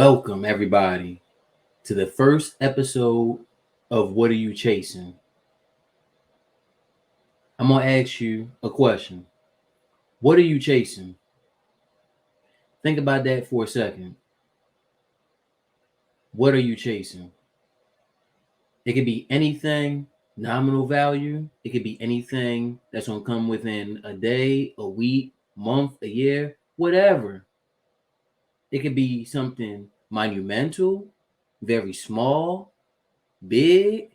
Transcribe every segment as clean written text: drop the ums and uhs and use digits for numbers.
Welcome, everybody, to the first episode of What Are You Chasing? I'm going to ask you a question. What are you chasing? Think about that for a second. What are you chasing? It could be anything nominal value. It could be anything that's going to come within a day, a week, month, a year, whatever. It could be something monumental, very small, big,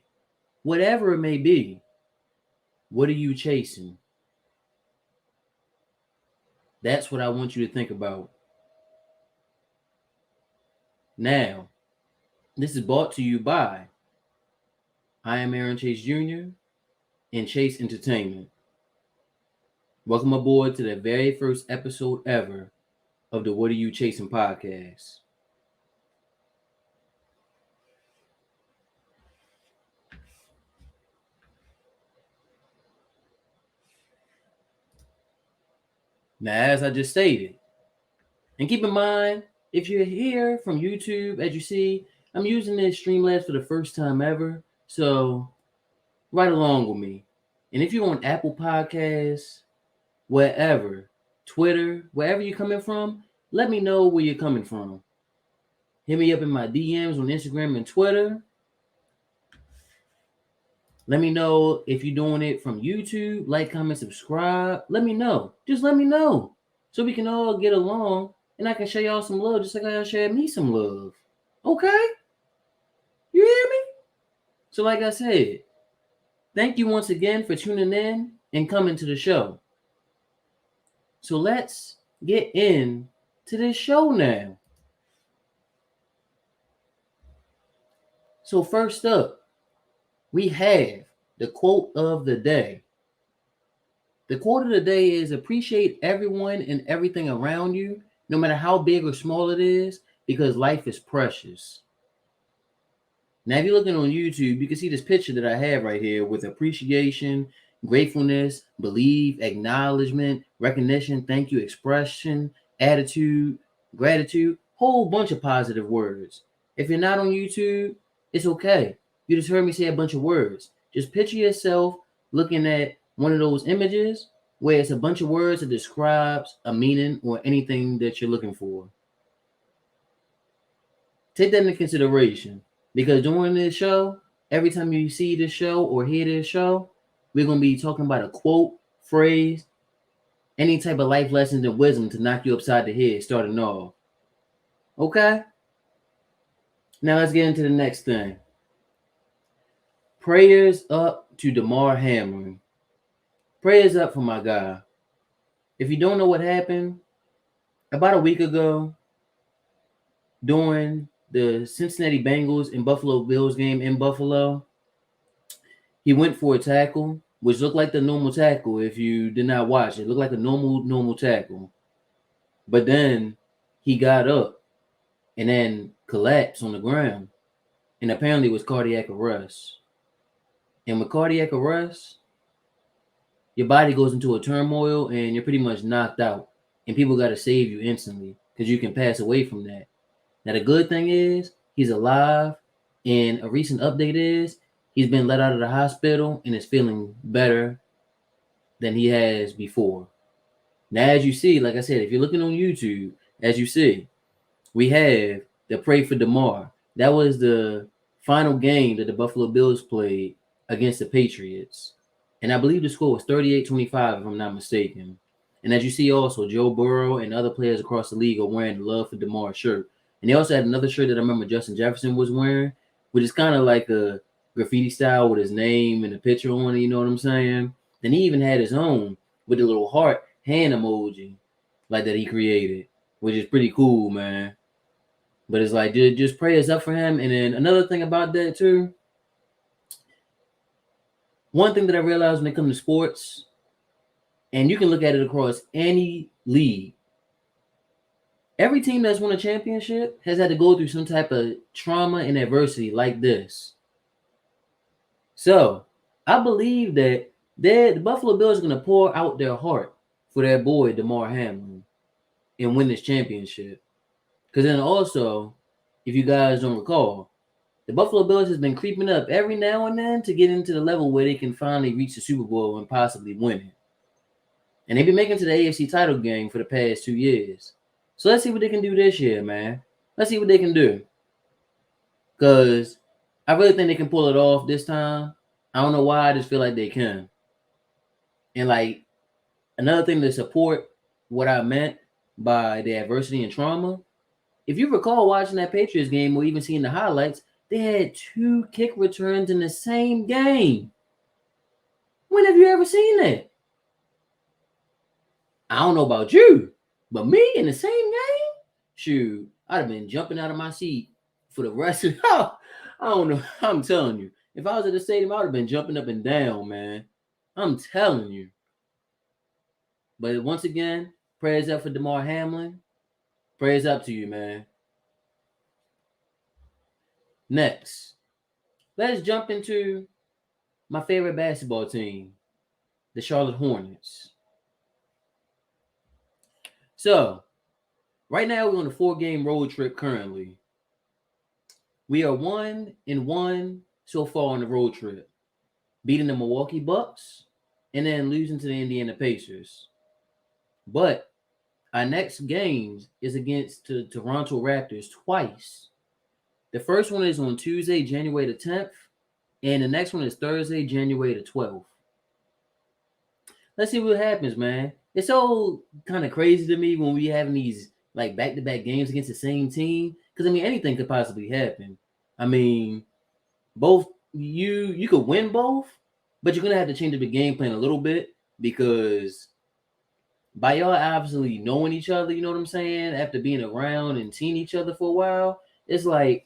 whatever it may be. What are you chasing? That's what I want you to think about. Now, this is brought to you by I Am Aaron Chase Jr. and Chase Entertainment. Welcome aboard to the very first episode ever of the What Are You Chasing podcast. Now, as I just stated, and keep in mind, if you're here from YouTube, as you see, I'm using this Streamlabs for the first time ever, so right along with me. And if you're on Apple Podcasts, wherever, Twitter, wherever you're coming from, let me know where you're coming from. Hit me up in my DMs on Instagram and Twitter. Let me know if you're doing it from YouTube. Like, comment, subscribe. Let me know. Just let me know so we can all get along and I can show y'all some love just like y'all shared me some love. Okay? You hear me? So like I said, thank you once again for tuning in and coming to the show. So let's get in to this show now. So first up, we have the quote of the day. The quote of the day is appreciate everyone and everything around you, no matter how big or small it is, because life is precious. Now, if you're looking on YouTube, you can see this picture that I have right here with appreciation, gratefulness, believe, acknowledgement, recognition, thank you, expression, attitude, gratitude, whole bunch of positive words. If you're not on YouTube, it's okay. You just heard me say a bunch of words. Just picture yourself looking at one of those images where it's a bunch of words that describes a meaning or anything that you're looking for. Take that into consideration because during this show, every time you see this show or hear this show, we're going to be talking about a quote, phrase, any type of life lessons and wisdom to knock you upside the head starting off. Okay? Now let's get into the next thing. Prayers up to Damar Hamlin. Prayers up for my guy. If you don't know what happened, about a week ago, during the Cincinnati Bengals and Buffalo Bills game in Buffalo, he went for a tackle, which looked like the normal tackle. If you did not watch, it looked like a normal tackle. But then he got up and then collapsed on the ground, and apparently it was cardiac arrest. And with cardiac arrest, your body goes into a turmoil and you're pretty much knocked out. And people got to save you instantly because you can pass away from that. Now, the good thing is he's alive. And a recent update is he's been let out of the hospital and is feeling better than he has before. Now, as you see, like I said, if you're looking on YouTube, as you see, we have the Pray for Damar. That was the final game that the Buffalo Bills played against the Patriots. And I believe the score was 38-25, if I'm not mistaken. And as you see also, Joe Burrow and other players across the league are wearing the Love for Damar shirt. And they also had another shirt that I remember Justin Jefferson was wearing, which is kind of like a graffiti style with his name and a picture on it, you know what I'm saying? And he even had his own with the little heart hand emoji like that he created, which is pretty cool, man. But it's like, just prayers up for him. And then another thing about that too, one thing that I realized when it comes to sports, and you can look at it across any league, every team that's won a championship has had to go through some type of trauma and adversity like this. So I believe that the Buffalo Bills are going to pour out their heart for their boy, Damar Hamlin, and win this championship. Because then also, if you guys don't recall. The Buffalo Bills has been creeping up every now and then to get into the level where they can finally reach the Super Bowl and possibly win it. And they've been making it to the AFC title game for the past 2 years. So let's see what they can do this year, man. Let's see what they can do. Because I really think they can pull it off this time. I don't know why, I just feel like they can. And like another thing to support what I meant by the adversity and trauma, if you recall watching that Patriots game or even seeing the highlights, they had 2 kick returns in the same game. When have you ever seen that? I don't know about you, but me in the same game? Shoot, I'd have been jumping out of my seat for the rest of I don't know. I'm telling you. If I was at the stadium, I would have been jumping up and down, man. I'm telling you. But once again, prayers up for Damar Hamlin. Prayers up to you, man. Next, let's jump into my favorite basketball team, the Charlotte Hornets. So, right now we're on a 4-game road trip currently. We are 1-1 so far on the road trip, beating the Milwaukee Bucks and then losing to the Indiana Pacers. But our next game is against the Toronto Raptors twice. The first one is on Tuesday, January the 10th, and the next one is Thursday, January the 12th. Let's see what happens, man. It's so kind of crazy to me when we having these like back-to-back games against the same team. Because I mean, anything could possibly happen. I mean, both you could win both, but you're gonna have to change the game plan a little bit because by y'all obviously knowing each other, you know what I'm saying, after being around and seeing each other for a while, it's like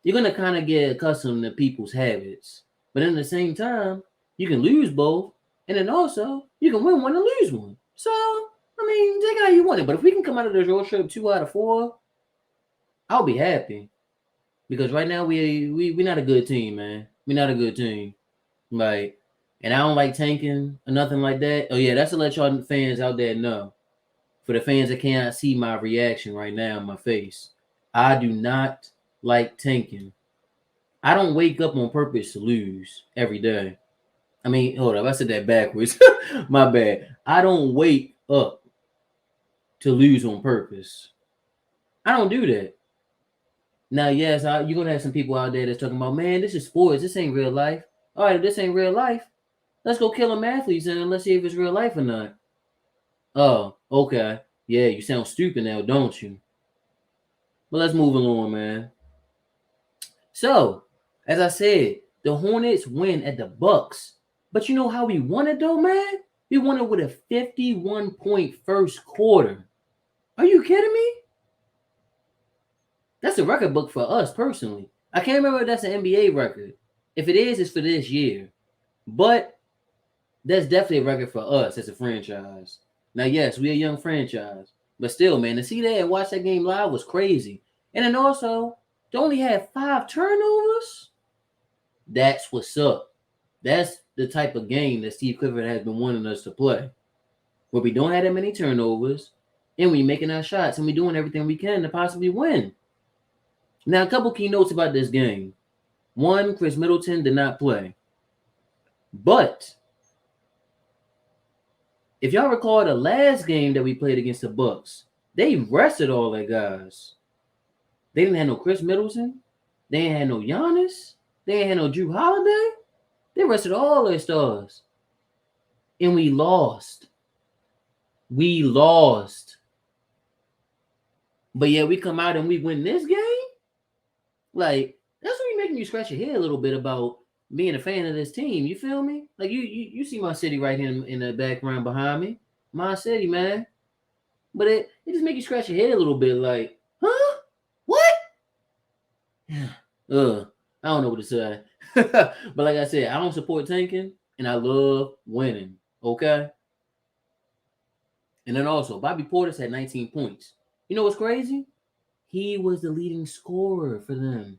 you're gonna kind of get accustomed to people's habits. But at the same time, you can lose both, and then also you can win one and lose one. So I mean, take how you want it. But if we can come out of this road trip 2 out of 4, I'll be happy. Because right now we're not a good team, man. We're not a good team. Like, and I don't like tanking or nothing like that. Oh yeah, that's to let y'all fans out there know. For the fans that cannot see my reaction right now in my face, I do not like tanking. I don't wake up on purpose to lose every day. I mean, hold up, I said that backwards. My bad. I don't wake up to lose on purpose. I don't do that. Now, yes, you're gonna have some people out there that's talking about, man, this is sports. This ain't real life. All right, if this ain't real life, let's go kill them athletes and let's see if it's real life or not. Oh, okay. Yeah, you sound stupid now, don't you? But let's move along, man. So, as I said, the Hornets win at the Bucks. But you know how we won it though, man? We won it with a 51-point first quarter. Are you kidding me? That's a record book for us personally. I can't remember if that's an NBA record. If it is, it's for this year. But that's definitely a record for us as a franchise. Now, yes, we're a young franchise. But still, man, to see that and watch that game live was crazy. And then also, to only have 5 turnovers, that's what's up. That's the type of game that Steve Clifford has been wanting us to play. Where we don't have that many turnovers, and we're making our shots, and we're doing everything we can to possibly win. Now, a couple key notes about this game. 1, Chris Middleton did not play. But if y'all recall the last game that we played against the Bucks, they rested all their guys. They didn't have no Chris Middleton. They ain't had no Giannis. They ain't had no Jrue Holiday. They rested all their stars. And we lost. We lost. But yeah, we come out and we win this game? Like, that's what making you scratch your head a little bit about being a fan of this team. You feel me? Like, you see my city right here in the background behind me. My city, man. But it just make you scratch your head a little bit like, huh? What? I don't know what to say. But like I said, I don't support tanking, and I love winning. Okay? And then also, Bobby Portis had 19 points. You know what's crazy? He was the leading scorer for them.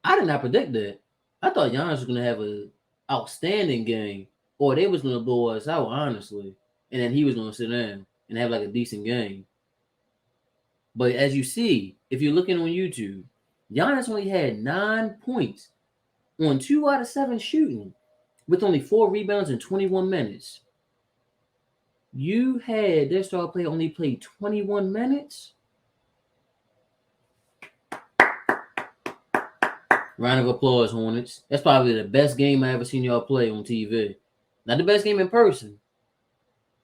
I did not predict that. I thought Giannis was going to have an outstanding game, or they was going to blow us out, honestly. And then he was going to sit down and have like a decent game. But as you see, if you're looking on YouTube, Giannis only had 9 points on 2 out of 7 shooting with only 4 rebounds in 21 minutes. You had their star player only played 21 minutes. Round of applause, Hornets. That's probably the best game I ever seen y'all play on TV. Not the best game in person,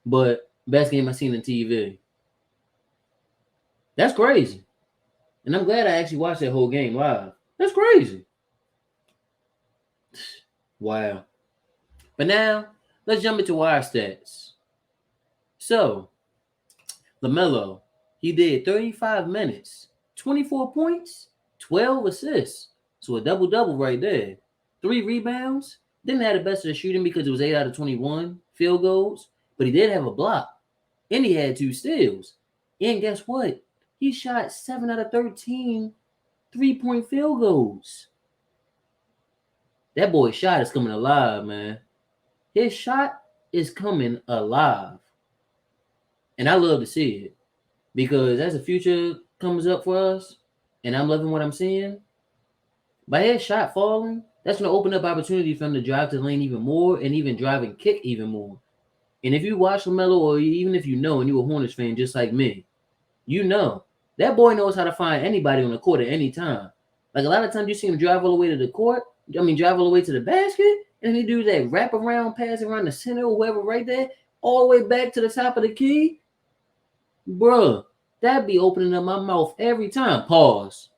but best game I seen on TV. That's crazy. And I'm glad I actually watched that whole game live. That's crazy. Wow. But now, let's jump into our stats. So, Lamelo, he did 35 minutes, 24 points, 12 assists. So a double-double right there. 3 rebounds. Didn't have the best of the shooting because it was 8 out of 21 field goals. But he did have a block. And he had 2 steals. And guess what? He shot 7 out of 13 3-point field goals. That boy's shot is coming alive, man. His shot is coming alive. And I love to see it. Because as the future comes up for us, and I'm loving what I'm seeing, by his shot falling, that's going to open up opportunity for him to drive to the lane even more and even drive and kick even more. And if you watch LaMelo, or even if you know, and you're a Hornets fan just like me, you know, that boy knows how to find anybody on the court at any time. Like a lot of times you see him drive all the way to the court, drive all the way to the basket, and he do that wrap around pass around the center or whoever right there, all the way back to the top of the key. Bruh, that'd be opening up my mouth every time. Pause.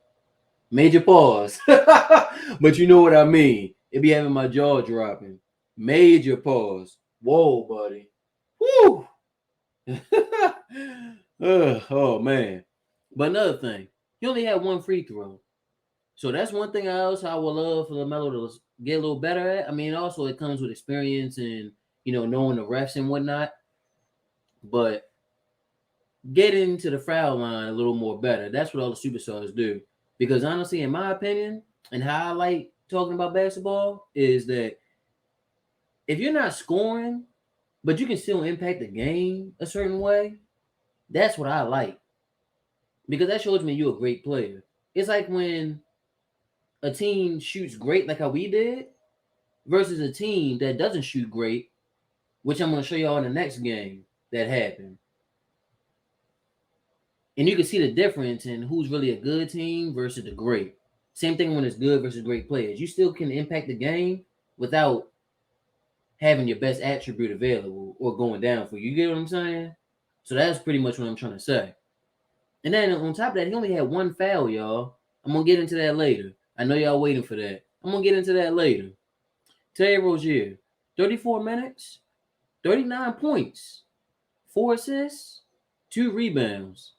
Major pause. But you know what I mean. It be having my jaw dropping. Major pause. Whoa, buddy. Woo! Oh, man. But another thing, he only had 1 free throw. So that's one thing else I would love for LaMelo to get a little better at. I mean, also it comes with experience and, knowing the refs and whatnot. But getting to the foul line a little more better. That's what all the superstars do. Because honestly, in my opinion, and how I like talking about basketball, is that if you're not scoring, but you can still impact the game a certain way, that's what I like. Because that shows me you're a great player. It's like when a team shoots great like how we did versus a team that doesn't shoot great, which I'm going to show y'all in the next game that happened. And you can see the difference in who's really a good team versus the great. Same thing when it's good versus great players. You still can impact the game without having your best attribute available or going down for you. You get what I'm saying? So that's pretty much what I'm trying to say. And then on top of that, he only had 1 foul, y'all. I'm going to get into that later. I know y'all waiting for that. I'm going to get into that later. Terry Rozier, 34 minutes, 39 points, 4 assists, 2 rebounds,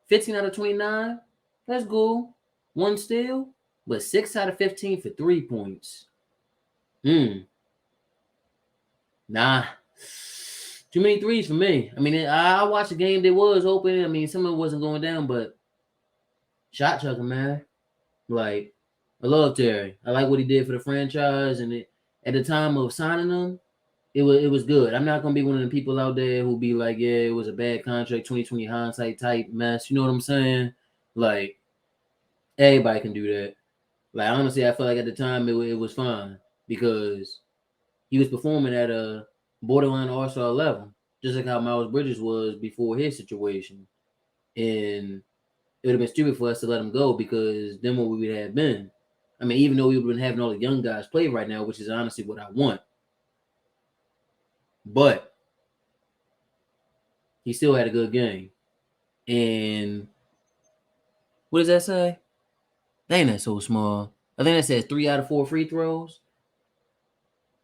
15 out of 29. That's good. 1 steal, but 6 out of 15 for 3 points. Nah. Too many threes for me. I mean, I watched a game that was open. I mean, some of it wasn't going down, but shot chucking, man. Like, I love Terry. I like what he did for the franchise, and at the time of signing him, it was good. I'm not gonna be one of the people out there who be like, yeah, it was a bad contract, 2020 hindsight type mess. You know what I'm saying? Like, everybody can do that. Like, honestly, I feel like at the time it was fine because he was performing at a borderline all-star level, just like how Miles Bridges was before his situation. And it would have been stupid for us to let him go because then what we would have been. I mean, even though we would have been having all the young guys play right now, which is honestly what I want. But he still had a good game. And what does that say? That ain't that so small. I think that says 3 out of 4 free throws.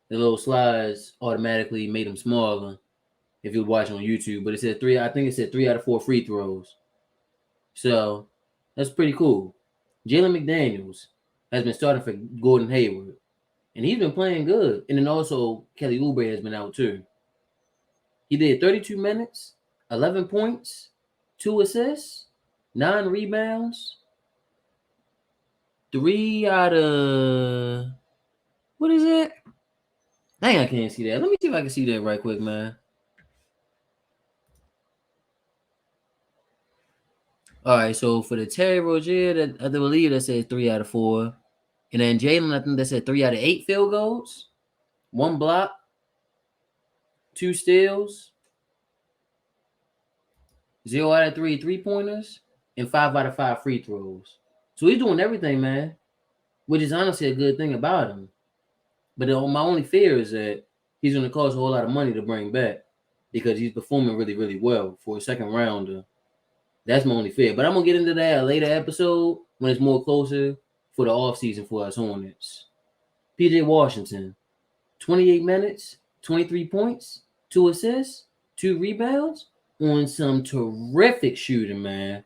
The little slides automatically made them smaller if you watch on YouTube. But it said 3. I think it said 3 out of 4 free throws. So that's pretty cool. Jalen McDaniels has been starting for Gordon Hayward. And he's been playing good. And then also Kelly Oubre has been out too. He did 32 minutes, 11 points, 2 assists, 9 rebounds, 3 out of... What is it? Dang, I can't see that. Let me see if I can see that right quick, man. All right, so for the Terry Rozier, I believe that said 3 out of 4. And then Jalen, I think that said 3 out of 8 field goals, 1 block, 2 steals, 0 out of 3 3-pointers, and 5 out of 5 free throws. So he's doing everything, man, which is honestly a good thing about him. But my only fear is that he's going to cost a whole lot of money to bring back because he's performing really, really well for a second rounder. That's my only fear. But I'm going to get into that a later episode when it's more closer for the offseason for us Hornets. PJ Washington, 28 minutes, 23 points, 2 assists, 2 rebounds on some terrific shooting, man.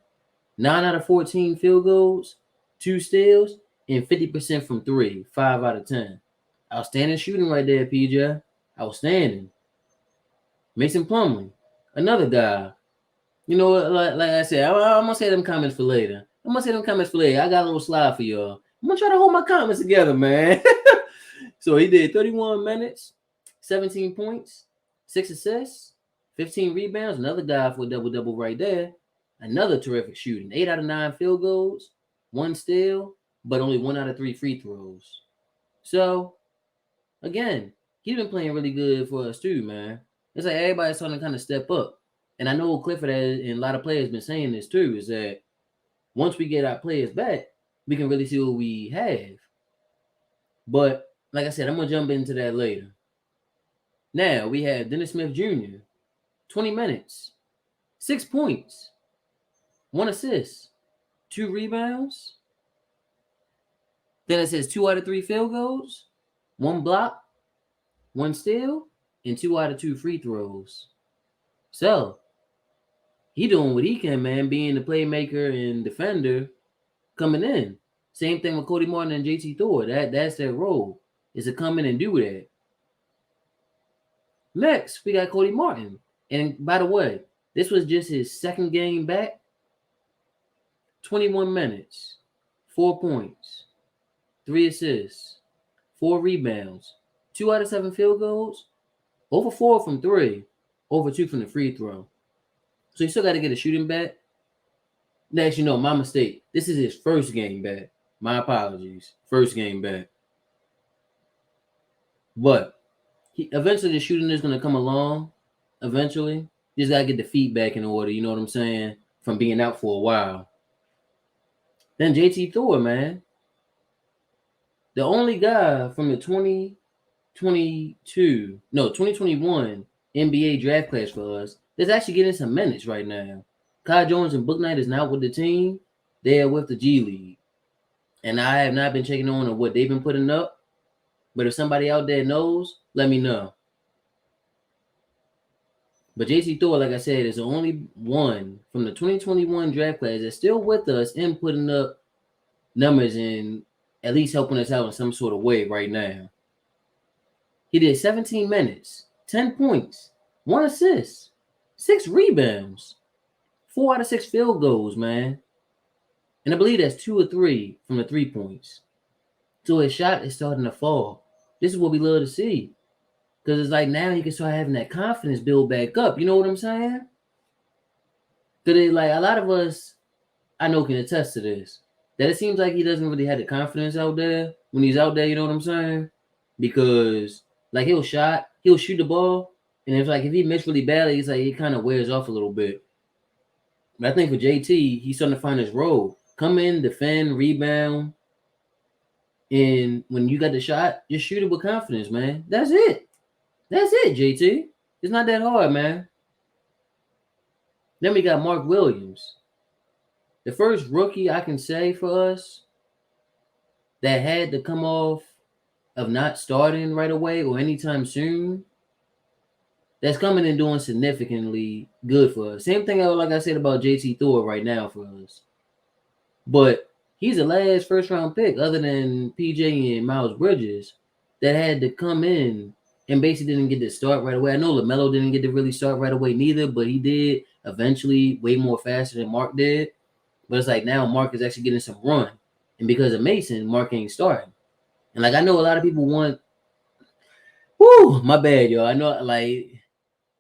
9 out of 14 field goals, 2 steals, and 50% from 3, 5 out of 10. Outstanding shooting right there, PJ. Outstanding. Mason Plumlee, another guy. You know what? Like I said, I'm gonna say them comments for later. I got a little slide for y'all. I'm gonna try to hold my comments together, man. So he did 31 minutes, 17 points, 6 assists, 15 rebounds. Another guy for a double-double right there. Another terrific shooting. 8 out of 9 field goals, 1 steal, but only 1 out of 3 free throws. So, again, he's been playing really good for us too, man. It's like everybody's starting to kind of step up. And I know Clifford and a lot of players been saying this too, is that once we get our players back, we can really see what we have. But like I said, I'm going to jump into that later. Now, we have Dennis Smith Jr., 20 minutes, 6 points, 1 assist, 2 rebounds. Then it says 2 out of 3 field goals, 1 block, 1 steal, and 2 out of 2 free throws. So, he doing what he can, man, being the playmaker and defender coming in. Same thing with Cody Martin and JT Thor. That's their role, is to come in and do that. Next, we got Cody Martin. And by the way, this was just his second game back. 21 minutes, 4 points, 3 assists, 4 rebounds, 2 out of 7 field goals, over 4 from 3, over 2 from the free throw. So you still got to get a shooting back. Next, my mistake. This is his first game back. My apologies. First game back. But eventually the shooting is going to come along. Eventually. You just got to get the feedback in order. You know what I'm saying? From being out for a while. Then JT Thor, man. The only guy from the 2021 NBA draft class for us that's actually getting some minutes right now. Kai Jones and Bouknight is not with the team. They are with the G League. And I have not been checking on what they've been putting up. But if somebody out there knows, let me know. But JT Thor, like I said, is the only one from the 2021 draft class that's still with us and putting up numbers and at least helping us out in some sort of way right now. He did 17 minutes, 10 points, 1 assist, 6 rebounds, 4 out of 6 field goals, man. And I believe that's 2 or 3 from the 3 points. So his shot is starting to fall. This is what we love to see. Because it's like now he can start having that confidence build back up. You know what I'm saying? Because like a lot of us, I know, can attest to this. That it seems like he doesn't really have the confidence out there when he's out there. You know what I'm saying? Because like he'll shoot the ball, and if he missed really badly, it's like he kind of wears off a little bit. But I think for JT, he's starting to find his role. Come in, defend, rebound, and when you got the shot, just shoot it with confidence, man. That's it. That's it, JT. It's not that hard, man. Then we got Mark Williams. The first rookie I can say for us that had to come off of not starting right away or anytime soon, that's coming and doing significantly good for us. Same thing like I said about JT Thor right now for us. But he's the last first-round pick other than PJ and Miles Bridges that had to come in and basically didn't get to start right away. I know Lamelo didn't get to really start right away neither, but he did eventually way more faster than Mark did. But it's like now Mark is actually getting some run. And because of Mason, Mark ain't starting. And like I know a lot of people want my bad, y'all. I know I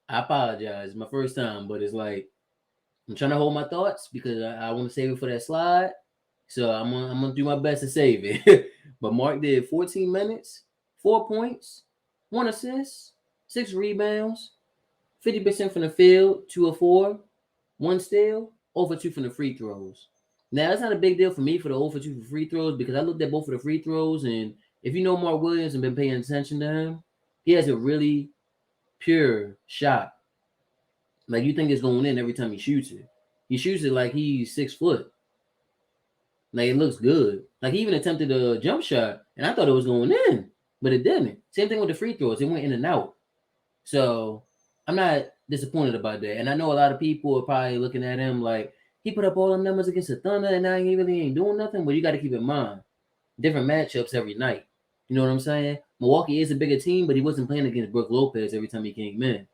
apologize. It's my first time, but it's like I'm trying to hold my thoughts because I want to save it for that slide. So I'm gonna do my best to save it. But Mark did 14 minutes, 4 points, 1 assist, 6 rebounds, 50% from the field, 2 of 4, 1 steal, 0 for 2 from the free throws. Now that's not a big deal for me for the 0 for 2 for free throws because I looked at both of the free throws, and if you know Mark Williams and been paying attention to him, he has a really pure shot. Like you think it's going in every time he shoots it. He shoots it like he's 6 foot. Like it looks good. Like he even attempted a jump shot, and I thought it was going in, but it didn't. Same thing with the free throws; it went in and out. So I'm not disappointed about that. And I know a lot of people are probably looking at him like he put up all them numbers against the Thunder, and now he really ain't doing nothing. But you got to keep in mind different matchups every night. You know what I'm saying? Milwaukee is a bigger team, but he wasn't playing against Brook Lopez every time he came in.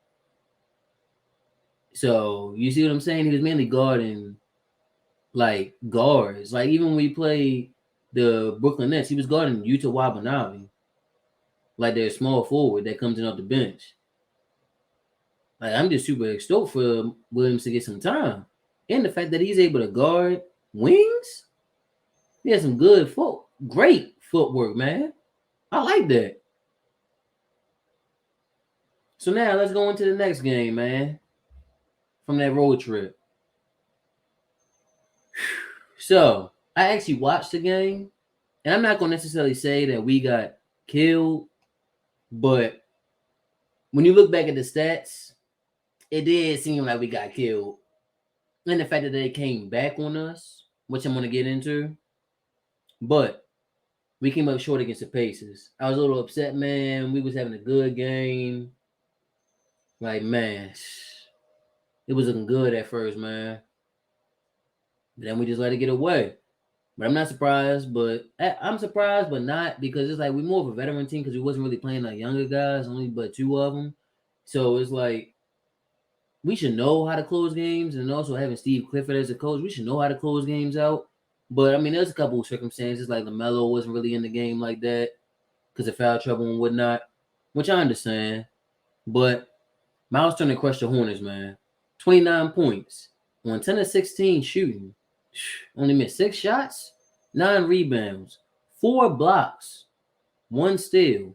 So you see what I'm saying? He was mainly guarding like guards. Like even when we played the Brooklyn Nets, he was guarding Yuta Watanabe, like their small forward that comes in off the bench. Like I'm just super stoked for Williams to get some time, and the fact that he's able to guard wings. He has some great footwork, man. I like that. So now let's go into the next game, man. From that road trip. So I actually watched the game, and I'm not gonna necessarily say that we got killed, but when you look back at the stats, it did seem like we got killed. And the fact that they came back on us, which I'm gonna get into. But we came up short against the Pacers. I was a little upset, man. We was having a good game. Like, man, it was looking good at first, man. But then we just let it get away. But I'm not surprised, but I'm surprised, but not because it's like we're more of a veteran team because we wasn't really playing like younger guys, only but 2 of them. So it's like we should know how to close games, and also having Steve Clifford as a coach, we should know how to close games out. But I mean, there's a couple of circumstances like Lamelo wasn't really in the game like that because of foul trouble and whatnot, which I understand. But Miles Turner crushed the Hornets, man. 29 points on 10 of 16 shooting. Only missed 6 shots, 9 rebounds, 4 blocks, 1 steal,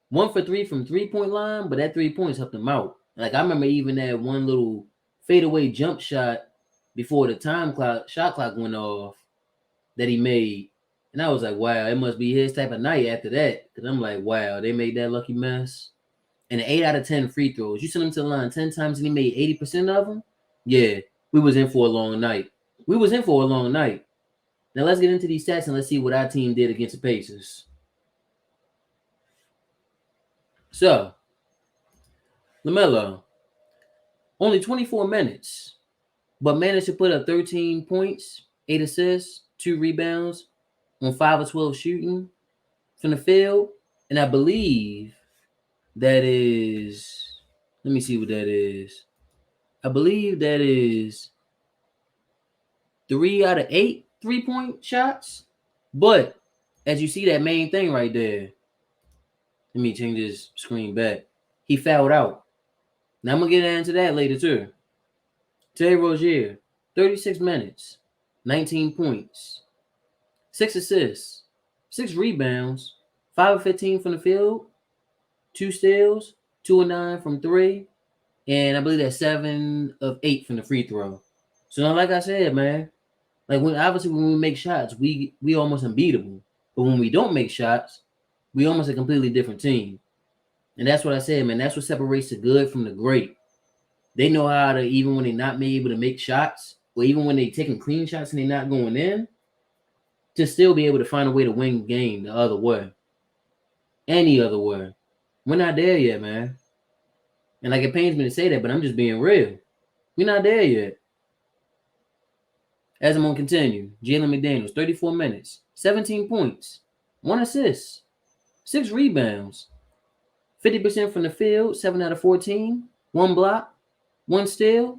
1 for 3 from 3-point line, but that 3 points helped him out. Like I remember even that one little fadeaway jump shot before the shot clock went off that he made. And I was like, wow, it must be his type of night after that. Because I'm like, wow, they made that lucky mess. And 8 out of 10 free throws. You sent him to the line 10 times and he made 80% of them? Yeah, we was in for a long night. We was in for a long night. Now let's get into these stats and let's see what our team did against the Pacers. So, Lamelo, only 24 minutes, but managed to put up 13 points, 8 assists, 2 rebounds on 5 of 12 shooting from the field. And I believe that is, let me see what that is. I believe that is 3 out of 8 3-point shots. But as you see that main thing right there, let me change this screen back. He fouled out. Now I'm going to get into that later too. Terry Rozier, 36 minutes, 19 points, 6 assists, 6 rebounds, 5 of 15 from the field, 2 steals, 2 of 9 from 3, and I believe that's 7 of 8 from the free throw. So now, like I said, man, like when we make shots, we almost unbeatable. But when we don't make shots, we almost a completely different team. And that's what I said, man. That's what separates the good from the great. They know how to, even when they're not able to make shots, or even when they're taking clean shots and they're not going in, to still be able to find a way to win the game the other way. Any other way. We're not there yet, man. And like it pains me to say that, but I'm just being real. We're not there yet. As I'm going to continue, Jalen McDaniels, 34 minutes, 17 points, 1 assist, 6 rebounds, 50% from the field, 7 out of 14, 1 block, 1 steal.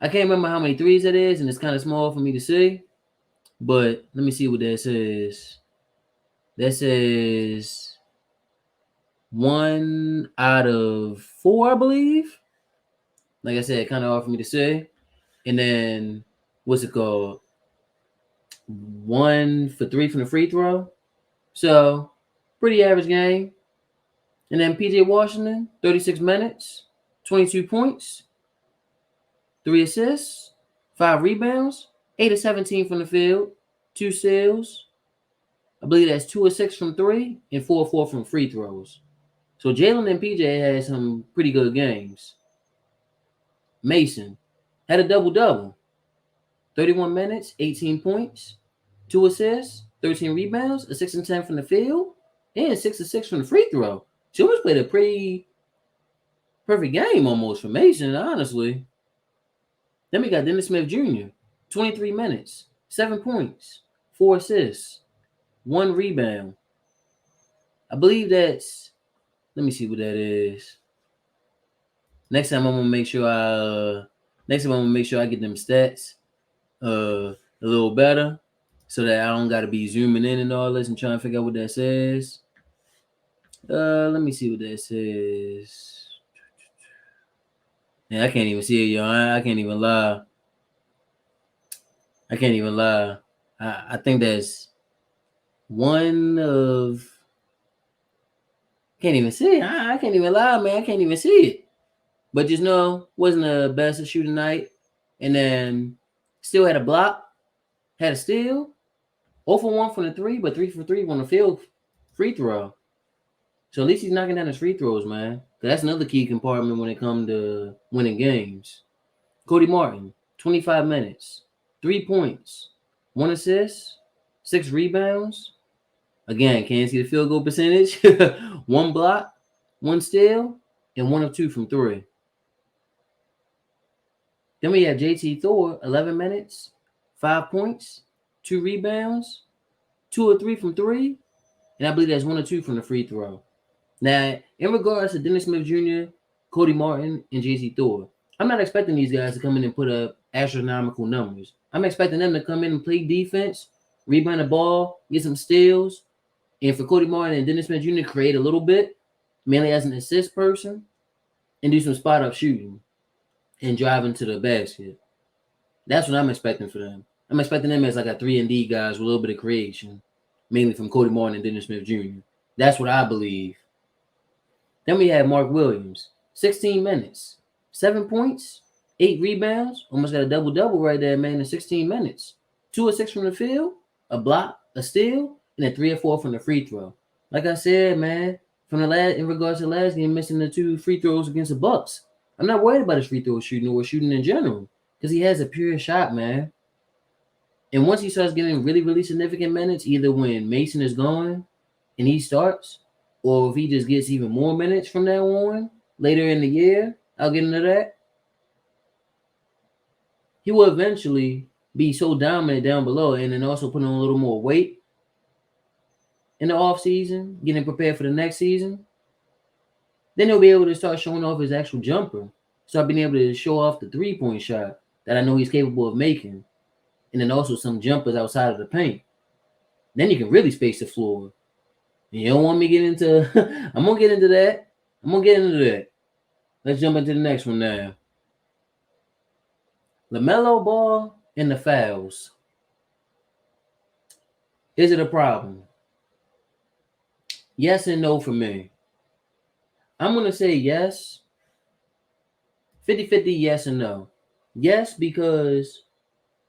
I can't remember how many threes that is, and it's kind of small for me to see. But let me see what that says. That says 1 out of 4, I believe. Like I said, kind of hard for me to say. And then, what's it called? 1 for 3 from the free throw. So, pretty average game. And then PJ Washington, 36 minutes, 22 points, 3 assists, 5 rebounds, 8 of 17 from the field, 2 steals. I believe that's 2 of 6 from 3 and 4 of 4 from free throws. So Jalen and PJ had some pretty good games. Mason had a double-double. 31 minutes, 18 points, 2 assists, 13 rebounds, a 6 and 10 from the field, and 6 of 6 from the free throw. She almost played a pretty perfect game almost for Mason, honestly. Then we got Dennis Smith Jr., 23 minutes, 7 points, 4 assists, 1 rebound. I believe that's, let me see what that is. Next time I'm gonna make sure I get them stats a little better, so that I don't gotta be zooming in and all this and trying to figure out what that says. Let me see what that says. Yeah, I can't even see it, y'all. I can't even lie. I think that's one of. Can't even see it. I can't even lie, man. I can't even see it. But just know, wasn't the best at shooting night. And then still had a block, had a steal. 0 for 1 from the 3, but 3 for 3 on the field free throw. So at least he's knocking down his free throws, man. That's another key compartment when it comes to winning games. Cody Martin, 25 minutes, 3 points, 1 assist, 6 rebounds. Again, can't see the field goal percentage. 1 block, 1 steal, and 1 of 2 from 3. Then we have JT Thor, 11 minutes, 5 points, 2 rebounds, 2 or 3 from 3, and I believe that's 1 or 2 from the free throw. Now, in regards to Dennis Smith Jr., Cody Martin, and JT Thor, I'm not expecting these guys to come in and put up astronomical numbers. I'm expecting them to come in and play defense, rebound the ball, get some steals, and for Cody Martin and Dennis Smith Jr. create a little bit, mainly as an assist person, and do some spot-up shooting and driving to the basket. That's what I'm expecting for them. I'm expecting them as like a 3-and-D guys with a little bit of creation, mainly from Cody Martin and Dennis Smith Jr. That's what I believe. Then we have Mark Williams, 16 minutes, 7 points, 8 rebounds, almost got a double-double right there, man, in 16 minutes. 2 or 6 from the field, a block, a steal, and a 3 or 4 from the free throw. Like I said, man, in regards to the last game, missing the 2 free throws against the Bucks, I'm not worried about his free throw shooting or shooting in general because he has a pure shot, man. And once he starts getting really, really significant minutes, either when Mason is gone and he starts, or if he just gets even more minutes from now on later in the year, I'll get into that. He will eventually be so dominant down below and then also put on a little more weight in the offseason, getting prepared for the next season. Then he'll be able to start showing off his actual jumper, start being able to show off the 3-point shot that I know he's capable of making, and then also some jumpers outside of the paint. Then you can really space the floor. And you don't want me to get into I'm going to get into that. Let's jump into the next one now. Lamelo Ball and the fouls. Is it a problem? Yes and no for me. I'm going to say yes. 50-50, yes and no. Yes, because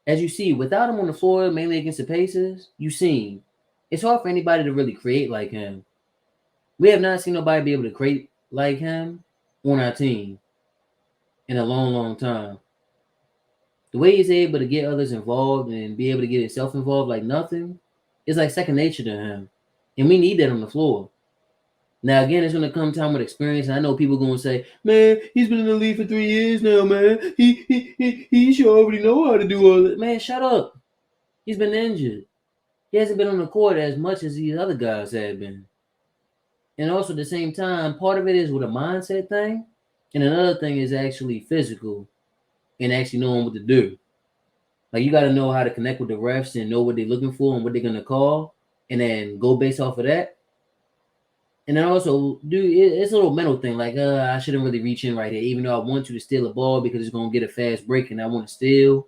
as you see, without him on the floor, mainly against the Pacers, you seen it's hard for anybody to really create like him. We have not seen nobody be able to create like him on our team in a long, long time. The way he's able to get others involved and be able to get himself involved like nothing is like second nature to him. And we need that on the floor. Now, again, it's going to come time with experience. And I know people going to say, man, he's been in the league for 3 years now, man. He should already know how to do all that. Man, shut up. He's been injured. He hasn't been on the court as much as these other guys have been. And also at the same time, part of it is with a mindset thing. And another thing is actually physical and actually knowing what to do. Like, you got to know how to connect with the refs and know what they're looking for and what they're going to call. And then go based off of that. And then also, dude, it's a little mental thing. Like, I shouldn't really reach in right here, even though I want you to steal a ball because it's gonna get a fast break, and I want to steal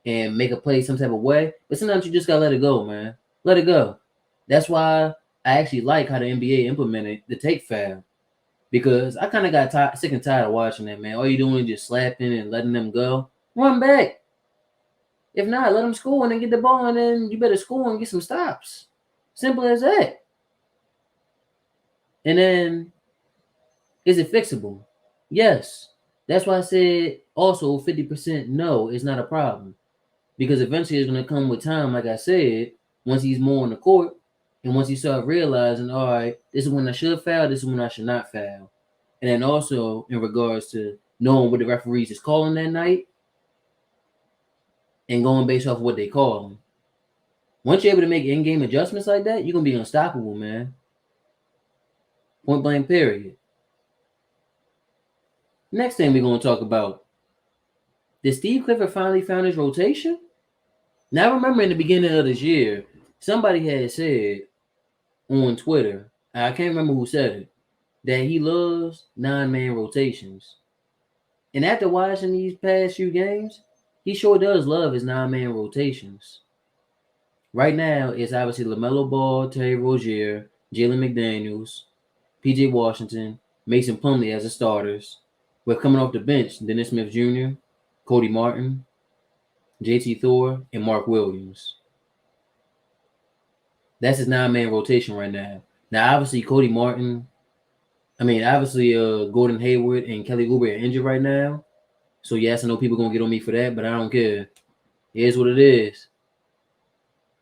and make a play some type of way. But sometimes you just gotta let it go, man. Let it go. That's why I actually like how the NBA implemented the take foul, because I kind of got sick and tired of watching that, man. All you doing is just slapping and letting them go. Run back. If not, let them score and then get the ball, and then you better score and get some stops. Simple as that. And then, is it fixable? Yes. That's why I said also 50% no, it's not a problem. Because eventually it's going to come with time, like I said, once he's more on the court, and once he start realizing, all right, this is when I should foul, this is when I should not foul. And then also in regards to knowing what the referees is calling that night and going based off of what they call them. Once you're able to make in-game adjustments like that, you're going to be unstoppable, man. Point blank, period. Next thing we're going to talk about. Did Steve Clifford finally found his rotation? Now, I remember in the beginning of this year, somebody had said on Twitter, I can't remember who said it, that he loves 9-man rotations. And after watching these past few games, he sure does love his 9-man rotations. Right now, it's obviously Lamelo Ball, Terry Rozier, Jalen McDaniels, PJ Washington, Mason Plumlee as the starters. We're coming off the bench, Dennis Smith Jr., Cody Martin, JT Thor, and Mark Williams. That's his 9-man rotation right now. Now, obviously, Gordon Hayward and Kelly Oubre are injured right now. So, yes, I know people are going to get on me for that, but I don't care. It is what it is.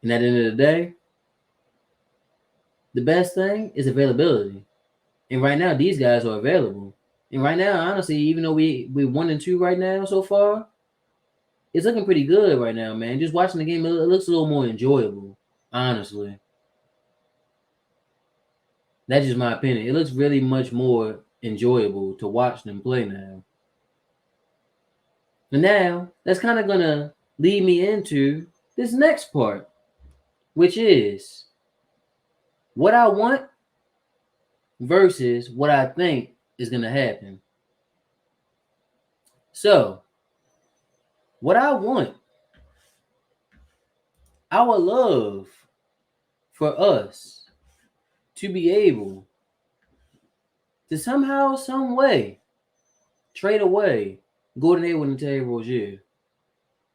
And at the end of the day, the best thing is availability. And right now, these guys are available. And right now, honestly, even though we're 1-2 right now so far, it's looking pretty good right now, man. Just watching the game, it looks a little more enjoyable, honestly. That's just my opinion. It looks really much more enjoyable to watch them play now. And now, that's kind of going to lead me into this next part, which is what I want versus what I think is going to happen. So, what I want, I would love for us to be able to somehow, some way, trade away Gordon Hayward and Terry Rozier.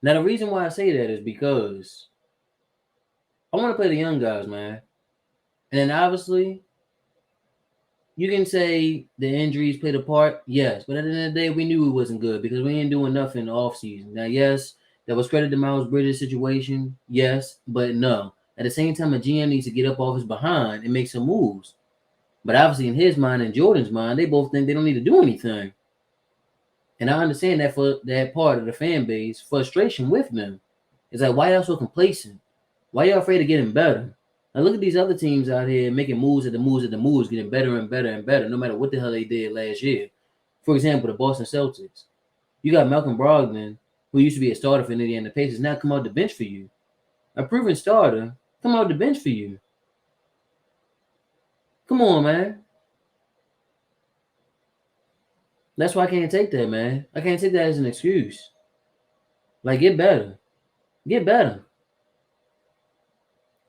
Now, the reason why I say that is because I want to play the young guys, man. And then obviously, you can say the injuries played a part, yes. But at the end of the day, we knew it wasn't good because we ain't doing nothing in the offseason. Now, yes, that was credit to Miles Bridges' situation, yes, but no. At the same time, a GM needs to get up off his behind and make some moves. But obviously, in his mind and Jordan's mind, they both think they don't need to do anything. And I understand that for that part of the fan base, frustration with them. It's like, why y'all so complacent? Why y'all afraid of getting better? Now look at these other teams out here making moves at the moves, getting better and better and better, no matter what the hell they did last year. For example, the Boston Celtics. You got Malcolm Brogdon, who used to be a starter for Indiana Pacers, now come out the bench for you. A proven starter, come out the bench for you. Come on, man. That's why I can't take that, man. I can't take that as an excuse. Like, get better. Get better.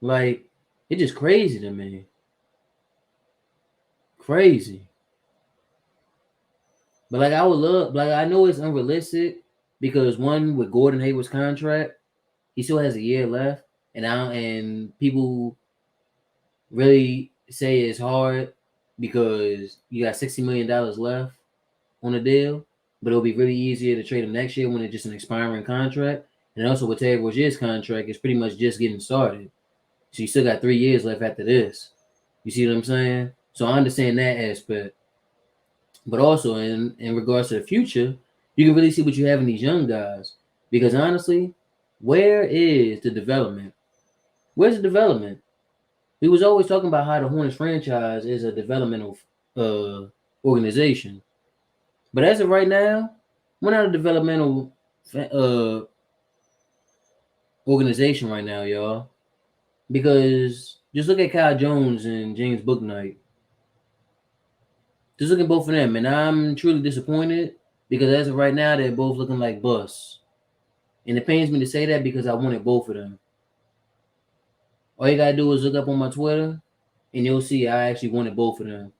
Like, it's just crazy to me. Crazy. But like I would love, like I know it's unrealistic because one with Gordon Hayward's contract, he still has a year left, and people really say it's hard because you got $60 million left on the deal, but it'll be really easier to trade him next year when it's just an expiring contract. And also with Terry Rozier's contract, it's pretty much just getting started. So you still got 3 years left after this. You see what I'm saying? So I understand that aspect. But also in regards to the future, you can really see what you have in these young guys. Because honestly, where is the development? Where's the development? We was always talking about how the Hornets franchise is a developmental organization. But as of right now, we're not a developmental organization right now, y'all. Because just look at Kyle Jones and James Bouknight. Just look at both of them, and I'm truly disappointed because as of right now, they're both looking like busts. And it pains me to say that because I wanted both of them. All you gotta do is look up on my Twitter, and you'll see I actually wanted both of them.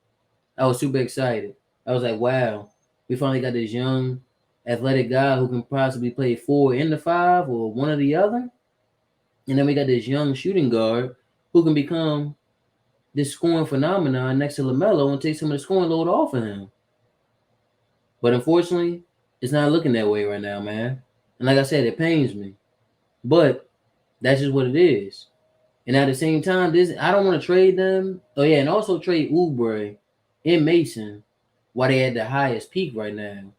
I was super excited. I was like, wow, we finally got this young, athletic guy who can possibly play 4 in the 5 or one or the other. And then we got this young shooting guard who can become this scoring phenomenon next to Lamelo and take some of the scoring load off of him. But unfortunately, it's not looking that way right now, man. And like I said, it pains me. But that's just what it is. And at the same time, I don't want to trade them. Oh yeah, and also trade Oubre and Mason while they at the highest peak right now.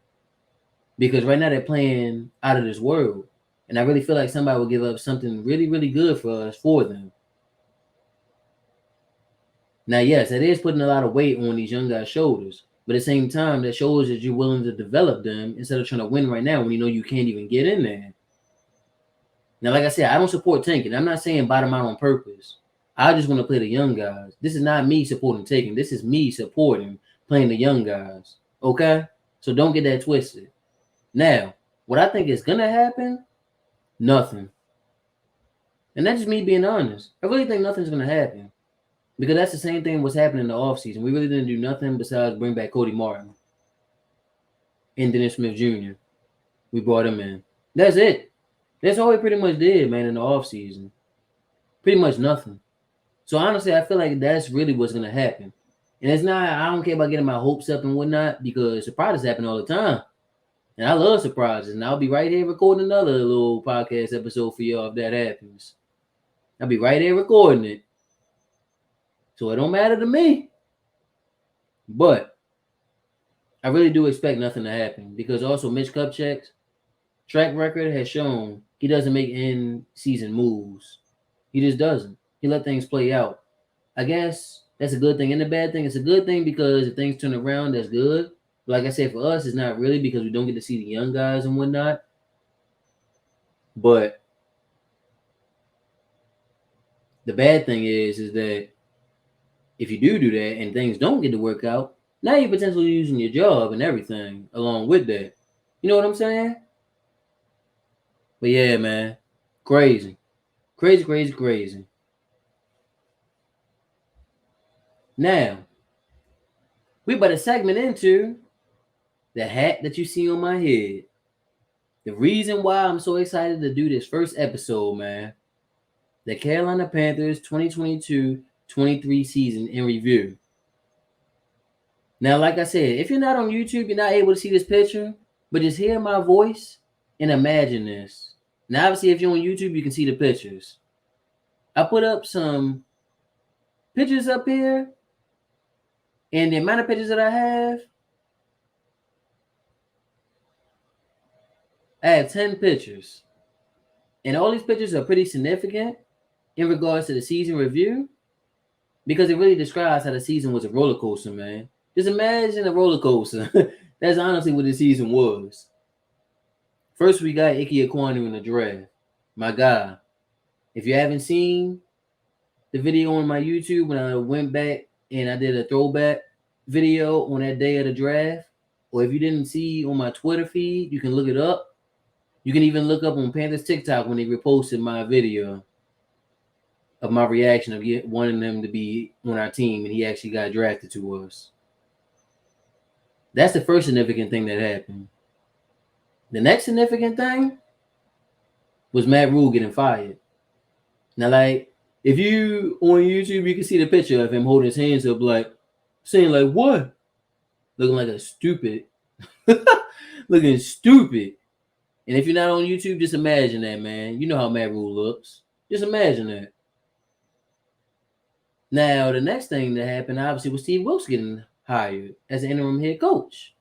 Because right now they're playing out of this world. And I really feel like somebody will give up something really, really good for us for them. Now, yes, it is putting a lot of weight on these young guys' shoulders. But at the same time, that shows that you're willing to develop them instead of trying to win right now when you know you can't even get in there. Now, like I said, I don't support tanking. I'm not saying bottom out on purpose. I just want to play the young guys. This is not me supporting taking. This is me supporting playing the young guys. Okay? So don't get that twisted. Now, what I think is going to happen, nothing. And that's just me being honest. I really think nothing's going to happen. Because that's the same thing was happening in the offseason. We really didn't do nothing besides bring back Cody Martin and Dennis Smith Jr. We brought him in. That's it. That's all we pretty much did, man, in the offseason. Pretty much nothing. So honestly, I feel like that's really what's going to happen. And it's not, I don't care about getting my hopes up and whatnot because surprises happen all the time. And I love surprises. And I'll be right here recording another little podcast episode for y'all if that happens. I'll be right here recording it. So it don't matter to me. But I really do expect nothing to happen because also Mitch Kupchak's track record has shown he doesn't make in-season moves. He just doesn't. He let things play out. I guess that's a good thing and a bad thing. It's a good thing because if things turn around, that's good. But like I said, for us, it's not really because we don't get to see the young guys and whatnot. But the bad thing is that if you do that and things don't get to work out, now you're potentially losing your job and everything along with that. You know what I'm saying? But yeah, man. Crazy. Crazy. Now, we about to segment into the hat that you see on my head. The reason why I'm so excited to do this first episode, man. The Carolina Panthers 2022-23 season in review. Now, like I said, if you're not on YouTube, you're not able to see this picture, but just hear my voice and imagine this. Now, obviously, if you're on YouTube, you can see the pictures. I put up some pictures up here, and the amount of pictures that I have 10 pictures. And all these pictures are pretty significant in regards to the season review because it really describes how the season was a roller coaster, man. Just imagine a roller coaster. That's honestly what the season was. First, we got Ike Ekwonu in the draft. My guy. If you haven't seen the video on my YouTube when I went back and I did a throwback video on that day of the draft, or if you didn't see on my Twitter feed, you can look it up. You can even look up on Panthers TikTok when they reposted my video of my reaction of wanting them to be on our team, and he actually got drafted to us. That's the first significant thing that happened. The next significant thing was Matt Rhule getting fired. Now, like, if you on YouTube, you can see the picture of him holding his hands up, like, saying, like, what? Looking like a stupid. Looking stupid. And if you're not on YouTube, just imagine that, man. You know how Matt Rhule looks. Just imagine that. Now, the next thing that happened, obviously, was Steve Wilks getting hired as an interim head coach.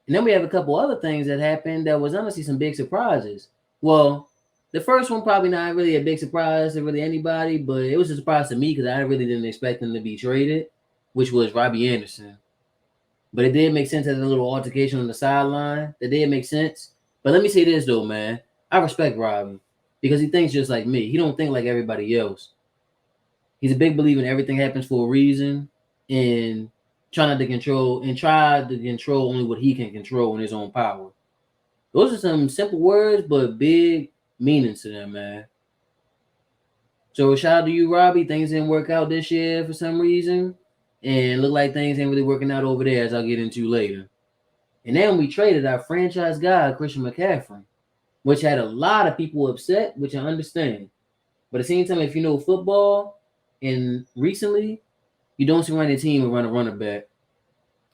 And then we have a couple other things that happened that was honestly some big surprises. Well, the first one probably not really a big surprise to really anybody, but it was a surprise to me because I really didn't expect him to be traded, which was Robbie Anderson. But it did make sense as a little altercation on the sideline. That did make sense. But let me say this, though, man. I respect Robbie because he thinks just like me. He don't think like everybody else. He's a big believer in everything happens for a reason. And try to control only what he can control in his own power. Those are some simple words, but big meanings to them, man. So shout out to you, Robbie. Things didn't work out this year for some reason, and look like things ain't really working out over there, as I'll get into later. And then we traded our franchise guy, Christian McCaffrey, which had a lot of people upset, which I understand. But at the same time, if you know football, and recently, you don't surround a team around a running back,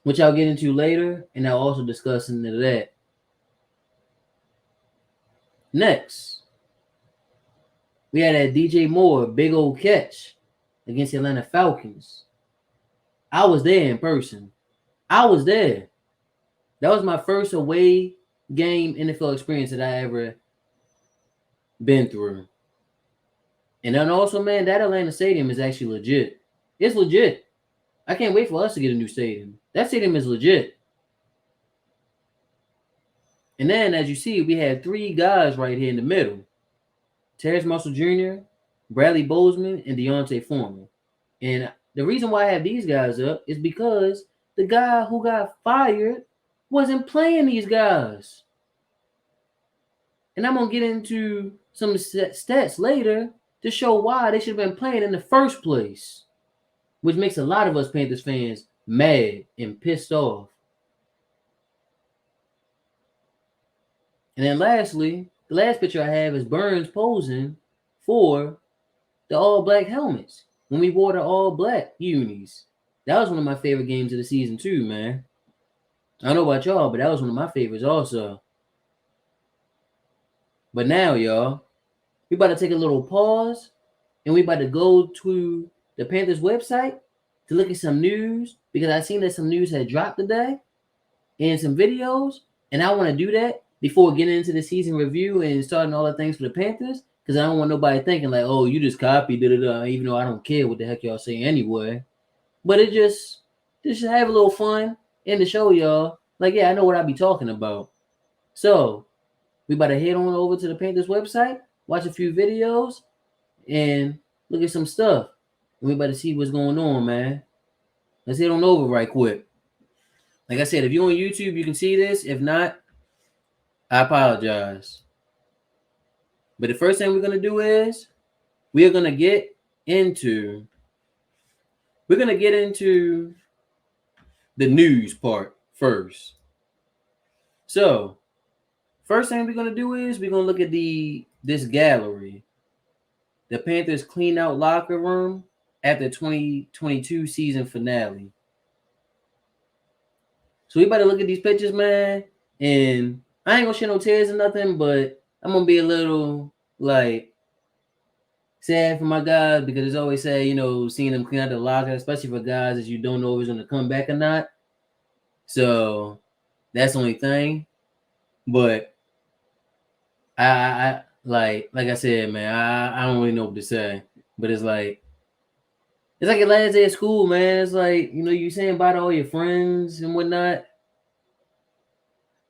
which I'll get into later, and I'll also discuss into that. Next, we had that DJ Moore big old catch against the Atlanta Falcons. I was there in person. I was there. That was my first away game NFL experience that I ever been through. And then also, man, that Atlanta stadium is actually legit. It's legit. I can't wait for us to get a new stadium. That stadium is legit. And then, as you see, we had three guys right here in the middle. Terrence Marshall Jr., Bradley Bozeman, and Deontay Foreman. And the reason why I have these guys up is because the guy who got fired wasn't playing these guys. And I'm going to get into some stats later to show why they should have been playing in the first place, which makes a lot of us Panthers fans mad and pissed off. And then lastly, the last picture I have is Burns posing for the all-black helmets when we wore the all-black unis. That was one of my favorite games of the season too, man. I don't know about y'all, but that was one of my favorites also. But now, y'all, we about to take a little pause, and we about to go to the Panthers website to look at some news, because I seen that some news had dropped today and some videos, and I want to do that before getting into the season review and starting all the things for the Panthers, because I don't want nobody thinking like, oh, you just copied, even though I don't care what the heck y'all say anyway. But it just have a little fun in the show, y'all. Like, yeah, I know what I be talking about. So, we about to head on over to the Panthers website, watch a few videos, and look at some stuff. And we about to see what's going on, man. Let's head on over right quick. Like I said, if you're on YouTube, you can see this. If not, I apologize. But the first thing we're going to do is we're going to get into the news part first. So, first thing we're going to do is we're going to look at this gallery. The Panthers clean out locker room after 2022 season finale. So we about to look at these pictures, man, and I ain't gonna shed no tears or nothing, but I'm gonna be a little like sad for my guys, because it's always sad, seeing them clean out the locker, especially for guys that you don't know if it's gonna come back or not. So that's the only thing. But I like I said, man, I don't really know what to say. But it's like your last day of school, man. It's like, you saying bye to all your friends and whatnot.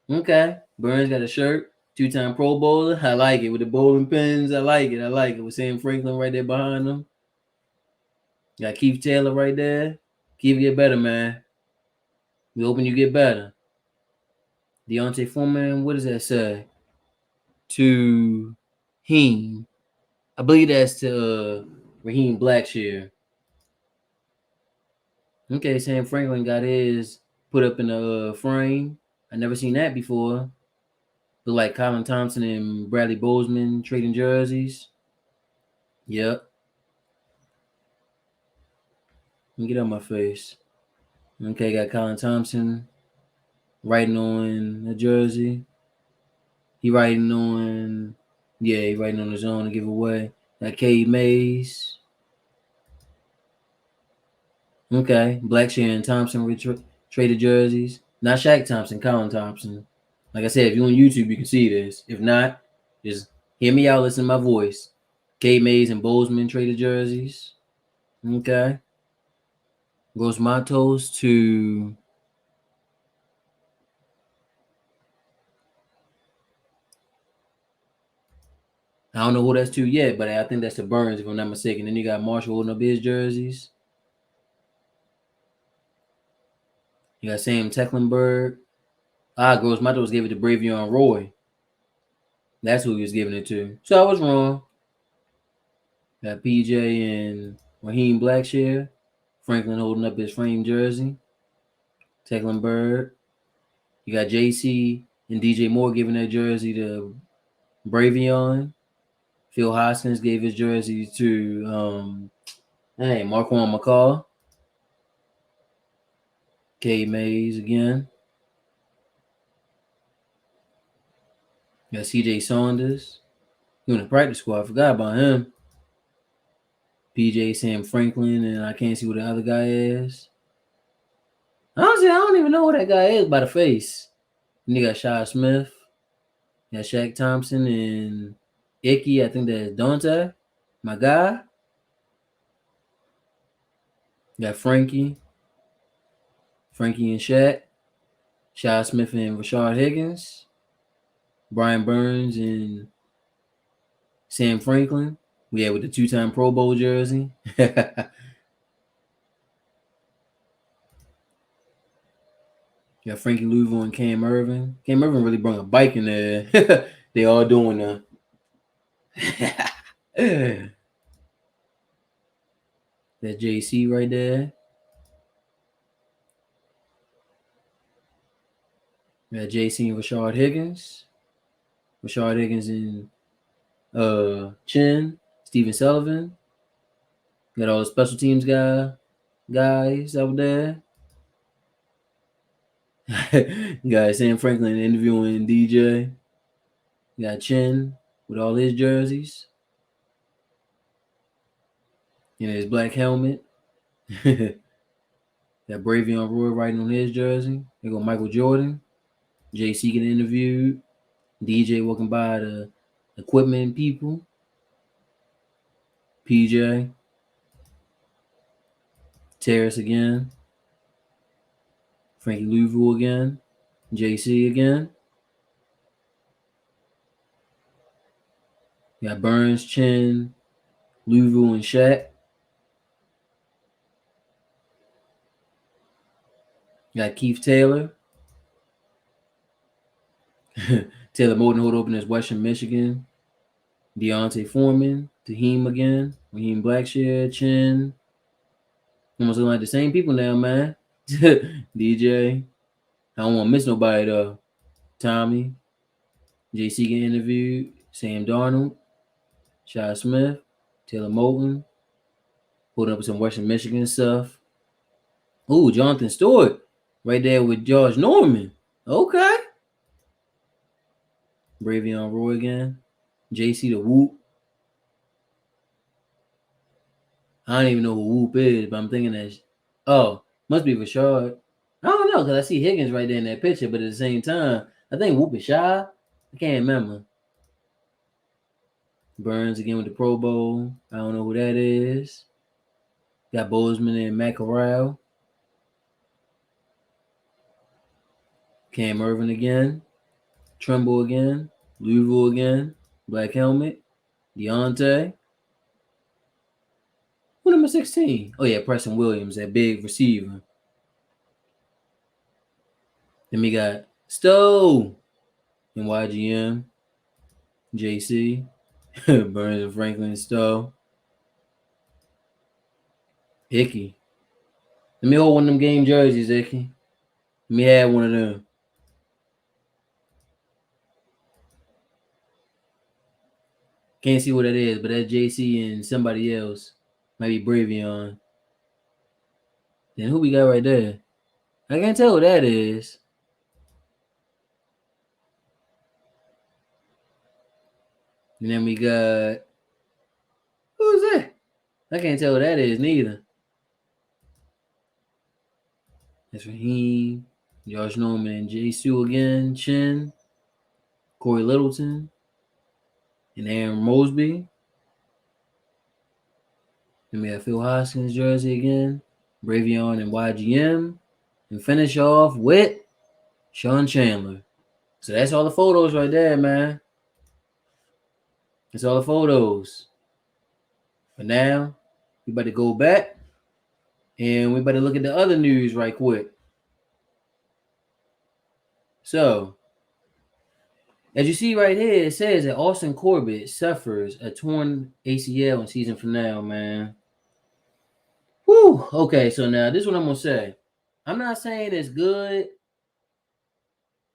Okay. Burns got a shirt, 2-time Pro Bowler. I like it with the bowling pins. I like it. With Sam Franklin right there behind him. Got Keith Taylor right there. Keith, get better, man. We hoping you get better. Deontay Foreman, what does that say? To Heem. I believe that's to Raheem Blackshear. Okay, Sam Franklin got his put up in a frame. I never seen that before. Look like Colin Thompson and Bradley Bozeman trading jerseys. Yep. Let me get out my face. Okay, got Colin Thompson writing on a jersey. He writing on his own to give away. Got Cade Mays. Okay, Blackshear and Thompson traded jerseys. Not Shaq Thompson, Colin Thompson. Like I said, if you're on YouTube, you can see this. If not, just hear me out, listen to my voice. Cade Mays and Bozeman traded jerseys. Okay. Gross Matos to I don't know who that's to yet, but I think that's to Burns, if I'm not mistaken. Then you got Marshall holding up his jerseys. You got Sam Tecklenburg. Gross Matos gave it to Bravion Roy. That's who he was giving it to. So I was wrong. Got PJ and Raheem Blackshear. Franklin holding up his framed jersey. Tecklenburg. You got JC and DJ Moore giving their jersey to Bravion. Phil Hoskins gave his jersey to Marquand McCall. K Mays again. You got CJ Saunders. He on the practice squad. I forgot about him. PJ Sam Franklin, and I can't see what the other guy is. Honestly, I don't even know who that guy is by the face. And you got Shy Smith. You got Shaq Thompson and Icky. I think that's Dante, my guy. You got Frankie and Shaq. Shy Smith and Rashard Higgins. Brian Burns and Sam Franklin. We had with the 2-time Pro Bowl jersey. You got Frankie Louisville and Cam Irvin. Cam Irvin really brought a bike in there. They all doing that JC right there. We got JC and Rashard Higgins. Rashard Higgins and Chin, Steven Sullivan. Got all the special teams guys out there. Got Sam Franklin interviewing DJ. Got Chin with all his jerseys. His black helmet. Got Bravion Roy writing on his jersey. They go Michael Jordan. JC getting interviewed. DJ walking by the equipment people. PJ. Terrace again. Frankie Louisville again. JC again. You got Burns, Chin, Louisville, and Shaq. You got Keith Taylor. Taylor Moldenholt opened as Western Michigan. Deontay Foreman. Taheem again. Raheem Blackshear, Chin. Almost look like the same people now, man. DJ. I don't want to miss nobody, though. Tommy. JC getting interviewed. Sam Darnold. Shy Smith. Taylor Moulton. Holding up with some Western Michigan stuff. Ooh, Jonathan Stewart. Right there with George Norman. Okay. Bravion Roy again. JC the Whoop. I don't even know who Whoop is, but I'm thinking that. Must be Rashard. I don't know, because I see Higgins right there in that picture, but at the same time, I think Whoop is Shy. I can't remember. Burns again with the Pro Bowl. I don't know who that is. Got Bozeman and Matt Corral. Cam Irvin again. Tremble again. Louisville again. Black helmet. Deontay. Who number 16? Oh, yeah, Preston Williams, that big receiver. Then we got Stowe and YGM. JC. Burns and Franklin Stowe. Icky. Let me hold one of them game jerseys, Icky. Let me have one of them. Can't see what that is, but that's JC and somebody else. Might be Bravion. Then who we got right there? I can't tell who that is. And then we got... Who's that? I can't tell who that is neither. That's Raheem, Josh Norman, and J. Sue again, Chin, Corey Littleton, and Aaron Mosby. Then we have Phil Hoskins jersey again, Bravion and YGM, and finish off with Sean Chandler. So that's all the photos right there, man. That's all the photos. But now, we better go back, and we better look at the other news right quick. So, as you see right here, it says that Austin Corbett suffers a torn ACL in season finale, man. Whew. Okay, so now this is what I'm gonna say. I'm not saying it's good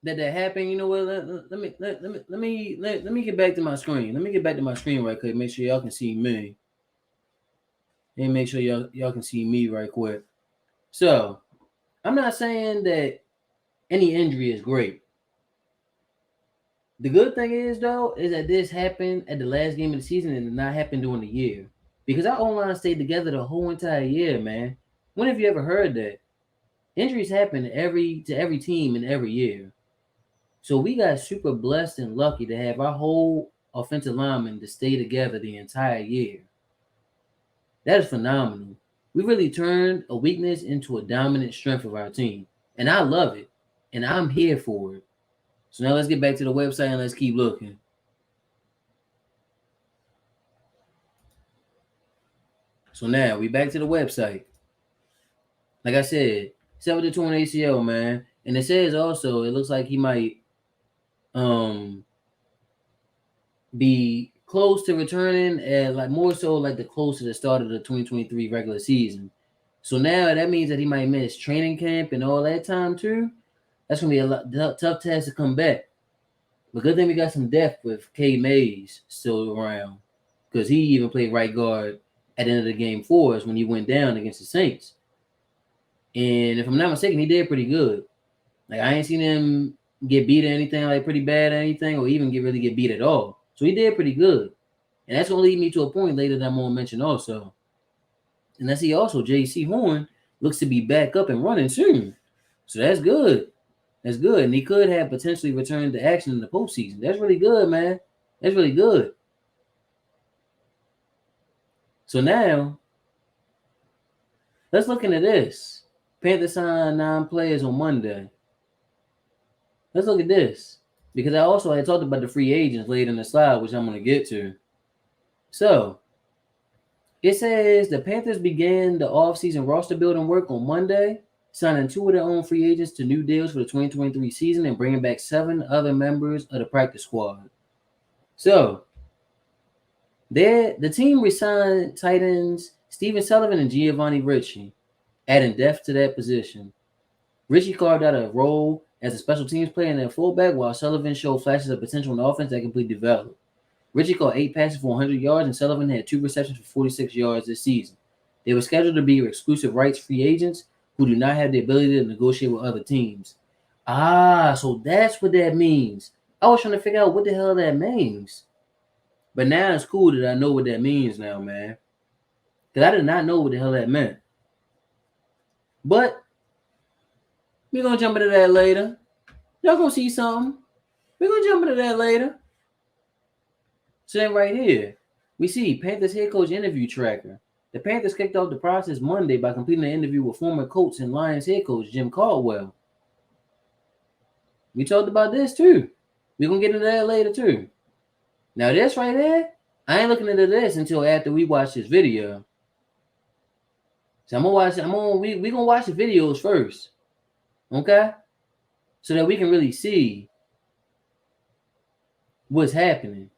that happened. You know what? Let me get back to my screen. Let me get back to my screen right quick. Make sure y'all can see me. And make sure y'all can see me right quick. So, I'm not saying that any injury is great. The good thing is, though, is that this happened at the last game of the season and did not happen during the year. Because our O-line stayed together the whole entire year, man. When have you ever heard that? Injuries happen to every team in every year. So we got super blessed and lucky to have our whole offensive linemen to stay together the entire year. That is phenomenal. We really turned a weakness into a dominant strength of our team. And I love it. And I'm here for it. So now let's get back to the website and let's keep looking. So now we back to the website. Like I said, 7 to 2 ACL, man. And it says also it looks like he might be close to returning at like more so like the close to the start of the 2023 regular season. So now that means that he might miss training camp and all that time too. That's gonna be a tough task to come back. But good thing we got some depth with K. Mays still around, because he even played right guard at the end of the game for us when he went down against the Saints. And if I'm not mistaken, he did pretty good. Like I ain't seen him get beat or anything like pretty bad or anything, or even really get beat at all. So he did pretty good. And that's gonna lead me to a point later that I'm gonna mention also. And I see also J.C. Horn looks to be back up and running soon. So that's good. That's good. And he could have potentially returned to action in the postseason. That's really good, man. That's really good. So now, let's look into this. Panthers signed 9 players on Monday. Let's look at this. Because I also had talked about the free agents later in the slide, which I'm going to get to. So, it says the Panthers began the offseason roster building work on Monday, signing 2 of their own free agents to new deals for the 2023 season and bringing back 7 other members of the practice squad. So, the team re-signed tight ends Steven Sullivan and Giovanni Ricci, adding depth to that position. Ricci carved out a role as a special teams player and a fullback, while Sullivan showed flashes of potential in offense that can be developed. Ricci caught 8 passes for 100 yards, and Sullivan had 2 receptions for 46 yards this season. They were scheduled to be exclusive rights free agents who do not have the ability to negotiate with other teams. So that's what that means. I was trying to figure out what the hell that means. But now it's cool that I know what that means now, man. Because I did not know what the hell that meant. But we're going to jump into that later. Y'all going to see something. We're going to jump into that later. So then right here, we see Panthers head coach interview tracker. The Panthers kicked off the process Monday by completing an interview with former Colts and Lions head coach Jim Caldwell. We talked about this too. We're going to get into that later too. Now this right there, I ain't looking into this until after we watch this video. So we're gonna watch the videos first. Okay? So that we can really see what's happening.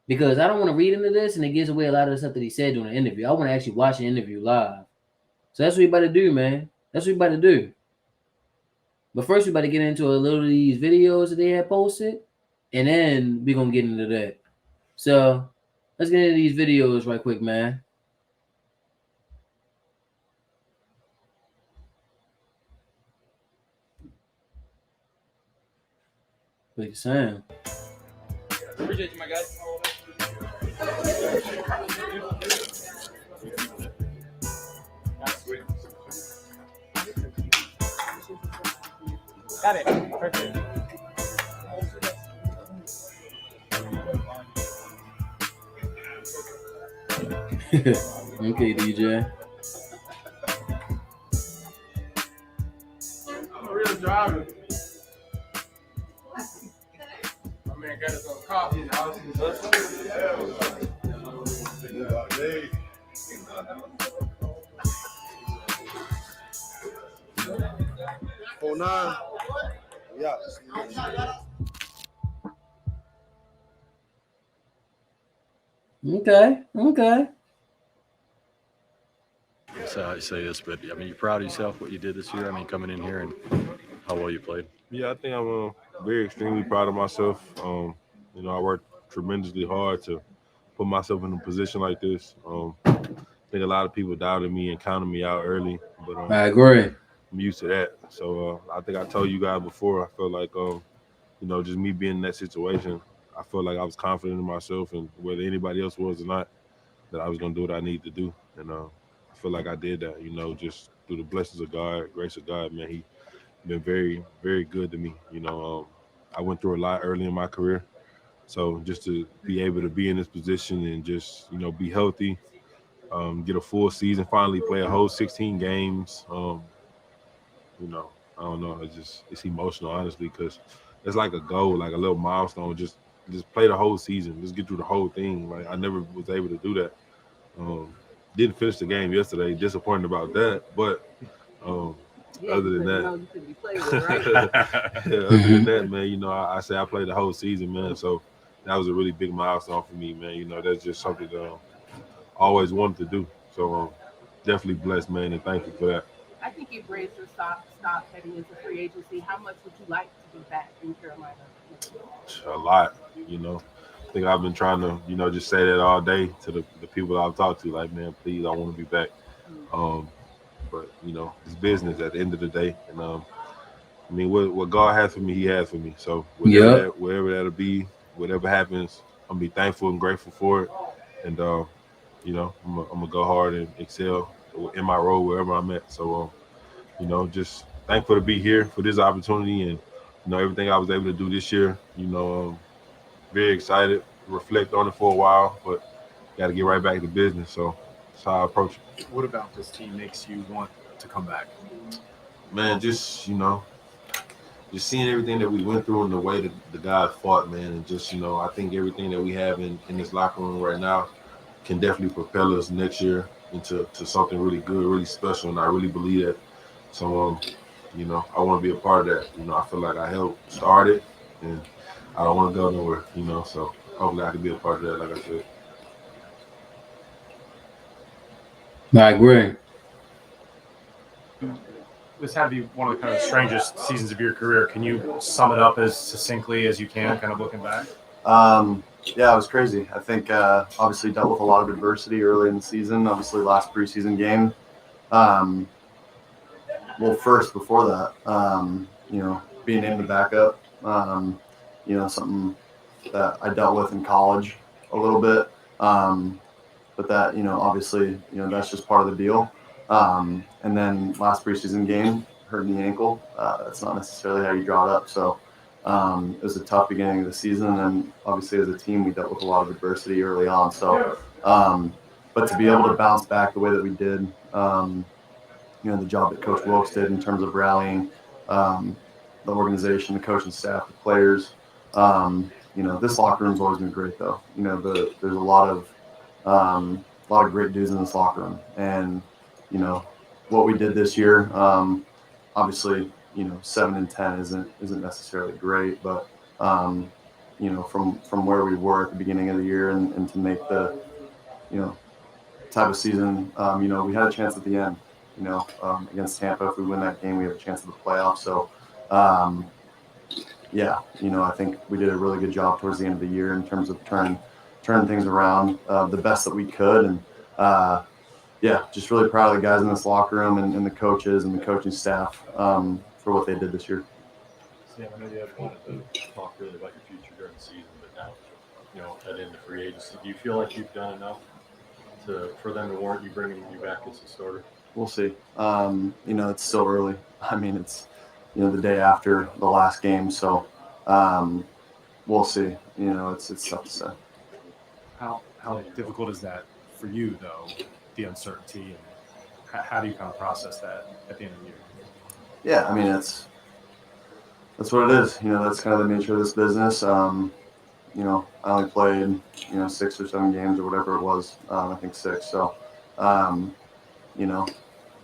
Because I don't want to read into this and it gives away a lot of the stuff that he said during the interview. I want to actually watch the interview live. So that's what we about to do, man. That's what we about to do. But first we about to get into a little of these videos that they had posted. And then we're going to get into that. So let's get into these videos right quick, man. Play the sound. Appreciate you, my guy. Got it. Perfect. Okay, DJ. I'm a real driver. My man got his own coffee in the house. Oh, 09. Yeah. Okay. So I say this, but I mean, you're proud of yourself, what you did this year. I mean, coming in here and how well you played. Yeah, I think I'm very extremely proud of myself. I worked tremendously hard to put myself in a position like this. I think a lot of people doubted me and counted me out early, but I agree. I'm used to that. So I think I told you guys before. I felt like just me being in that situation, I felt like I was confident in myself, and whether anybody else was or not, that I was gonna do what I needed to do. And I feel like I did that. Just through the blessings of God, grace of God, man. He been very, very good to me. I went through a lot early in my career. So just to be able to be in this position and just, be healthy, get a full season, finally play a whole 16 games. I don't know. It's emotional, honestly, because it's like a goal, like a little milestone. Just play the whole season, just get through the whole thing. Like I never was able to do that. Didn't finish the game yesterday. Disappointed about that, but other than that, other than that, man, I say I played the whole season, man. So that was a really big milestone for me, man. That's just something that I always wanted to do. So definitely blessed, man, and thank you for that. I think you've raised your stock heading into free agency. How much would you like to be back in Carolina? A lot, I think I've been trying to, just say that all day to the people I've talked to, like, man, please, I want to be back. But it's business at the end of the day, and I mean, what God has for me, He has for me. So wherever that'll be, whatever happens, I'm gonna be thankful and grateful for it, and I'm gonna go hard and excel in my role wherever I'm at. So just thankful to be here for this opportunity, and everything I was able to do this year. Very excited, reflect on it for a while, but got to get right back to business. So that's how I approach it. What about this team makes you want to come back? Man, just seeing everything that we went through and the way that the guys fought, man, and just I think everything that we have in this locker room right now can definitely propel us next year into something really good, really special, and I really believe that. So I want to be a part of that. I feel like I helped start it, and I don't want to go nowhere. So hopefully I can be a part of that, like I said. I agree. This had to be one of the kind of strangest seasons of your career. Can you sum it up as succinctly as you can, kind of looking back? Yeah, it was crazy. I think obviously dealt with a lot of adversity early in the season. Obviously, last preseason game. First before that, being named the backup, something that I dealt with in college a little bit. But that, obviously, that's just part of the deal. And then last preseason game, hurting the ankle. That's not necessarily how you draw it up. So it was a tough beginning of the season. And obviously, as a team, we dealt with a lot of adversity early on. So, but to be able to bounce back the way that we did, the job that Coach Wilks did in terms of rallying the organization, the coaching staff, the players. This locker room's always been great, though. There's a lot of great dudes in this locker room, and what we did this year. Obviously, 7-10 isn't necessarily great, but from where we were at the beginning of the year and to make the type of season, we had a chance at the end. Against Tampa, if we win that game, we have a chance at the playoffs. So, I think we did a really good job towards the end of the year in terms of turning things around the best that we could. And, just really proud of the guys in this locker room and the coaches and the coaching staff for what they did this year. Sam, I know you haven't wanted to talk really about your future during the season, but now, head into free agency. Do you feel like you've done enough for them to warrant you bringing you back as a starter? We'll see. It's still early. I mean, it's, the day after the last game. So we'll see. It's tough to say. How difficult is that for you, though, the uncertainty? And how do you kind of process that at the end of the year? Yeah, I mean, that's what it is. That's kind of the nature of this business. I only played, 6 or 7 games or whatever it was. I think 6. So,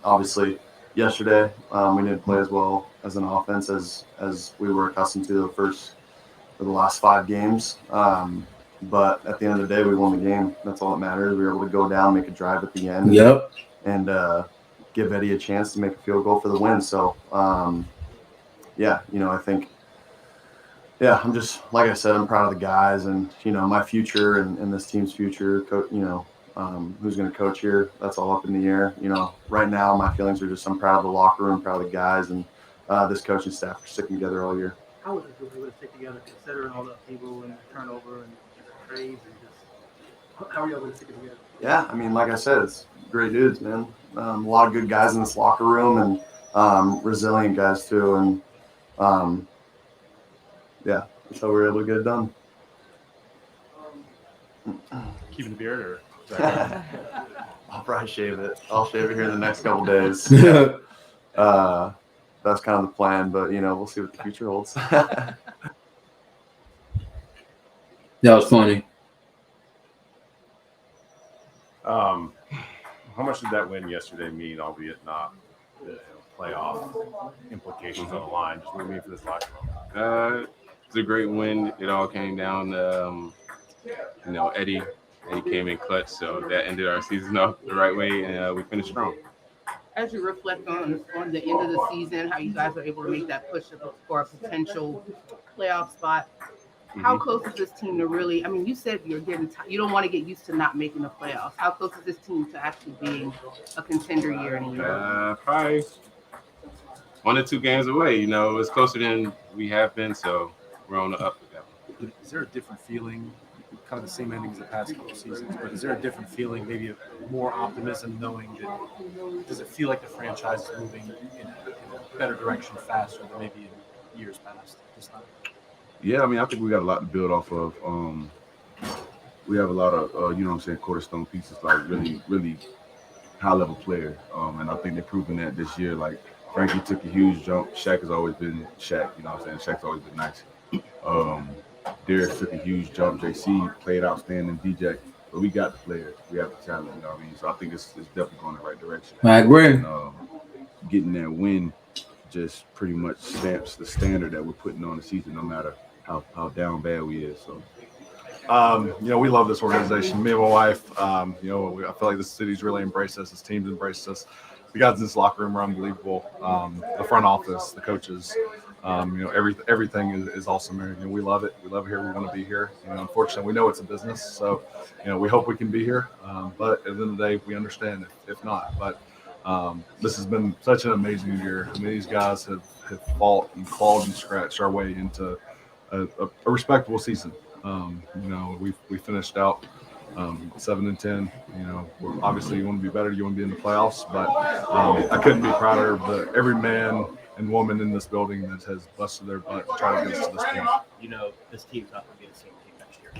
obviously, yesterday. We didn't play as well as an offense as we were accustomed to the last 5 games. But at the end of the day, we won the game. That's all that matters. We were able to go down, make a drive at the end, Yep. and give Eddie a chance to make a field goal for the win. So, yeah, I think, yeah, I'm just, like I said, I'm proud of the guys and, my future and this team's future, who's going to coach here. That's all up in the air. Right now, my feelings are just I'm proud of the locker room, proud of the guys, and this coaching staff for sticking together all year. How was it to stick together, considering all the upheaval and turnover and trades and just how are you able to stick it together? Yeah, I mean, like I said, it's great dudes, man. A lot of good guys in this locker room and resilient guys too. And yeah, that's how we were able to get it done. Keeping the beard or? I'll probably shave it. I'll shave it here in the next couple days. That's kind of the plan, but we'll see what the future holds. That was funny. How much did that win yesterday mean, albeit not playoff implications on the line? Just what do you mean for this locker room? It's a great win. It all came down to, Eddie came in clutch, so that ended our season off the right way, and we finished strong. As you reflect on the end of the season, how you guys were able to make that push for a potential playoff spot, how close is this team to really? I mean, you said you don't want to get used to not making the playoffs. How close is this team to actually being a contender year in a year? Probably 1 or 2 games away. It's closer than we have been, so we're on the up with that one. Is there a different feeling, kind of the same ending as the past couple of seasons, but is there a different feeling, maybe more optimism knowing that, does it feel like the franchise is moving in a better direction faster than maybe in years past this time? Yeah, I mean, I think we got a lot to build off of. We have a lot of, cornerstone pieces, like really, really high-level players. And I think they've proven that this year. Like, Frankie took a huge jump. Shaq has always been Shaq, Shaq's always been nice. Derek took a huge jump. JC played outstanding. DJ, but we got the players. We have the talent, So I think it's definitely going in the right direction. I agree. And, getting that win just pretty much stamps the standard that we're putting on the season, no matter how down bad we is. So, we love this organization. Me and my wife, I feel like this city's really embraced us. This team's embraced us. The guys in this locker room are unbelievable. The front office, the coaches, everything is awesome here. We love it. We love it here. We want to be here. Unfortunately, we know it's a business, so we hope we can be here. But at the end of the day, we understand if not. But this has been such an amazing year. I mean, these guys have fought and clawed and scratched our way into a respectable season. We finished out 7-10. Obviously you want to be better. You want to be in the playoffs. But I couldn't be prouder of every man and woman in this building that has busted their butt to try to get us to this point. This team's not going to be the same team next year.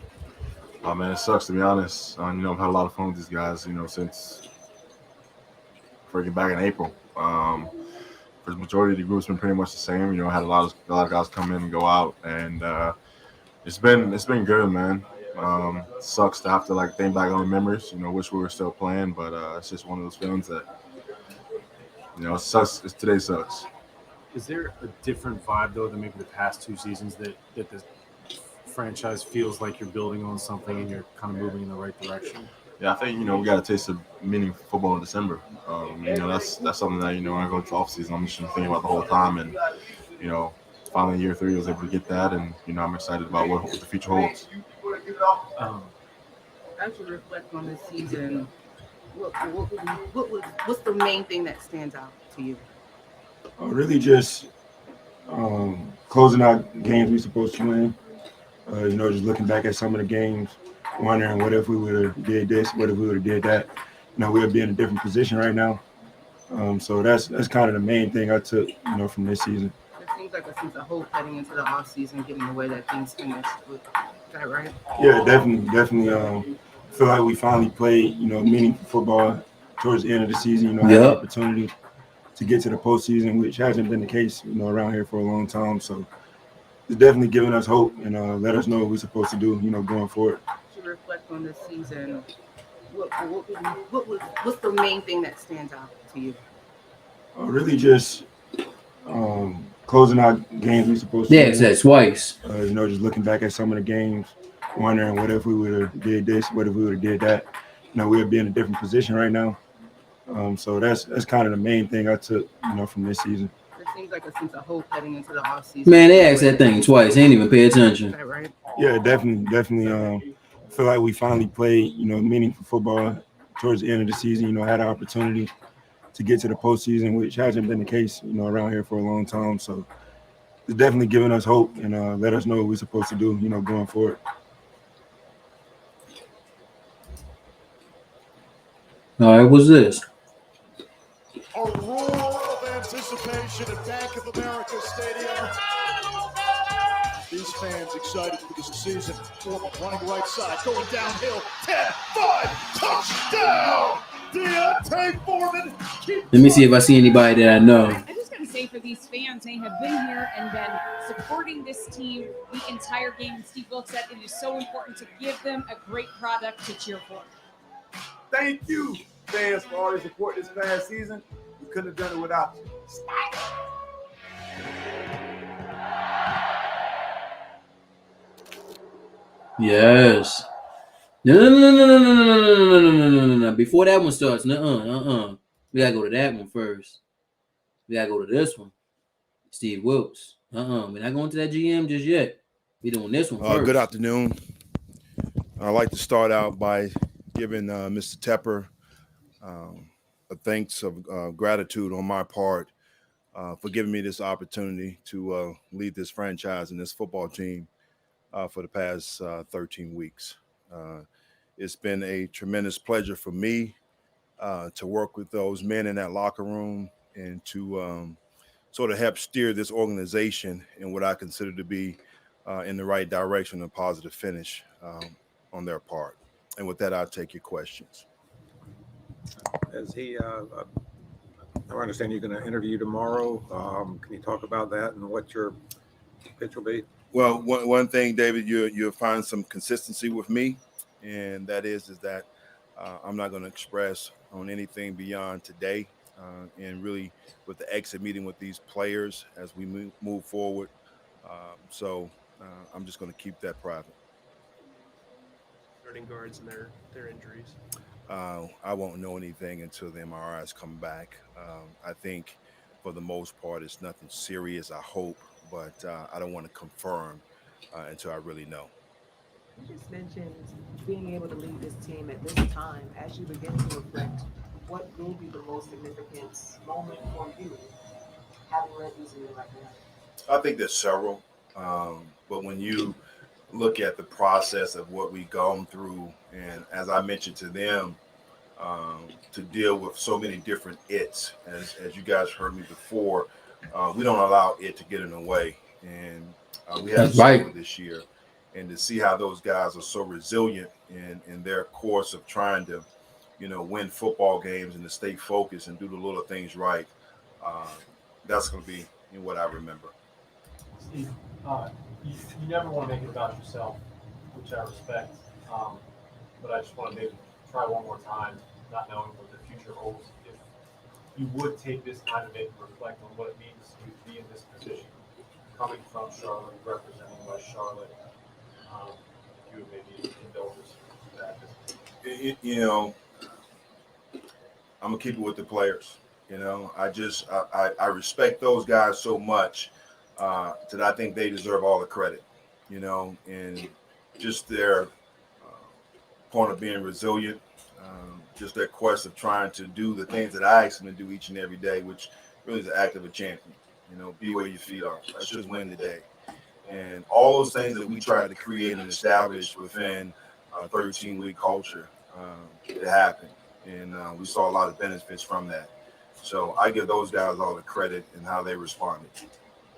Oh man, it sucks to be honest. I've had a lot of fun with these guys. Since freaking back in April. For the majority of the group's been pretty much the same. I had a lot of guys come in and go out, and it's been good, man. Sucks to have to think back on the memories. Wish we were still playing, but it's just one of those feelings that it sucks. Today sucks. Is there a different vibe though than maybe the past 2 seasons that the franchise feels like you're building on something and you're kind of moving in the right direction? Yeah, I think we got a taste of meaningful football in December. That's something that when I go to off season, I'm just thinking about the whole time, and finally year 3 I was able to get that, and I'm excited about what the future holds. As you reflect on this season, what's the main thing that stands out to you? Really just closing out games we're supposed to win. Just looking back at some of the games, wondering what if we would have did this, what if we would have did that. We'll be in a different position right now. So that's kind of the main thing I took, from this season. It seems like a sense of hope heading into the off season, given the way that things finished. Is that right? Yeah, definitely. Feel like we finally played, meaningful football towards the end of the season. Had the opportunity to get to the postseason, which hasn't been the case, around here for a long time. So it's definitely giving us hope and let us know what we're supposed to do, going forward. To reflect on this season, what's the main thing that stands out to you? Really just closing out games we supposed to. Yeah, it's that twice. Just looking back at some of the games, wondering what if we would have did this, what if we would have did that. We would be in a different position right now. So that's kind of the main thing I took, from this season. It seems like a sense of hope heading into the offseason. Man, they asked that thing twice. They didn't even pay attention. Is that right? Yeah, definitely. I feel like we finally played, meaningful football towards the end of the season. Had an opportunity to get to the postseason, which hasn't been the case, around here for a long time. So it's definitely giving us hope and let us know what we're supposed to do, going forward. All right, what's this? A roar of anticipation at Bank of America Stadium. These fans excited for this season. Foreman running right side, going downhill. 10, 5, touchdown! Deontay Foreman. Let me see if I see anybody that I know. I just got to say, for these fans, they have been here and been supporting this team the entire game. And Steve Wilks said it is so important to give them a great product to cheer for. Thank you, fans, for all your support this past season. We couldn't have done it without you. Yes. No. Before that one starts, we gotta go to that one first. We gotta go to this one. Steve Wilks. We're not going to that GM just yet. We're doing this one first. Good afternoon. I'd like to start out by giving Mr. Tepper a thanks of gratitude on my part for giving me this opportunity to lead this franchise and this football team for the past 13 weeks. It's been a tremendous pleasure for me to work with those men in that locker room and to sort of help steer this organization in what I consider to be in the right direction, a positive finish on their part. And with that, I'll take your questions. As he, I understand you're going to interview tomorrow. Can you talk about that and what your pitch will be? Well, one thing, David, you'll find some consistency with me, and that is that I'm not going to express on anything beyond today, and really with the exit meeting with these players as we move forward. So I'm just going to keep that private. Starting guards and their injuries. I won't know anything until the MRIs come back. I think for the most part, it's nothing serious, I hope, but I don't want to confirm until I really know. You just mentioned being able to lead this team at this time. As you begin to reflect, what will be the most significant moment for you having led this year right now? I think there's several, but when you look at the process of what we've gone through, and as I mentioned to them, to deal with so many different it's, as you guys heard me before, we don't allow it to get in the way, and we have right this year, and to see how those guys are so resilient in their course of trying to, win football games and to stay focused and do the little things right, that's going to be what I remember. Steve, you never want to make it about yourself, which I respect, but I just want to maybe try one more time, not knowing what the future holds. If you would take this time to maybe reflect on what it means to be in this position, coming from Charlotte, representing West Charlotte, if you would maybe indulge us with that. I'm gonna keep it with the players. I respect those guys so much that I think they deserve all the credit. And just their point of being resilient, just their quest of trying to do the things that I ask them to do each and every day, which really is the act of a champion. Be where your feet are. Let's just win the day. And all those things that we try to create and establish within a 13-week culture, it happened. And we saw a lot of benefits from that. So I give those guys all the credit and how they responded.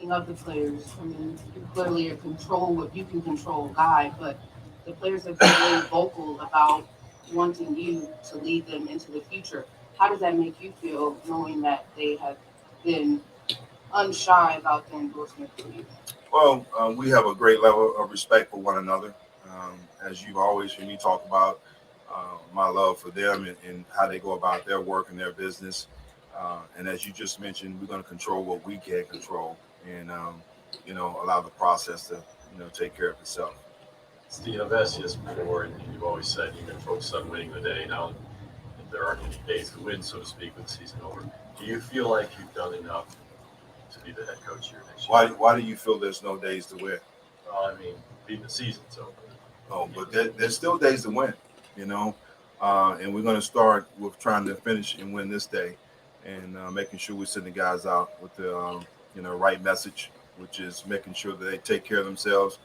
You love the players. I mean, you're clearly a control what you can control guy, but the players have been very vocal about wanting you to lead them into the future. How does that make you feel, knowing that they have been unshy about their endorsement for you? Well, we have a great level of respect for one another. As you've always heard me talk about my love for them and how they go about their work and their business. And as you just mentioned, we're going to control what we can control, and allow the process to take care of itself. Steve, I've asked you this before, and you've always said you're going to focus on winning the day. Now, if there aren't any days to win, so to speak, with the season over, do you feel like you've done enough to be the head coach here next year? Why do you feel there's no days to win? Well, I mean, the season's over. Oh, but there's still days to win, and we're going to start with trying to finish and win this day, and making sure we send the guys out with the right message, which is making sure that they take care of themselves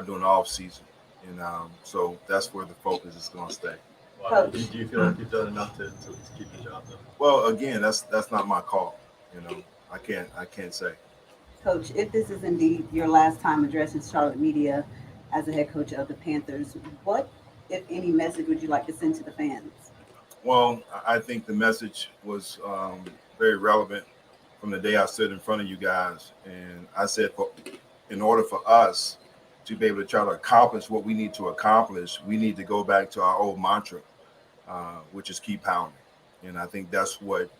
during the off season, and so that's where the focus is going to stay. Well, do you feel like you've done enough to keep your job done? Well, again, that's not my call. I can't say. Coach, if this is indeed your last time addressing Charlotte media as a head coach of the Panthers, what, if any, message would you like to send to the fans? Well, I think the message was very relevant from the day I stood in front of you guys. And I said, in order for us to be able to try to accomplish what we need to accomplish, we need to go back to our old mantra, which is keep pounding. And I think that's what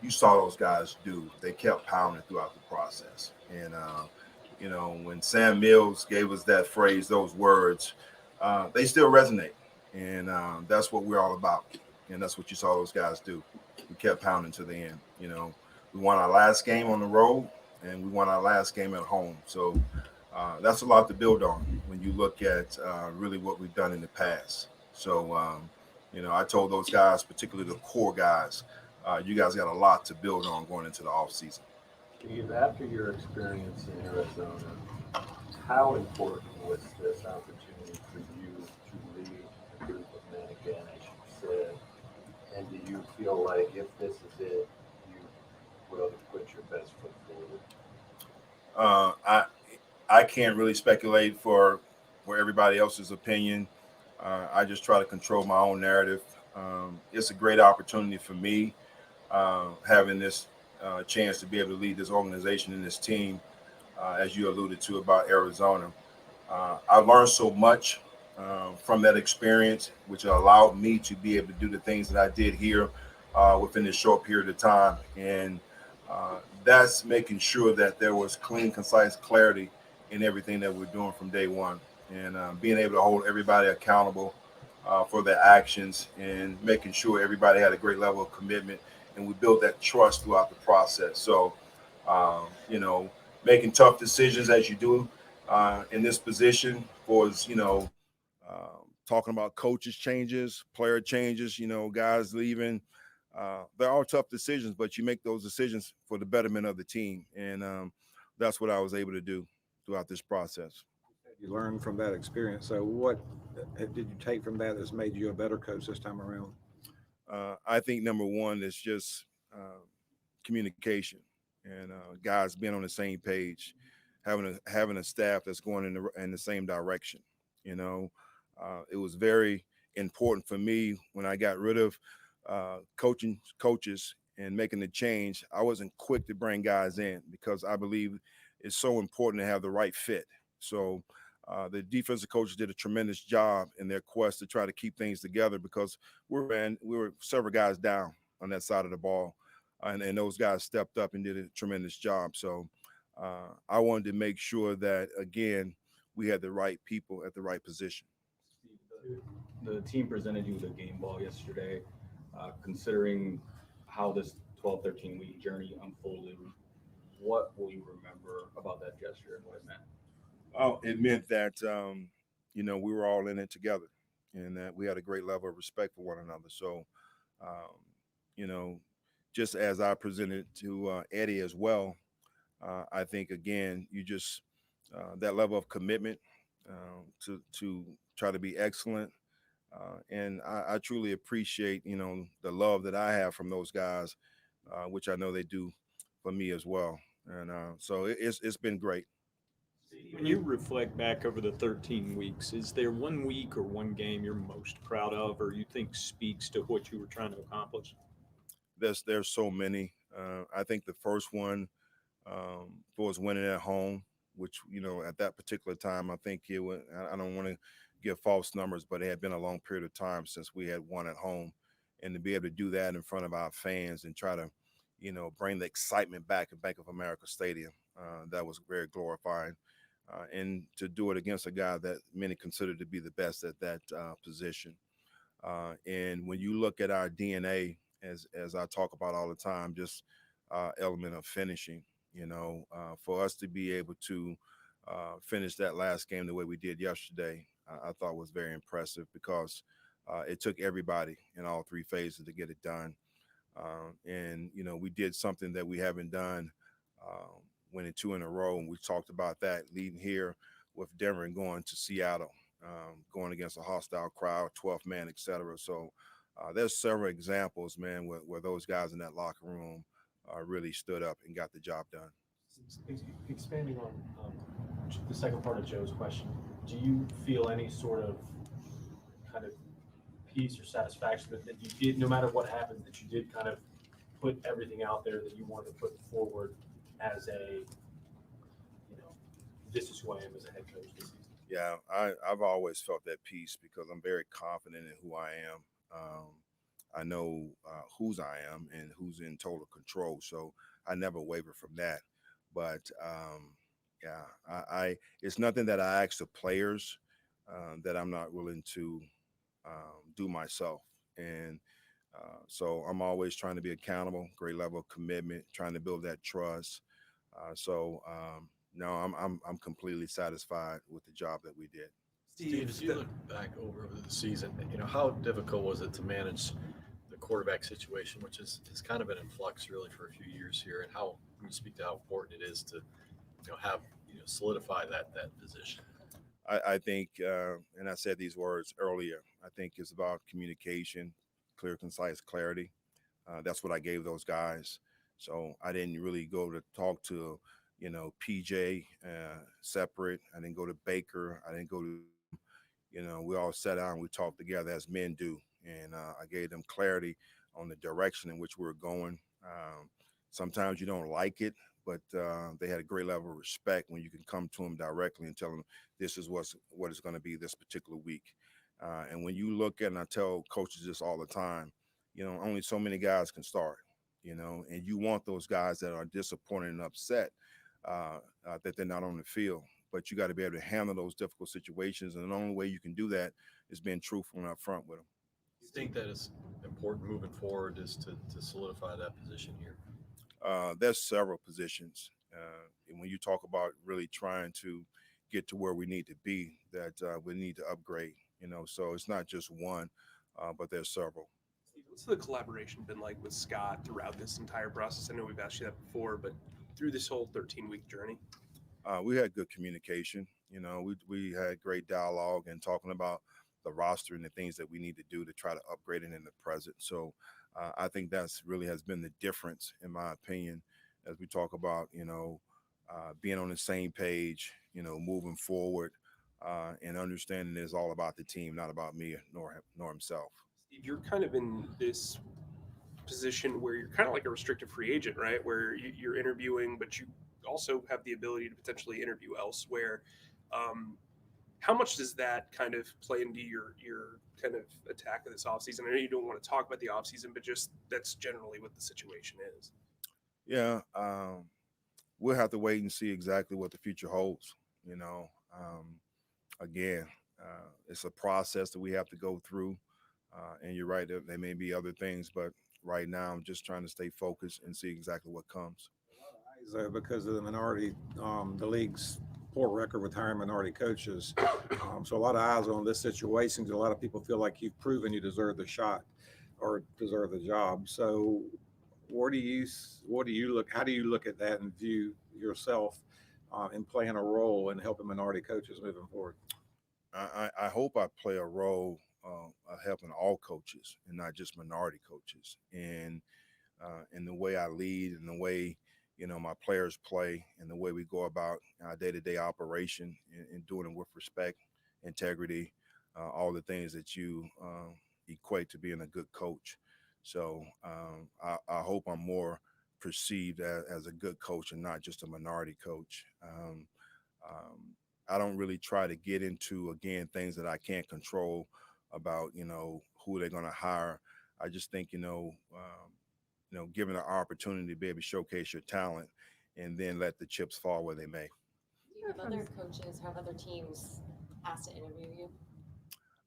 you saw those guys do. They kept pounding throughout the process. And, when Sam Mills gave us that phrase, those words, they still resonate. And that's what we're all about. And that's what you saw those guys do. We kept pounding to the end. We won our last game on the road, and we won our last game at home. So that's a lot to build on when you look at really what we've done in the past. So, I told those guys, particularly the core guys, you guys got a lot to build on going into the offseason. Steve, after your experience in Arizona, how important was this opportunity for you to lead a group of men again, as you said? And do you feel like if this is it, you will put your best foot forward? I can't really speculate for everybody else's opinion. I just try to control my own narrative. It's a great opportunity for me, having this chance to be able to lead this organization and this team, as you alluded to about Arizona. I learned so much from that experience, which allowed me to be able to do the things that I did here within this short period of time. And that's making sure that there was clean, concise clarity in everything that we're doing from day one, and being able to hold everybody accountable for their actions, and making sure everybody had a great level of commitment, and we built that trust throughout the process. So, making tough decisions as you do in this position was, talking about coaches changes, player changes, guys leaving. They're all tough decisions, but you make those decisions for the betterment of the team. And that's what I was able to do throughout this process. You learned from that experience. So what did you take from that that's made you a better coach this time around? I think number one is just communication, and guys being on the same page, having a staff that's going in the same direction. It was very important for me when I got rid of coaches and making the change. I wasn't quick to bring guys in because I believe it's so important to have the right fit. So the defensive coaches did a tremendous job in their quest to try to keep things together, because we were several guys down on that side of the ball, and those guys stepped up and did a tremendous job. So I wanted to make sure that, again, we had the right people at the right position. The team presented you with a game ball yesterday. Considering how this 12, 13-week journey unfolded, what will you remember about that gesture and what it meant? Oh, it meant that, we were all in it together, and that we had a great level of respect for one another. So, just as I presented to Eddie as well, I think, again, you just that level of commitment to try to be excellent. And I truly appreciate, the love that I have from those guys, which I know they do for me as well. And so it's been great. When you reflect back over the 13 weeks, is there one week or one game you're most proud of, or you think speaks to what you were trying to accomplish? There's so many. I think the first one was winning at home, which, at that particular time, I think it was, I don't want to give false numbers, but it had been a long period of time since we had won at home. and to be able to do that in front of our fans and try to, bring the excitement back at Bank of America Stadium, that was very glorifying. And to do it against a guy that many consider to be the best at that position. And when you look at our DNA, as I talk about all the time, just element of finishing, for us to be able to finish that last game the way we did yesterday, I thought was very impressive because it took everybody in all three phases to get it done. And we did something that we haven't done, winning 2 in a row. And we talked about that leading here with Denver and going to Seattle, going against a hostile crowd, 12th man, et cetera. So there's several examples, man, where those guys in that locker room really stood up and got the job done. Expanding on the second part of Joe's question, do you feel any sort of kind of peace or satisfaction that you did, no matter what happened, that you did kind of put everything out there that you wanted to put forward as a, this is who I am as a head coach this season? Yeah, I've always felt that peace because I'm very confident in who I am. I know whose I am and who's in total control. So I never waver from that. But I it's nothing that I ask the players that I'm not willing to do myself. And so I'm always trying to be accountable, great level of commitment, trying to build that trust. No, I'm completely satisfied with the job that we did. Steve, as you look back over the season, how difficult was it to manage the quarterback situation, which is kind of been in flux really for a few years here, and how can you speak to how important it is to have solidify that position? I think, and I said these words earlier, I think it's about communication, clear, concise clarity. That's what I gave those guys. So I didn't really go to talk to, PJ separate. I didn't go to Baker. I didn't go to, we all sat down and we talked together as men do. And I gave them clarity on the direction in which we were going. Sometimes you don't like it, but they had a great level of respect when you can come to them directly and tell them this is what it's going to be this particular week. And when you look at, and I tell coaches this all the time, only so many guys can start, and you want those guys that are disappointed and upset that they're not on the field. But you got to be able to handle those difficult situations. And the only way you can do that is being truthful and upfront with them. You think that it's important moving forward is to solidify that position here? There's several positions. And when you talk about really trying to get to where we need to be, that we need to upgrade, so it's not just one, but there's several. What's the collaboration been like with Scott throughout this entire process? I know we've asked you that before, but through this whole 13-week journey? We had good communication. We had great dialogue and talking about the roster and the things that we need to do to try to upgrade it in the present. So I think that's really has been the difference, in my opinion, as we talk about, being on the same page, moving forward and understanding it's all about the team, not about me nor himself. Steve, you're kind of in this position where you're kind of like a restricted free agent, right? Where you're interviewing, but you also have the ability to potentially interview elsewhere. How much does that kind of play into your kind of attack of this offseason? I know you don't want to talk about the offseason, but just that's generally what the situation is. Yeah, we'll have to wait and see exactly what the future holds. Again, it's a process that we have to go through. And you're right, there may be other things, but right now I'm just trying to stay focused and see exactly what comes. Because of the minority, the league's poor record with hiring minority coaches. So a lot of eyes are on this situation. A lot of people feel like you've proven you deserve the shot or deserve the job. So how do you look at that and view yourself in playing a role in helping minority coaches moving forward? I hope I play a role of helping all coaches and not just minority coaches. And in the way I lead and the way, my players play and the way we go about our day-to-day operation and doing it with respect, integrity, all the things that you equate to being a good coach. So I hope I'm more perceived as a good coach and not just a minority coach. I don't really try to get into, again, things that I can't control about, who they're going to hire. I just think, given an opportunity to be able to showcase your talent and then let the chips fall where they may. Do you have other coaches, have other teams asked to interview you?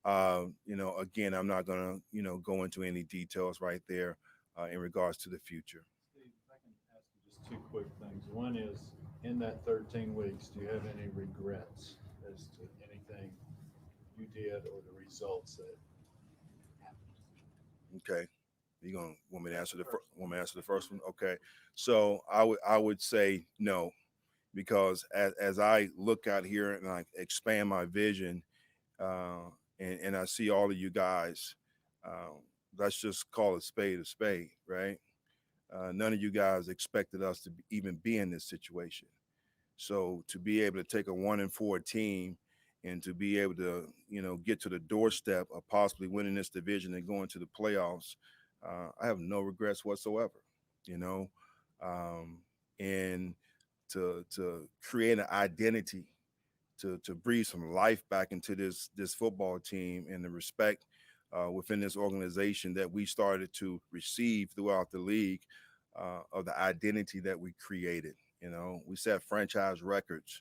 Again, I'm not going to, go into any details right there in regards to the future. Steve, if I can ask you just two quick things. One is, in that 13 weeks, do you have any regrets as to anything you did or the results that happened? Okay. You gonna want me to answer the first one? Okay. So I would say no, because as I look out here and I expand my vision, and I see all of you guys, let's just call it spade a spade, right? None of you guys expected us to even be in this situation. So to be able to take a 1-4 team and to be able to, get to the doorstep of possibly winning this division and going to the playoffs, I have no regrets whatsoever, and to create an identity, to breathe some life back into this football team and the respect within this organization that we started to receive throughout the league, of the identity that we created. We set franchise records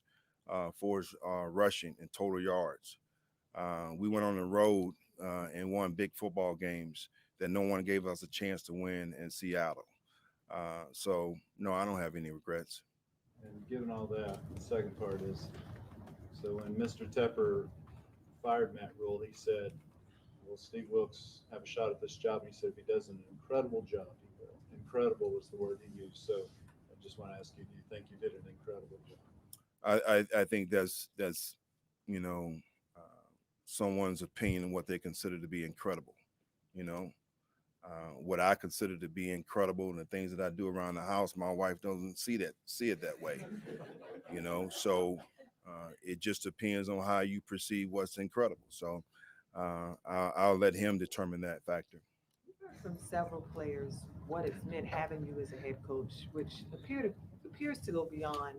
for rushing and total yards. We went on the road and won big football games that no one gave us a chance to win in Seattle. So no, I don't have any regrets. And given all that, the second part is, so when Mr. Tepper fired Matt Rhule, he said, will Steve Wilks have a shot at this job? And he said, if he does an incredible job, he will. Incredible was the word he used. So I just want to ask you, do you think you did an incredible job? I think that's someone's opinion and what they consider to be incredible. What I consider to be incredible and the things that I do around the house, my wife doesn't see it that way. So it just depends on how you perceive what's incredible. So I'll let him determine that factor. We've heard from several players what it's meant having you as a head coach, which appears to go beyond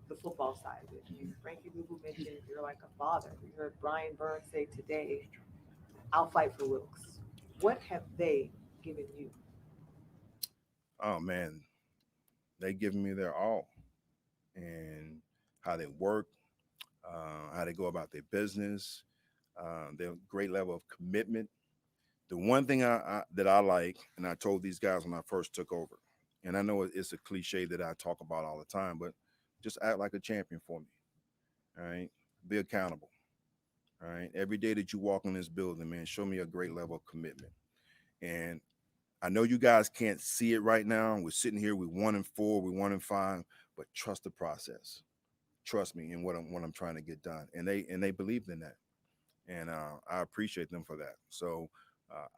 the football side of it. Frankie Luvu mentioned you're like a father. We heard Brian Burns say today, I'll fight for Wilks. What have they given you? Oh man, they given me their all, and how they work, how they go about their business, their great level of commitment. The one thing that I like, and I told these guys when I first took over, and I know it's a cliche that I talk about all the time, but just act like a champion for me. All right. Be accountable. All right. Every day that you walk in this building, man, show me a great level of commitment. And I know you guys can't see it right now. We're sitting here, we're 1-4, we're 1-5, but trust the process. Trust me in what I'm trying to get done. And they believed in that. And I appreciate them for that. So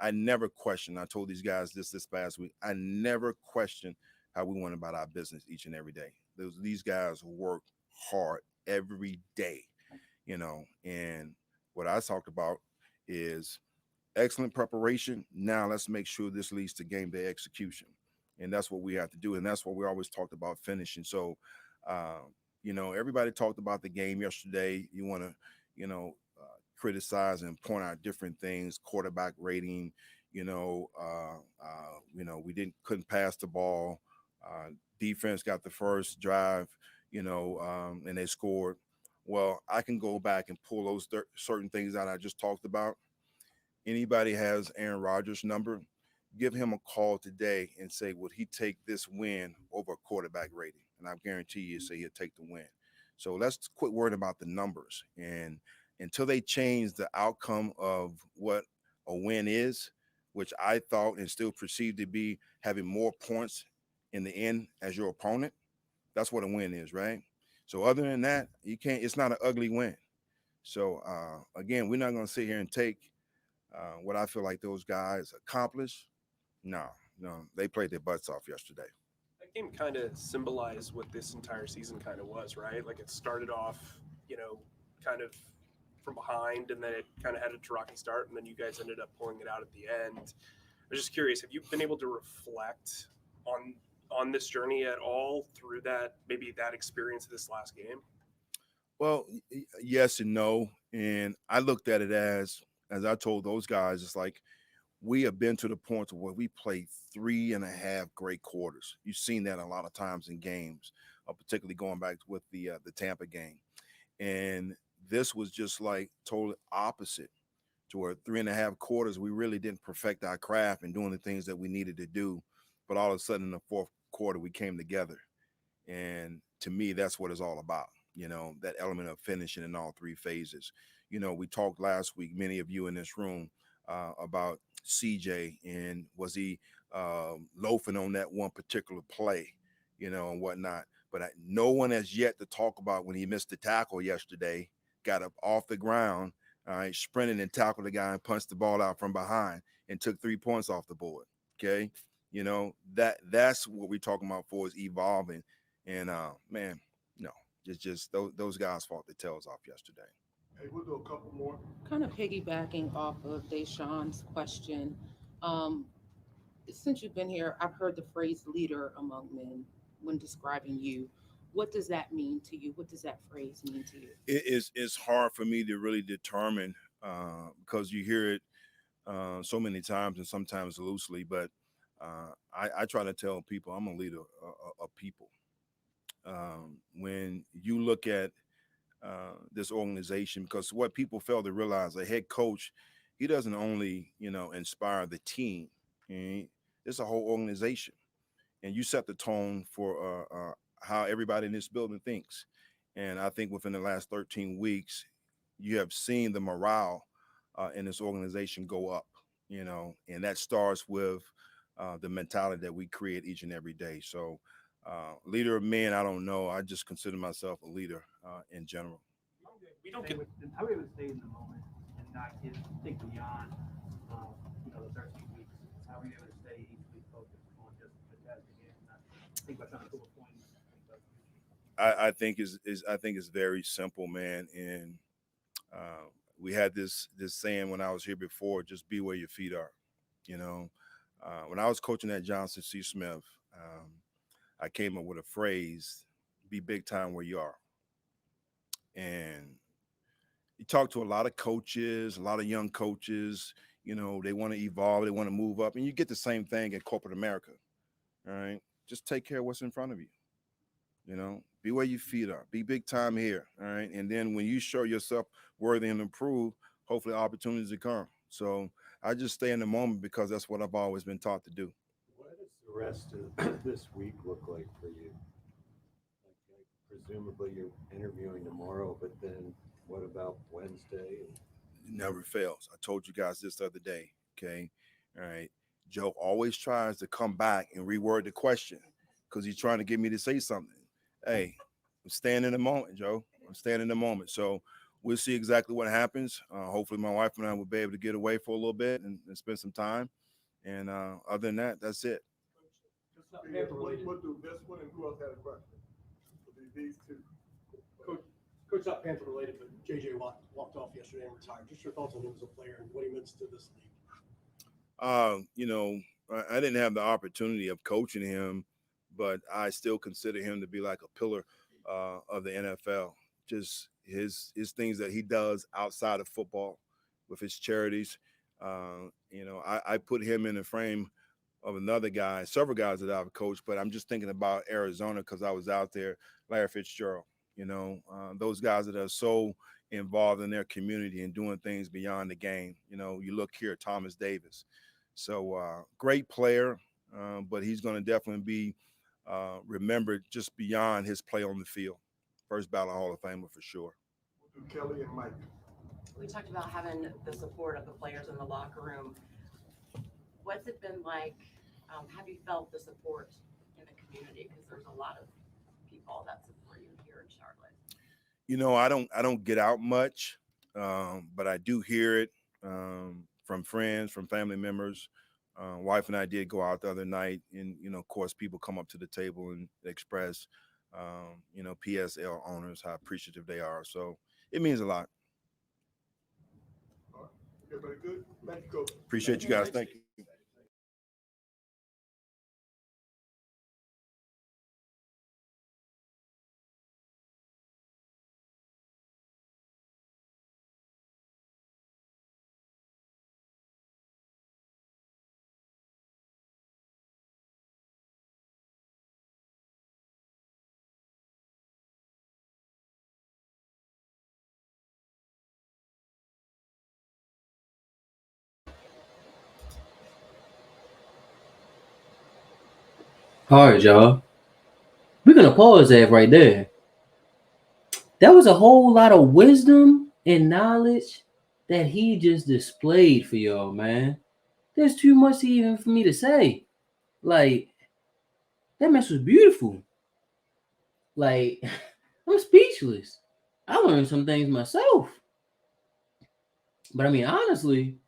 I never questioned. I told these guys this past week. I never questioned how we went about our business each and every day. These guys work hard every day, and what I talked about is excellent preparation. Now let's make sure this leads to game day execution. And that's what we have to do. And that's what we always talked about finishing. So, everybody talked about the game yesterday. You want to, criticize and point out different things, quarterback rating, we couldn't pass the ball. Defense got the first drive, and they scored. Well, I can go back and pull those certain things that I just talked about. Anybody has Aaron Rodgers' number, give him a call today and say, would he take this win over a quarterback rating? And I guarantee you say he'll take the win. So let's quit worrying about the numbers. And until they change the outcome of what a win is, which I thought and still perceive to be having more points in the end as your opponent, that's what a win is, right? So other than that, it's not an ugly win. So again, we're not going to sit here and take what I feel like those guys accomplished. No, they played their butts off yesterday. That game kind of symbolized what this entire season kind of was, right? Like it started off, kind of from behind, and then it kind of had a rocky start, and then you guys ended up pulling it out at the end. I was just curious, have you been able to reflect on this journey at all through that experience of this last game? Well, yes and no. And I looked at it as I told those guys, it's like we have been to the point where we played 3.5 great quarters. You've seen that a lot of times in games, particularly going back with the Tampa game. And this was just like totally opposite to where 3.5 quarters, we really didn't perfect our craft and doing the things that we needed to do. But all of a sudden in the fourth quarter, we came together. And to me, that's what it's all about. That element of finishing in all three phases. We talked last week, many of you in this room, about CJ and was he loafing on that one particular play, and whatnot. But no one has yet to talk about when he missed the tackle yesterday, got up off the ground, sprinted and tackled the guy and punched the ball out from behind and took 3 points off the board. Okay. That's what we're talking about for is evolving. And man, no, it's just those guys fought their tails off yesterday. Hey, we'll do a couple more. Kind of piggybacking off of Deshaun's question, since you've been here, I've heard the phrase leader among men when describing you. What does that mean to you? What does that phrase mean to you? It's hard for me to really determine because you hear it so many times and sometimes loosely, but I try to tell people I'm a leader of people. When you look at this organization, because what people fail to realize, a head coach, he doesn't only, inspire the team. It's a whole organization. And you set the tone for how everybody in this building thinks. And I think within the last 13 weeks, you have seen the morale in this organization go up, and that starts with the mentality that we create each and every day. So leader of men, I don't know. I just consider myself a leader in general. We don't get. How are we able to stay in the moment and not think beyond, the 13 weeks? How are we able to stay each week focused on just the task at hand, not think about trying to prove a point? I think it's very simple, man. And we had this saying when I was here before: just be where your feet are. When I was coaching at Johnson C. Smith, I came up with a phrase: "Be big time where you are." And you talk to a lot of coaches, a lot of young coaches. They want to evolve, they want to move up, and you get the same thing at corporate America. All right, just take care of what's in front of you. Be where your feet are. Be big time here. All right. And then when you show yourself worthy and improve, hopefully opportunities will come. So I just stay in the moment because that's what I've always been taught to do. What does the rest of this week look like for you? Like presumably you're interviewing tomorrow, but then what about Wednesday? It never fails. I told you guys this the other day. Okay. All right. Joe always tries to come back and reword the question because he's trying to get me to say something. Hey, I'm staying in the moment, Joe. I'm staying in the moment. So we'll see exactly what happens. Hopefully my wife and I will be able to get away for a little bit and spend some time. And other than that, that's it. What do this one and who else had a question? These two. Coach, not Panther related, but JJ walked off yesterday and retired. Just your thoughts on him as a player and what he meant to this league. I didn't have the opportunity of coaching him, but I still consider him to be like a pillar of the NFL. Just his things that he does outside of football with his charities. I put him in the frame of another guy, several guys that I've coached, but I'm just thinking about Arizona because I was out there, Larry Fitzgerald, those guys that are so involved in their community and doing things beyond the game. You look here, Thomas Davis. So great player, but he's going to definitely be remembered just beyond his play on the field. First ballot Hall of Famer for sure. Kelly and Mike. We talked about having the support of the players in the locker room. What's it been like? Have you felt the support in the community? Because there's a lot of people that support you here in Charlotte. I don't get out much, but I do hear it from friends, from family members. Wife and I did go out the other night, and of course, people come up to the table and express, PSL owners how appreciative they are. So it means a lot. All right. Everybody good? Thank you, Coach. Appreciate you guys. Thank you. All right, y'all. We're gonna pause that right there. That was a whole lot of wisdom and knowledge that he just displayed for y'all, man. There's too much even for me to say. Like, that mess was beautiful. Like, I'm speechless. I learned some things myself. But I mean, honestly,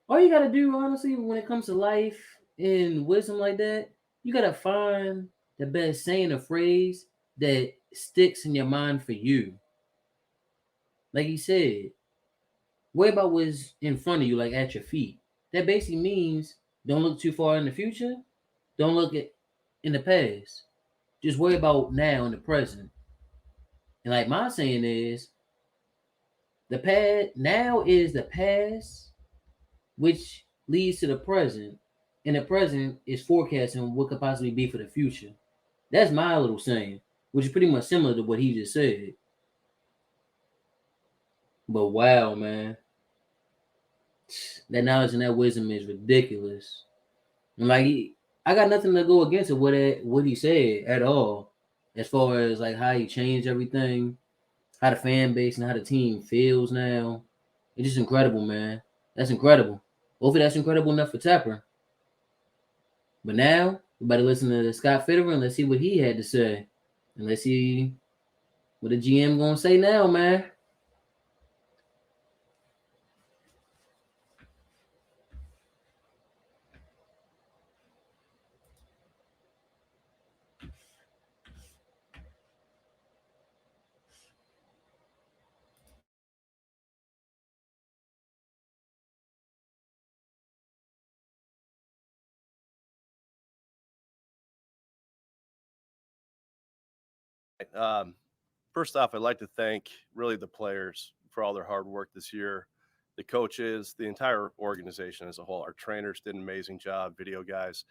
all you gotta do, honestly, when it comes to life and wisdom like that, you gotta find the best saying or phrase that sticks in your mind for you. Like he said, worry about what's in front of you, like at your feet. That basically means don't look too far in the future. Don't look at in the past. Just worry about now in the present. And like my saying is, the past now is the past, which leads to the present, and the present is forecasting what could possibly be for the future. That's my little saying, which is pretty much similar to what he just said. But wow, man, that knowledge and that wisdom is ridiculous. And like, I got nothing to go against it what he said at all, as far as like how he changed everything, how the fan base and how the team feels now. It's just incredible, man. That's incredible. Hopefully, that's incredible enough for Tepper. But now, we better listen to Scott Fitterer and let's see what he had to say. And let's see what the GM gonna say now, man. First off, I'd like to thank really the players for all their hard work this year, the coaches, the entire organization as a whole. Our trainers did an amazing job, video guys.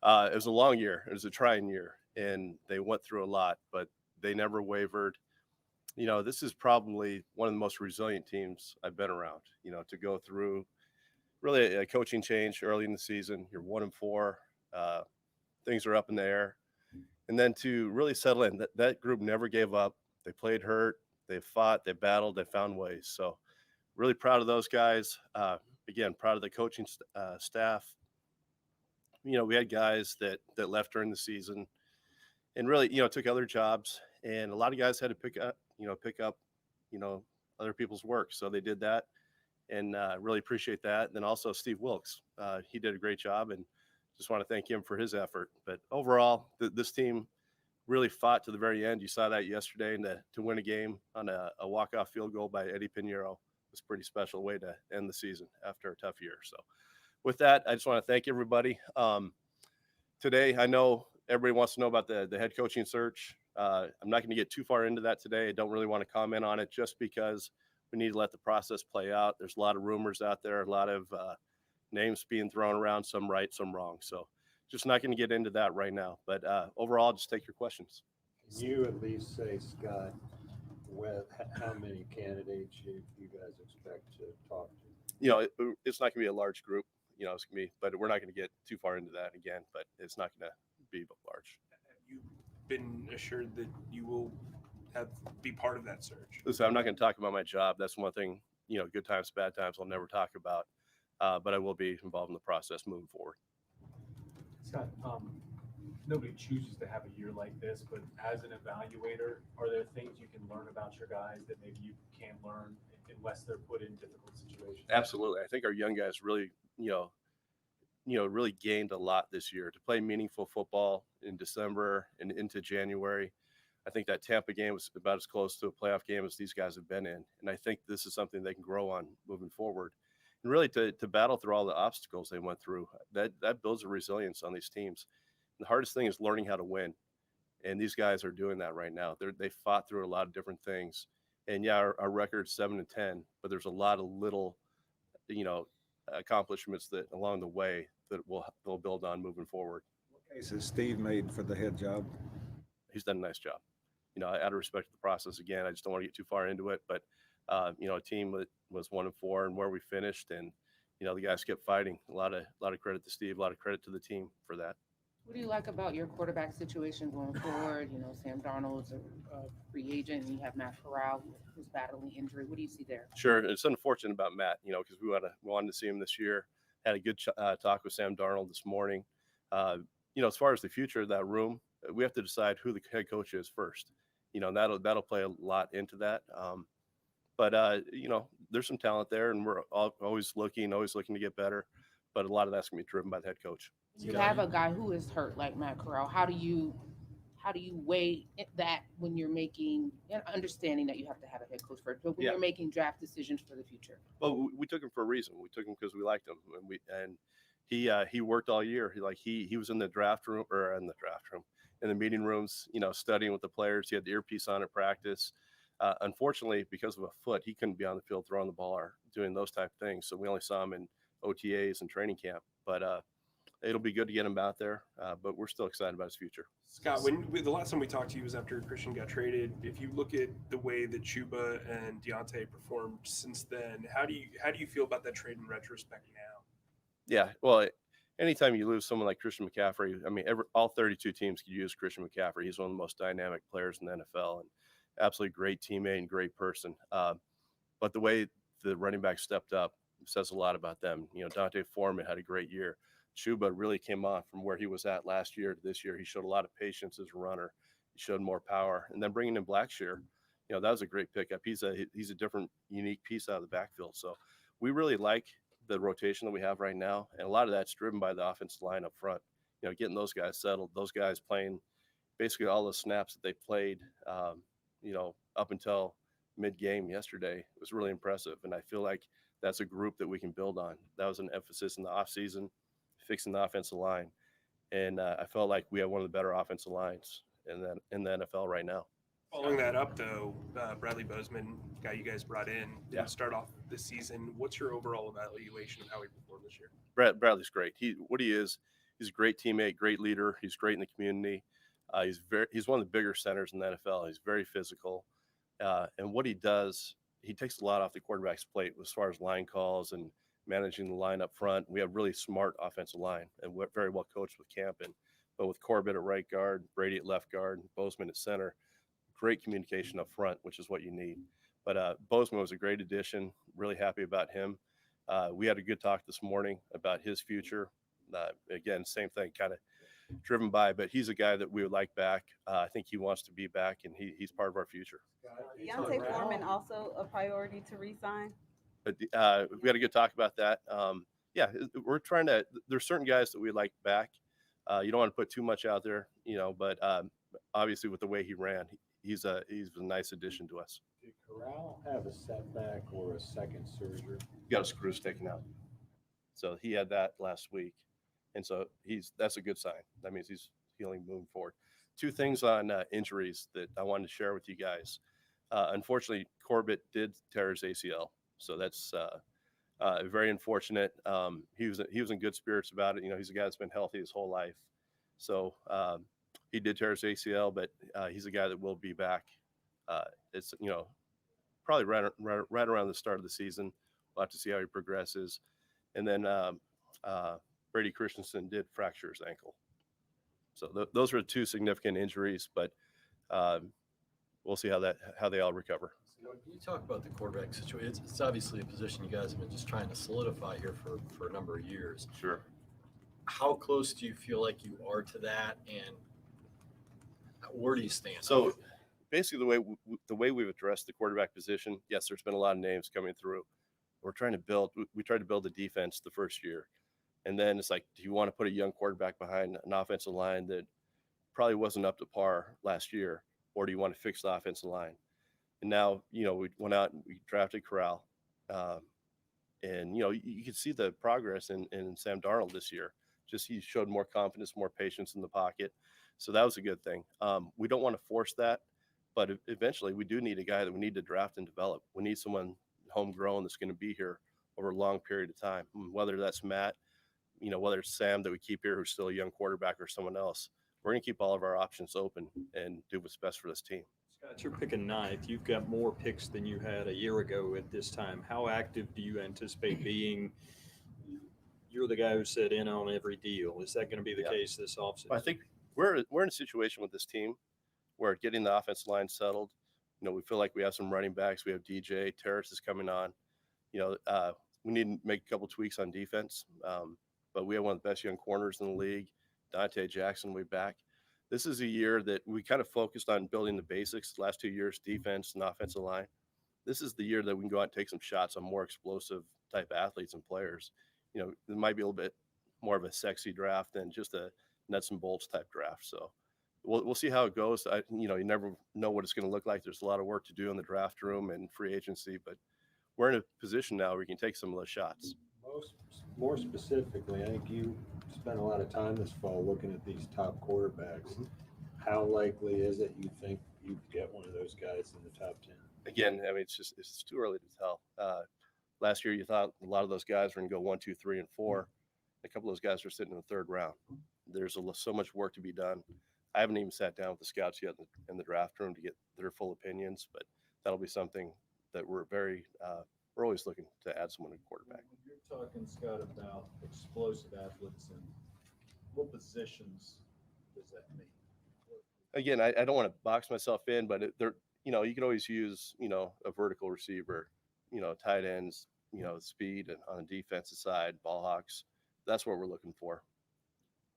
It was a long year. It was a trying year, and they went through a lot, but they never wavered. You know, this is probably one of the most resilient teams I've been around, you know, to go through really a coaching change early in the season. You're 1-4. Things are up in the air. And then to really settle in, that group never gave up. They played hurt, they fought, they battled, they found ways. So really proud of those guys. Again, proud of the coaching staff. You know, we had guys that left during the season and really, you know, took other jobs. And a lot of guys had to pick up, other people's work. So they did that, and really appreciate that. And then also Steve Wilks, he did a great job, and just want to thank him for his effort. But overall, this team really fought to the very end. You saw that yesterday, and to win a game on a walk-off field goal by Eddie Pinheiro was a pretty special way to end the season after a tough year. So with that, I just want to thank everybody. Today, I know everybody wants to know about the head coaching search. I'm not going to get too far into that today. I don't really want to comment on it just because we need to let the process play out. There's a lot of rumors out there, a lot of names being thrown around, some right, some wrong. So just not going to get into that right now. But overall, just take your questions. Can you at least say, Scott, how many candidates you guys expect to talk to? You know, it's not going to be a large group. You know, it's going to be, but we're not going to get too far into that again. But it's not going to be large. Have you been assured that you will be part of that search? Listen, I'm not going to talk about my job. That's one thing, you know, good times, bad times, I'll never talk about. But I will be involved in the process moving forward. Scott, nobody chooses to have a year like this, but as an evaluator, are there things you can learn about your guys that maybe you can't learn unless they're put in difficult situations? Absolutely. I think our young guys really, really gained a lot this year to play meaningful football in December and into January. I think that Tampa game was about as close to a playoff game as these guys have been in. And I think this is something they can grow on moving forward. And really to battle through all the obstacles they went through, that builds a resilience on these teams. And the hardest thing is learning how to win. And these guys are doing that right now. They fought through a lot of different things. And yeah, our record's 7-10, but there's a lot of little, accomplishments that along the way that they'll build on moving forward. What case has Steve made for the head job? He's done a nice job. You know, out of respect to the process, again, I just don't want to get too far into it, but a team that was 1-4 and where we finished, and the guys kept fighting. A lot of credit to Steve, a lot of credit to the team for that. What do you like about your quarterback situation going forward? You know, Sam Darnold's a free agent, and you have Matt Corral who's battling injury. What do you see there? Sure, it's unfortunate about Matt, because we wanted to see him this year. Had a good talk with Sam Darnold this morning. As far as the future of that room, we have to decide who the head coach is first. And that'll play a lot into that. But there's some talent there, and we're always looking to get better. But a lot of that's going to be driven by the head coach. You have a guy who is hurt like Matt Corral. How do you weigh that when you're making understanding that you have to have a head coach first, but when you're making draft decisions for the future? Well, we took him for a reason. We took him because we liked him, and he worked all year. He was in the in the meeting rooms, studying with the players. He had the earpiece on at practice. Unfortunately, because of a foot, he couldn't be on the field throwing the ball or doing those type of things. So we only saw him in OTAs and training camp. But it'll be good to get him out there. But we're still excited about his future. Scott, the last time we talked to you was after Christian got traded. If you look at the way that Chuba and Deontay performed since then, how do you feel about that trade in retrospect now? Yeah, well, anytime you lose someone like Christian McCaffrey, all 32 teams could use Christian McCaffrey. He's one of the most dynamic players in the NFL and absolutely great teammate and great person. But the way the running back stepped up says a lot about them. Dante Foreman had a great year. Chuba really came on from where he was at last year to this year. He showed a lot of patience as a runner. He showed more power. And then bringing in Blackshear, that was a great pickup. He's a different, unique piece out of the backfield. So we really like the rotation that we have right now. And a lot of that's driven by the offensive line up front, getting those guys settled, those guys playing basically all the snaps that they played, up until mid-game yesterday. It was really impressive. And I feel like that's a group that we can build on. That was an emphasis in the offseason, fixing the offensive line. And I felt like we have one of the better offensive lines in the NFL right now. Following that up, though, Bradley Bozeman, guy you guys brought in to start off this season, what's your overall evaluation of how he performed this year? Bradley's great. He's a great teammate, great leader. He's great in the community. He's one of the bigger centers in the NFL. He's very physical. And what he does, he takes a lot off the quarterback's plate as far as line calls and managing the line up front. We have really smart offensive line, and we're very well coached with Campen. But with Corbett at right guard, Brady at left guard, Bozeman at center, great communication up front, which is what you need. But Bozeman was a great addition. Really happy about him. We had a good talk this morning about his future. Again, same thing, kind of driven by, but he's a guy that we would like back. I think he wants to be back, and he's part of our future. Deontay Foreman also a priority to re-sign? But we had a good talk about that. We're trying to. There's certain guys that we like back. You don't want to put too much out there, but obviously with the way he ran, he's a nice addition to us. Did Corral have a setback or a second surgery? He got his screws taken out, so he had that last week, and so that's a good sign. That means he's healing, moving forward. Two things on injuries that I wanted to share with you guys. Unfortunately, Corbett did tear his ACL, so that's very unfortunate. He was in good spirits about it. He's a guy that's been healthy his whole life, so he did tear his ACL, but he's a guy that will be back. It's probably right around the start of the season. We'll have to see how he progresses. And then Brady Christensen did fracture his ankle. So those were two significant injuries, but we'll see how they all recover. You talk about the quarterback situation. It's obviously a position you guys have been just trying to solidify here for a number of years. Sure. How close do you feel like you are to that, and where do you stand? So basically the way we've addressed the quarterback position, yes, there's been a lot of names coming through. We tried to build the defense the first year. And then it's like, do you want to put a young quarterback behind an offensive line that probably wasn't up to par last year, or do you want to fix the offensive line? And now, we went out and we drafted Corral. And, you can see the progress in Sam Darnold this year. Just he showed more confidence, more patience in the pocket. So that was a good thing. We don't want to force that, but eventually we do need a guy that we need to draft and develop. We need someone homegrown that's going to be here over a long period of time, whether that's Matt, whether it's Sam that we keep here who's still a young quarterback, or someone else. We're going to keep all of our options open and do what's best for this team. Scott, you're picking ninth. You've got more picks than you had a year ago at this time. How active do you anticipate being? you're the guy who said in on every deal. Is that going to be the case this offseason? I think we're in a situation with this team where getting the offensive line settled, we feel like we have some running backs. We have DJ, Terrace is coming on. We need to make a couple tweaks on defense, but we have one of the best young corners in the league. Dante Jackson will be back. This is a year that we kind of focused on building the basics the last 2 years, defense and offensive line. This is the year that we can go out and take some shots on more explosive type athletes and players. It might be a little bit more of a sexy draft than just a nuts and bolts type draft. So we'll see how it goes. You never know what it's going to look like. There's a lot of work to do in the draft room and free agency, but we're in a position now where we can take some of those shots. More specifically, I think you spent a lot of time this fall looking at these top quarterbacks. How likely is it you think you get one of those guys in the top 10? Again, I mean, it's too early to tell. Last year, you thought a lot of those guys were going to go 1, 2, 3, and 4. A couple of those guys are sitting in the third round. There's so much work to be done. I haven't even sat down with the scouts yet in the draft room to get their full opinions, but that'll be something that we're always looking to add someone to quarterback. You're talking, Scott, about explosive athletes, and what positions does that mean? Again, I don't want to box myself in, but you can always use, a vertical receiver, tight ends, speed and on the defensive side, ball hawks. That's what we're looking for.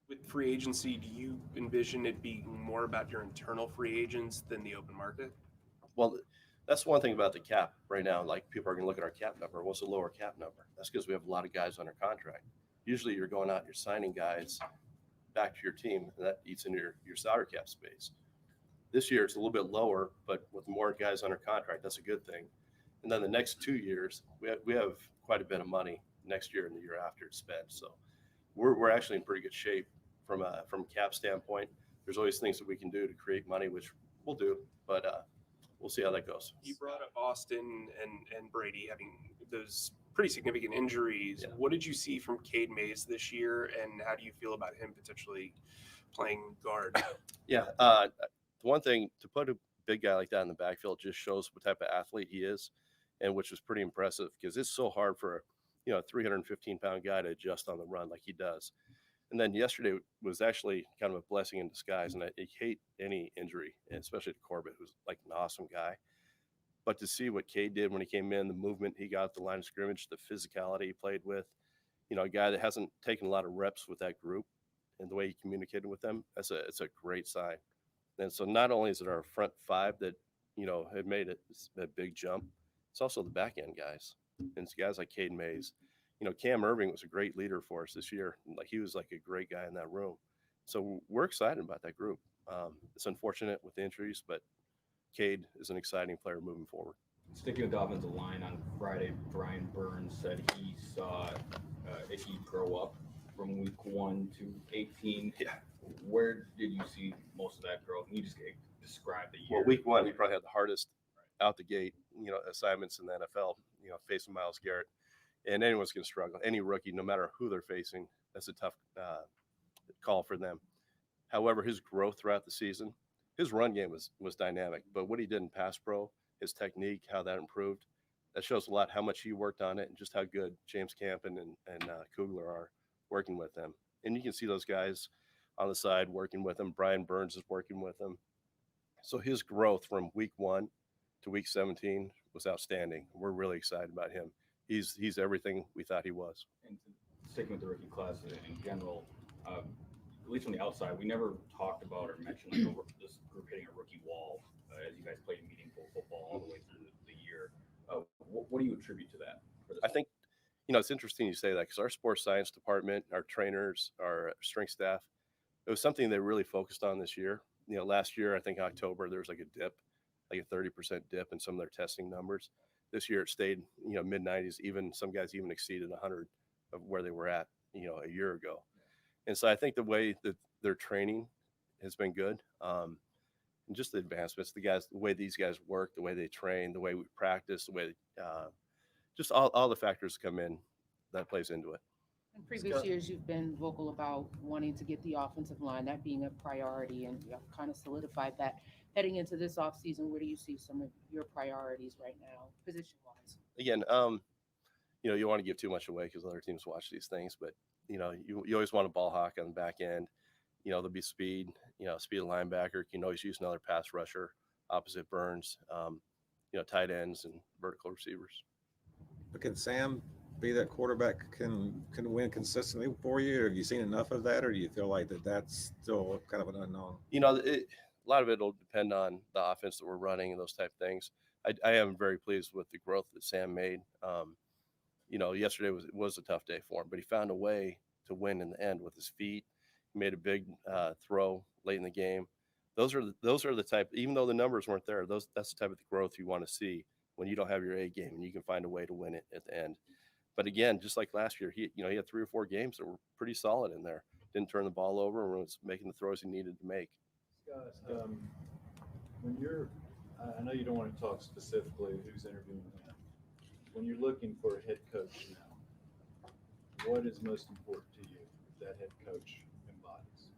With free agency, do you envision it being more about your internal free agents than the open market? Well, that's one thing about the cap right now. Like, people are going to look at our cap number. What's the lower cap number? That's because we have a lot of guys under contract. Usually you're going out and you're signing guys back to your team, and that eats into your salary cap space. This year it's a little bit lower, but with more guys under contract, that's a good thing. And then the next 2 years, we have quite a bit of money next year and the year after to spend. So we're actually in pretty good shape from a cap standpoint. There's always things that we can do to create money, which we'll do, but we'll see how that goes. You brought up Austin and Brady having those pretty significant injuries. Yeah. What did you see from Cade Mays this year, and how do you feel about him potentially playing guard? Yeah, the one thing, to put a big guy like that in the backfield just shows what type of athlete he is, and which was pretty impressive, because it's so hard for a 315-pound guy to adjust on the run like he does. And then yesterday was actually kind of a blessing in disguise, and I hate any injury, and especially to Corbett, who's like an awesome guy. But to see what Cade did when he came in, the movement he got at the line of scrimmage, the physicality he played with, a guy that hasn't taken a lot of reps with that group, and the way he communicated with them, it's a great sign. And so not only is it our front five that, have made it a big jump, it's also the back end guys. And it's guys like Cade Mays. Cam Irving was a great leader for us this year. Like, he was like a great guy in that room. So we're excited about that group. It's unfortunate with the injuries, but Cade is an exciting player moving forward. Sticking with the offensive line, on Friday, Brian Burns said he saw Icky grow up from week 1 to 18. Yeah. Where did you see most of that growth? Can you just describe the year? Well, week 1, he probably had the hardest out the gate, assignments in the NFL, facing Myles Garrett. And anyone's going to struggle. Any rookie, no matter who they're facing, that's a tough call for them. However, his growth throughout the season, his run game was dynamic. But what he did in pass pro, his technique, how that improved, that shows a lot how much he worked on it and just how good James Campen and Kugler are working with them. And you can see those guys on the side working with him. Brian Burns is working with him. So his growth from week 1 to week 17 was outstanding. We're really excited about him. He's everything we thought he was. And sticking with the rookie class in general, at least from the outside, we never talked about or mentioned this group hitting a rookie wall as you guys played meaningful football all the way through the year. What do you attribute to that? I think, it's interesting you say that, because our sports science department, our trainers, our strength staff, it was something they really focused on this year. Last year, I think October, there was like a dip, like a 30% dip in some of their testing numbers. This year it stayed, mid-90s. Even some guys even exceeded 100 of where they were at, a year ago. And so I think the way that their training has been good, and just the advancements, the way these guys work, the way they train, the way we practice, the way, just all the factors come in that plays into it. In previous years, you've been vocal about wanting to get the offensive line, that being a priority, and you have kind of solidified that. Heading into this offseason, where do you see some of your priorities right now, position-wise? Again, you want to give too much away because other teams watch these things, but you always want a ball hawk on the back end. There'll be speed, speed of linebacker. You can always use another pass rusher opposite Burns, tight ends and vertical receivers. But can Sam be that quarterback can win consistently for you? Have you seen enough of that, or do you feel like that's still kind of an unknown? A lot of it will depend on the offense that we're running and those type of things. I am very pleased with the growth that Sam made. Yesterday was a tough day for him, but he found a way to win in the end with his feet. He made a big throw late in the game. Those are the type, even though the numbers weren't there, that's the type of growth you want to see when you don't have your A game and you can find a way to win it at the end. But again, just like last year, he had 3 or 4 games that were pretty solid in there. Didn't turn the ball over and was making the throws he needed to make. Scott, I know you don't want to talk specifically who's interviewing him. When you're looking for a head coach now, what is most important to you that head coach embodies?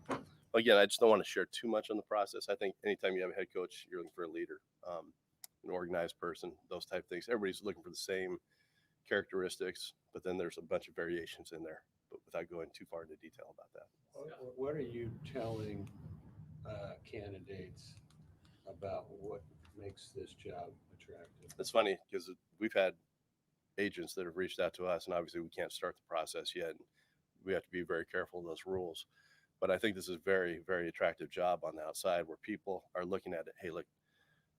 Again, I just don't want to share too much on the process. I think anytime you have a head coach, you're looking for a leader, an organized person, those type of things. Everybody's looking for the same characteristics, but then there's a bunch of variations in there, but without going too far into detail about that. What are you telling candidates about what makes this job attractive? It's funny because we've had agents that have reached out to us, and obviously we can't start the process yet. We have to be very careful of those rules. But I think this is a very, very attractive job on the outside where people are looking at it. Hey, look,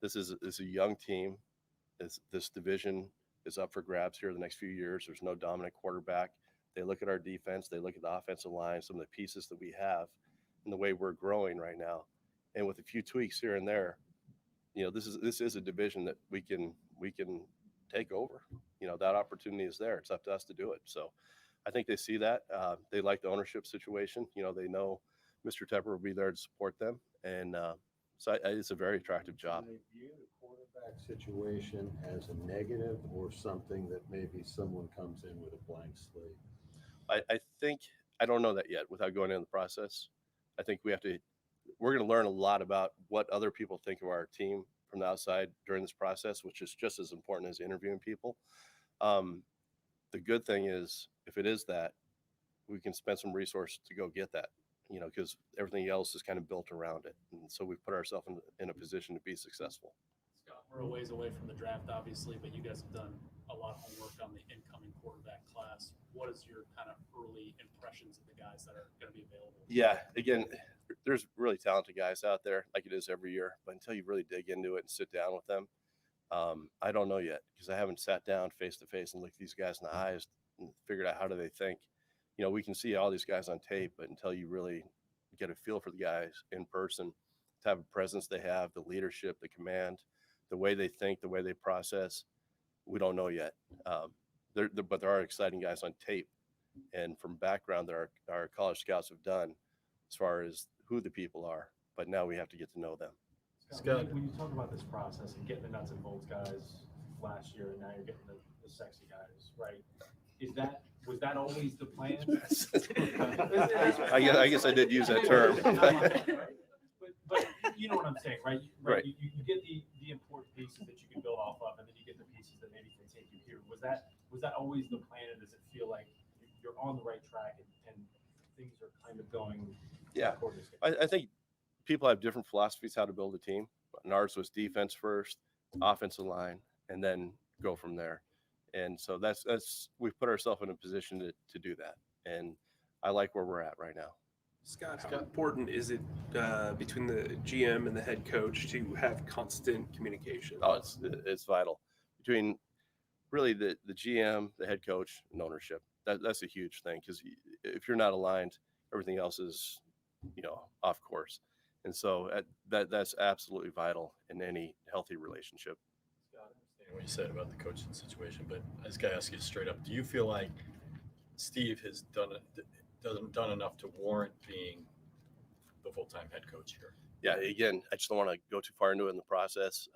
this is a young team. This division is up for grabs here the next few years. There's no dominant quarterback. They look at our defense. They look at the offensive line, some of the pieces that we have, and the way we're growing right now. And with a few tweaks here and there, this is a division that we can take over. That opportunity is there. It's up to us to do it. So I think they see that. They like the ownership situation. They know Mr. Tepper will be there to support them. And so it's a very attractive job. Do they view the quarterback situation as a negative or something that maybe someone comes in with a blank slate? I think, I don't know that yet without going into the process. I think we're going to learn a lot about what other people think of our team from the outside during this process, which is just as important as interviewing people. The good thing is, if it is that, we can spend some resources to go get that, because everything else is kind of built around it. And so we've put ourselves in a position to be successful. Scott, we're a ways away from the draft, obviously, but you guys have done a lot of homework on the incoming quarterback class. What is your kind of early impressions of the guys that are going to be available? Yeah, again, there's really talented guys out there like it is every year, but until you really dig into it and sit down with them, I don't know yet because I haven't sat down face to face and looked these guys in the eyes and figured out how do they think. We can see all these guys on tape, but until you really get a feel for the guys in person, the type of presence they have, the leadership, the command, the way they think, the way they process, we don't know yet. But there are exciting guys on tape and from background that our college scouts have done as far as who the people are. But now we have to get to know them. Scott, when you talk about this process and getting the nuts and bolts guys last year, and now you're getting the sexy guys, right? Was that always the plan? I guess I did use that term. but you know what I'm saying, right? Right. You get the important pieces that you can build off of, and then you get the pieces that maybe can take you here. Was that always the plan, and does it feel like you're on the right track and things are kind of going? Yeah, I think people have different philosophies how to build a team. And ours was defense first, offensive line, and then go from there. And so that's we've put ourselves in a position to do that. And I like where we're at right now. Scott, how important is it between the GM and the head coach to have constant communication? Oh, it's vital between really the GM, the head coach, and ownership. That's a huge thing because if you're not aligned, everything else is off course. And so that's absolutely vital in any healthy relationship. Scott, I understand what you said about the coaching situation, but I just got to ask you straight up: do you feel like Steve has done enough to warrant being the full-time head coach here? Yeah. Again, I just don't want to go too far into it in the process.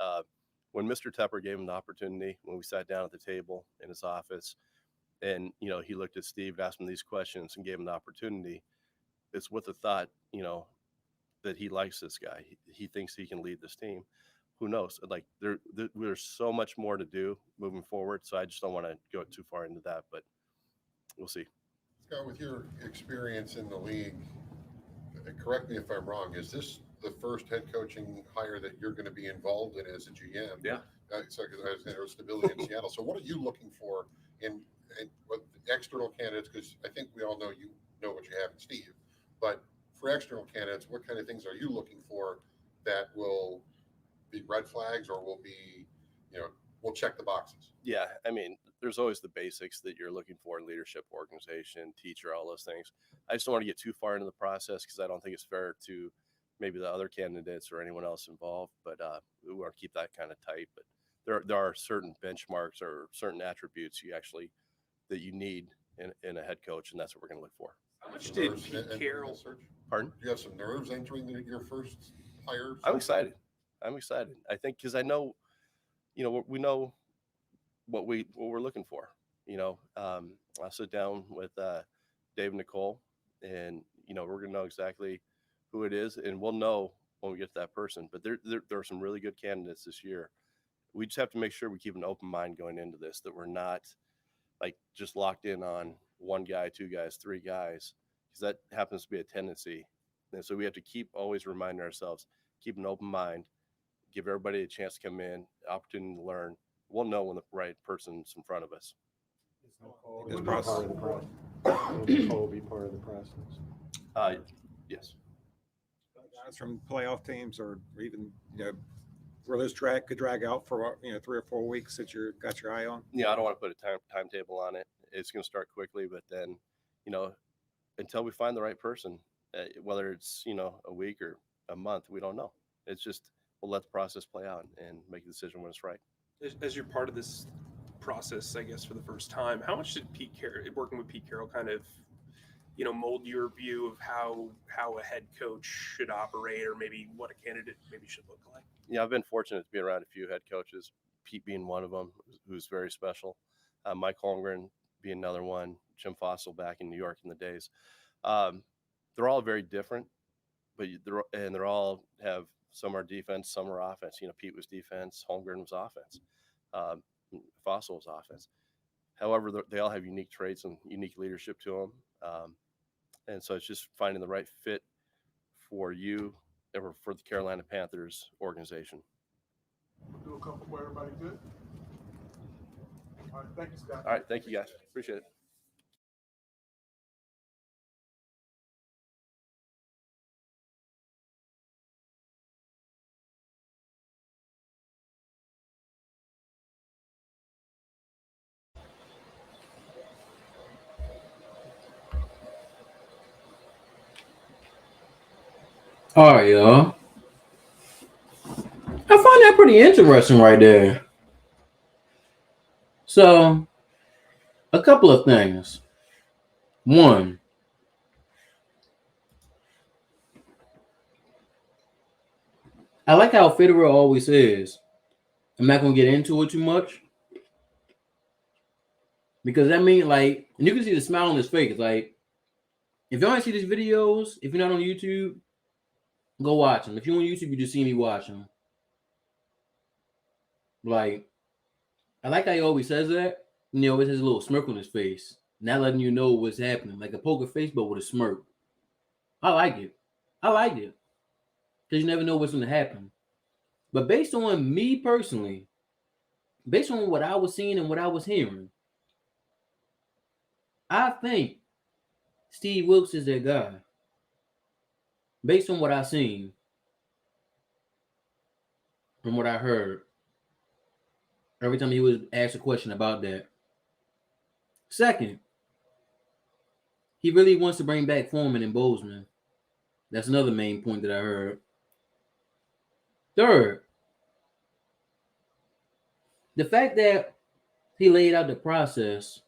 When Mr. Tepper gave him the opportunity, when we sat down at the table in his office, and he looked at Steve, asked him these questions, and gave him the opportunity. It's with the thought, that he likes this guy. He thinks he can lead this team. who knows? Like there's so much more to do moving forward. So I just don't want to go too far into that, but we'll see. Scott, with your experience in the league, correct me if I'm wrong, is this the first head coaching hire that you're going to be involved in as a GM? Yeah. So there was stability in Seattle. So what are you looking for in what external candidates? Because I think we all know you know what you have in Steve, but for external candidates, what kind of things are you looking for that will be red flags or will be, we'll check the boxes? Yeah, I mean, there's always the basics that you're looking for in leadership, organization, teacher, all those things. I just don't want to get too far into the process because I don't think it's fair to maybe the other candidates or anyone else involved, but we want to keep that kind of tight. But there are certain benchmarks or certain attributes that you need in a head coach, and that's what we're going to look for. How much did Pete Carroll? Pardon? Do you have some nerves entering your first hire? I'm excited. I think because I know, we know what we're looking for. I'll sit down with Dave and Nicole, and we're going to know exactly who it is, and we'll know when we get to that person. But there are some really good candidates this year. We just have to make sure we keep an open mind going into this, that we're not like just locked in on one guy, two guys, three guys, because that happens to be a tendency. And so we have to keep always reminding ourselves, keep an open mind, give everybody a chance to come in, opportunity to learn. We'll know when the right person's in front of us. Will Nicole be part of the process? Yes. Guys from playoff teams or even, where this could drag out for 3 or 4 weeks that you got your eye on? Yeah, I don't want to put a timetable on it. It's going to start quickly, but then, until we find the right person, whether it's, a week or a month, we don't know. It's just, we'll let the process play out and make a decision when it's right. As you're part of this process, I guess, for the first time, how much did working with Pete Carroll kind of, mold your view of how a head coach should operate, or maybe what a candidate maybe should look like? Yeah, I've been fortunate to be around a few head coaches, Pete being one of them, who's very special. Mike Holmgren being another one, Jim Fossil back in New York in the days. They're all very different, but they're all have some are defense, some are offense. Pete was defense, Holmgren was offense, Fossil was offense. However, they all have unique traits and unique leadership to them. And so it's just finding the right fit for you or for the Carolina Panthers organization. We'll do a couple more. Everybody good? All right. Thank you, Scott. All right. Thank you, guys. Appreciate it. All right, y'all. I find that pretty interesting right there. So, a couple of things. One, I like how Fitterer always says, I'm not going to get into it too much. Because that means, and you can see the smile on his face. Like, if y'all ain't see these videos, if you're not on YouTube, go watch them. If you're on YouTube, you just see me watch them. I like how he always says that. And he always has a little smirk on his face, not letting you know what's happening. Like a poker face, but with a smirk. I like it. Because you never know what's going to happen. But based on me personally, based on what I was seeing and what I was hearing, I think Steve Wilks is that guy. Based on what I've seen and what I heard, every time he was asked a question about that. Second, he really wants to bring back Foreman and Bozeman. That's another main point that I heard. Third, the fact that he laid out the process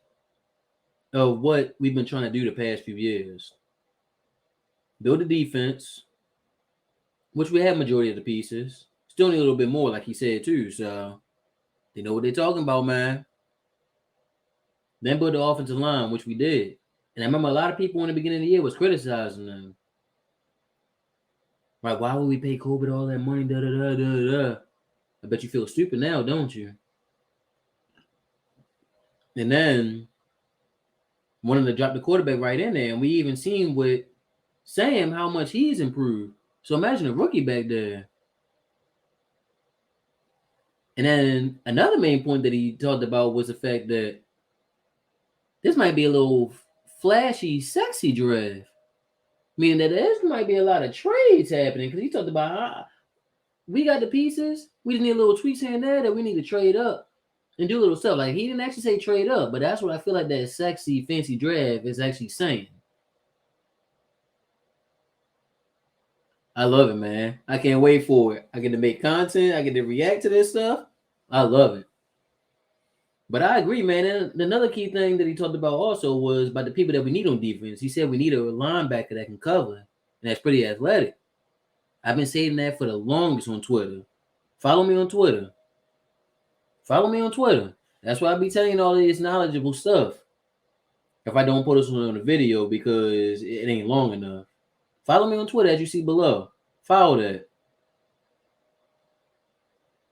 of what we've been trying to do the past few years. Build a defense, which we have majority of the pieces. Still need a little bit more, like he said too. So they know what they're talking about, man. Then build the offensive line, which we did. And I remember a lot of people in the beginning of the year was criticizing them. Right, why would we pay Colbert all that money? Da, da, da, da, da. I bet you feel stupid now, don't you? And then wanted to drop the quarterback right in there. And we even seen with Sam how much he's improved. So imagine a rookie back there. And then another main point that he talked about was the fact that this might be a little flashy, sexy draft. Meaning that there might be a lot of trades happening. Because he talked about, we got the pieces. We just need a little tweaks here and there that we need to trade up and do little stuff. Like, he didn't actually say trade up, but that's what I feel like that sexy, fancy draft is actually saying. I love it, man. I can't wait for it. I get to make content. I get to react to this stuff. I love it. But I agree, man. And another key thing that he talked about also was about the people that we need on defense. He said we need a linebacker that can cover, and that's pretty athletic. I've been saying that for the longest on Twitter. Follow me on Twitter. Follow me on Twitter. That's why I be telling you all this knowledgeable stuff. If I don't put this on the video because it ain't long enough. Follow me on Twitter as you see below. Follow that.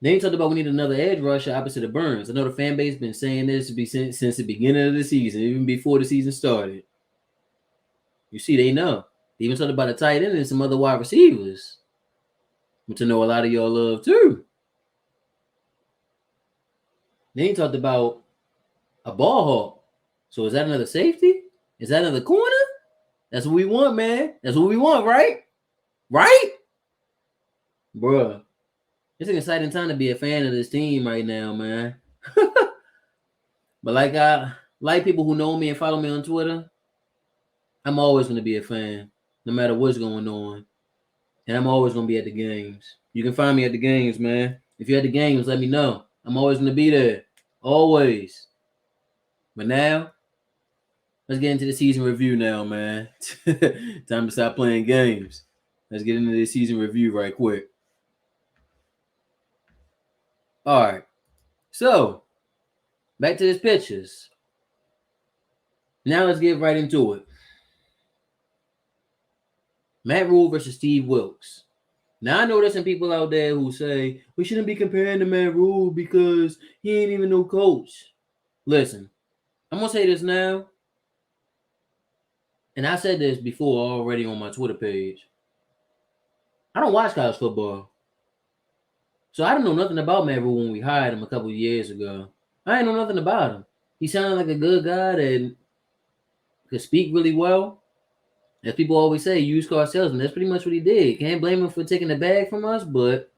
Then he talked about we need another edge rusher opposite of Burns. I know the fan base been saying this since the beginning of the season, even before the season started. You see, they know. They even talked about a tight end and some other wide receivers, which I know a lot of y'all love too. Then he talked about a ball hawk. So is that another safety? Is that another corner? That's what we want, man. That's what we want, right? Right? Bruh. It's an exciting time to be a fan of this team right now, man. But like people who know me and follow me on Twitter, I'm always going to be a fan, no matter what's going on. And I'm always going to be at the games. You can find me at the games, man. If you're at the games, let me know. I'm always going to be there. Always. But now, let's get into the season review now, man. Time to stop playing games. Let's get into the season review right quick. All right. So, back to his pitches. Now let's get right into it. Matt Rhule versus Steve Wilks. Now, I know there's some people out there who say, we shouldn't be comparing to Matt Rhule because he ain't even no coach. Listen, I'm going to say this now. And I said this before already on my Twitter page. I don't watch college football. So I didn't know nothing about Matt Rhule when we hired him a couple of years ago. I didn't know nothing about him. He sounded like a good guy that could speak really well. As people always say, used car salesman. That's pretty much what he did. Can't blame him for taking the bag from us, but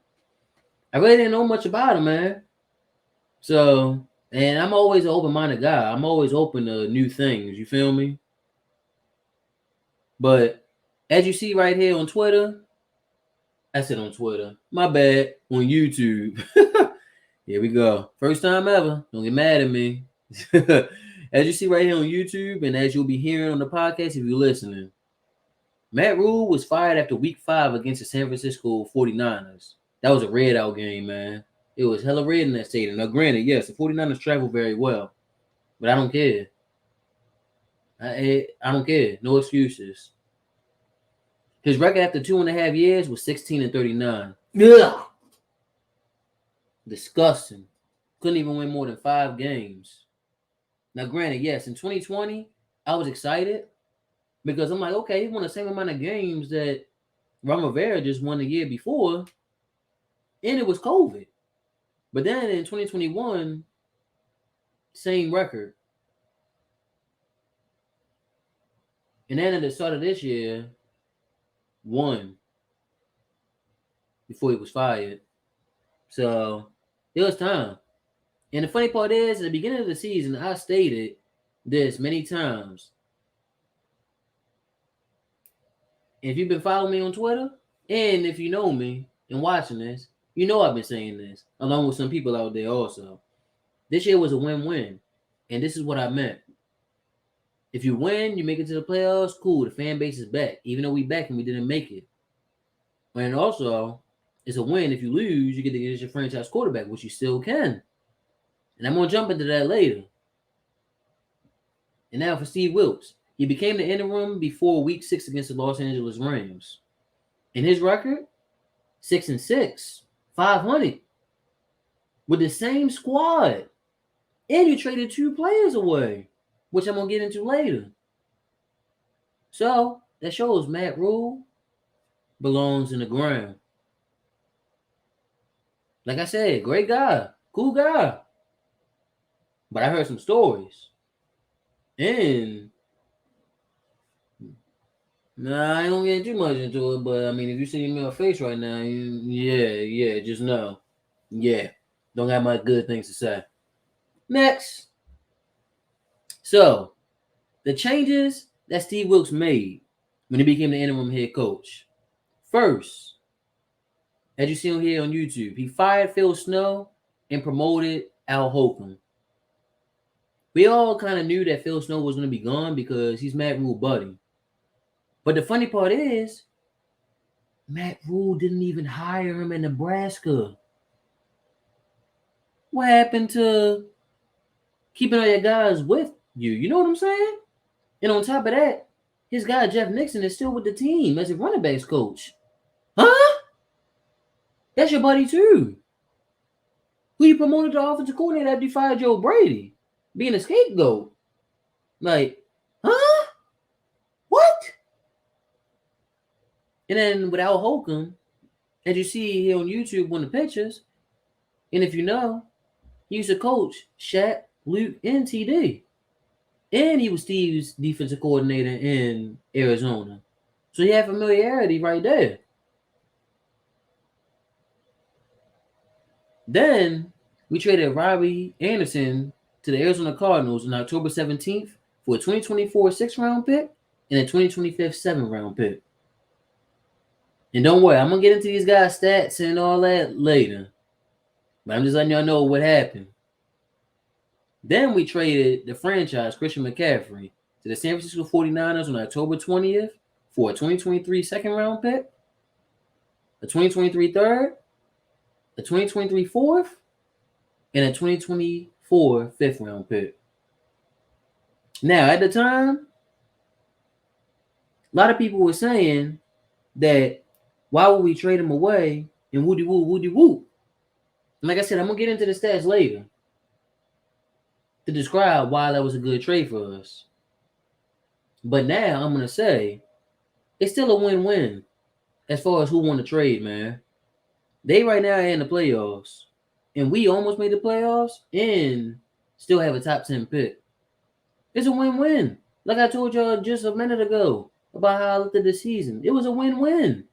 I really didn't know much about him, man. So, and I'm always an open-minded guy. I'm always open to new things. You feel me? But as you see right here on Twitter, I said on Twitter. My bad. On YouTube. Here we go. First time ever. Don't get mad at me. As you see right here on YouTube, and as you'll be hearing on the podcast if you're listening, Matt Rhule was fired after week 5 against the San Francisco 49ers. That was a red-out game, man. It was hella red in that stadium. Now, granted, yes, the 49ers travel very well, but I don't care. I don't care. No excuses. His record after 2.5 years was 16-39. Ugh. Disgusting. Couldn't even win more than 5 games. Now, granted, yes, in 2020, I was excited because I'm like, okay, he won the same amount of games that Ron Rivera just won the year before, and it was COVID. But then in 2021, same record. And then at the start of this year, won before he was fired. So it was time. And the funny part is, at the beginning of the season, I stated this many times. If you've been following me on Twitter, and if you know me and watching this, you know I've been saying this, along with some people out there also. This year was a win-win. And this is what I meant. If you win, you make it to the playoffs, cool. The fan base is back. Even though we back and we didn't make it. And also, it's a win. If you lose, you get to get your franchise quarterback, which you still can. And I'm going to jump into that later. And now for Steve Wilks. He became the interim before week 6 against the Los Angeles Rams. And his record, 6-6, 500. with the same squad. And you traded 2 players away, which I'm going to get into later. So that shows Matt Rhule belongs in the ground. Like I said, great guy, cool guy. But I heard some stories. And I ain't gonna get too much into it, but I mean, if you see me on face right now, yeah, just know. Yeah, don't have much good things to say. Next. So, the changes that Steve Wilks made when he became the interim head coach. First, as you see on here on YouTube, he fired Phil Snow and promoted Al Holcomb. We all kind of knew that Phil Snow was going to be gone because he's Matt Rhule buddy. But the funny part is, Matt Rhule didn't even hire him in Nebraska. What happened to keeping all your guys with you? You know what I'm saying? And on top of that, his guy Jeff Nixon is still with the team as a running backs coach. Huh? That's your buddy too. Who you promoted to offensive coordinator after you fired Joe Brady, being a scapegoat. Like, huh? What? And then with Al Holcomb, as you see here on YouTube on the pictures, and if you know, he used to coach Shaq, Luke, and TD. And he was Steve's defensive coordinator in Arizona. So he had familiarity right there. Then we traded Robbie Anderson to the Arizona Cardinals on October 17th for a 2024 6th-round pick and a 2025 7th-round pick. And don't worry, I'm going to get into these guys' stats and all that later. But I'm just letting y'all know what happened. Then we traded the franchise, Christian McCaffrey, to the San Francisco 49ers on October 20th for a 2023 2nd-round pick, a 2023 3rd, a 2023 4th, and a 2024 5th-round pick. Now, at the time, a lot of people were saying that why would we trade him away and woody-woo, woody-woo? And like I said, I'm going to get into the stats later to describe why that was a good trade for us. But now I'm going to say it's still a win-win as far as who won the trade, man. They right now are in the playoffs, and we almost made the playoffs and still have a top 10 pick. It's a win-win. Like I told y'all just a minute ago about how I looked at the season. It was a win-win.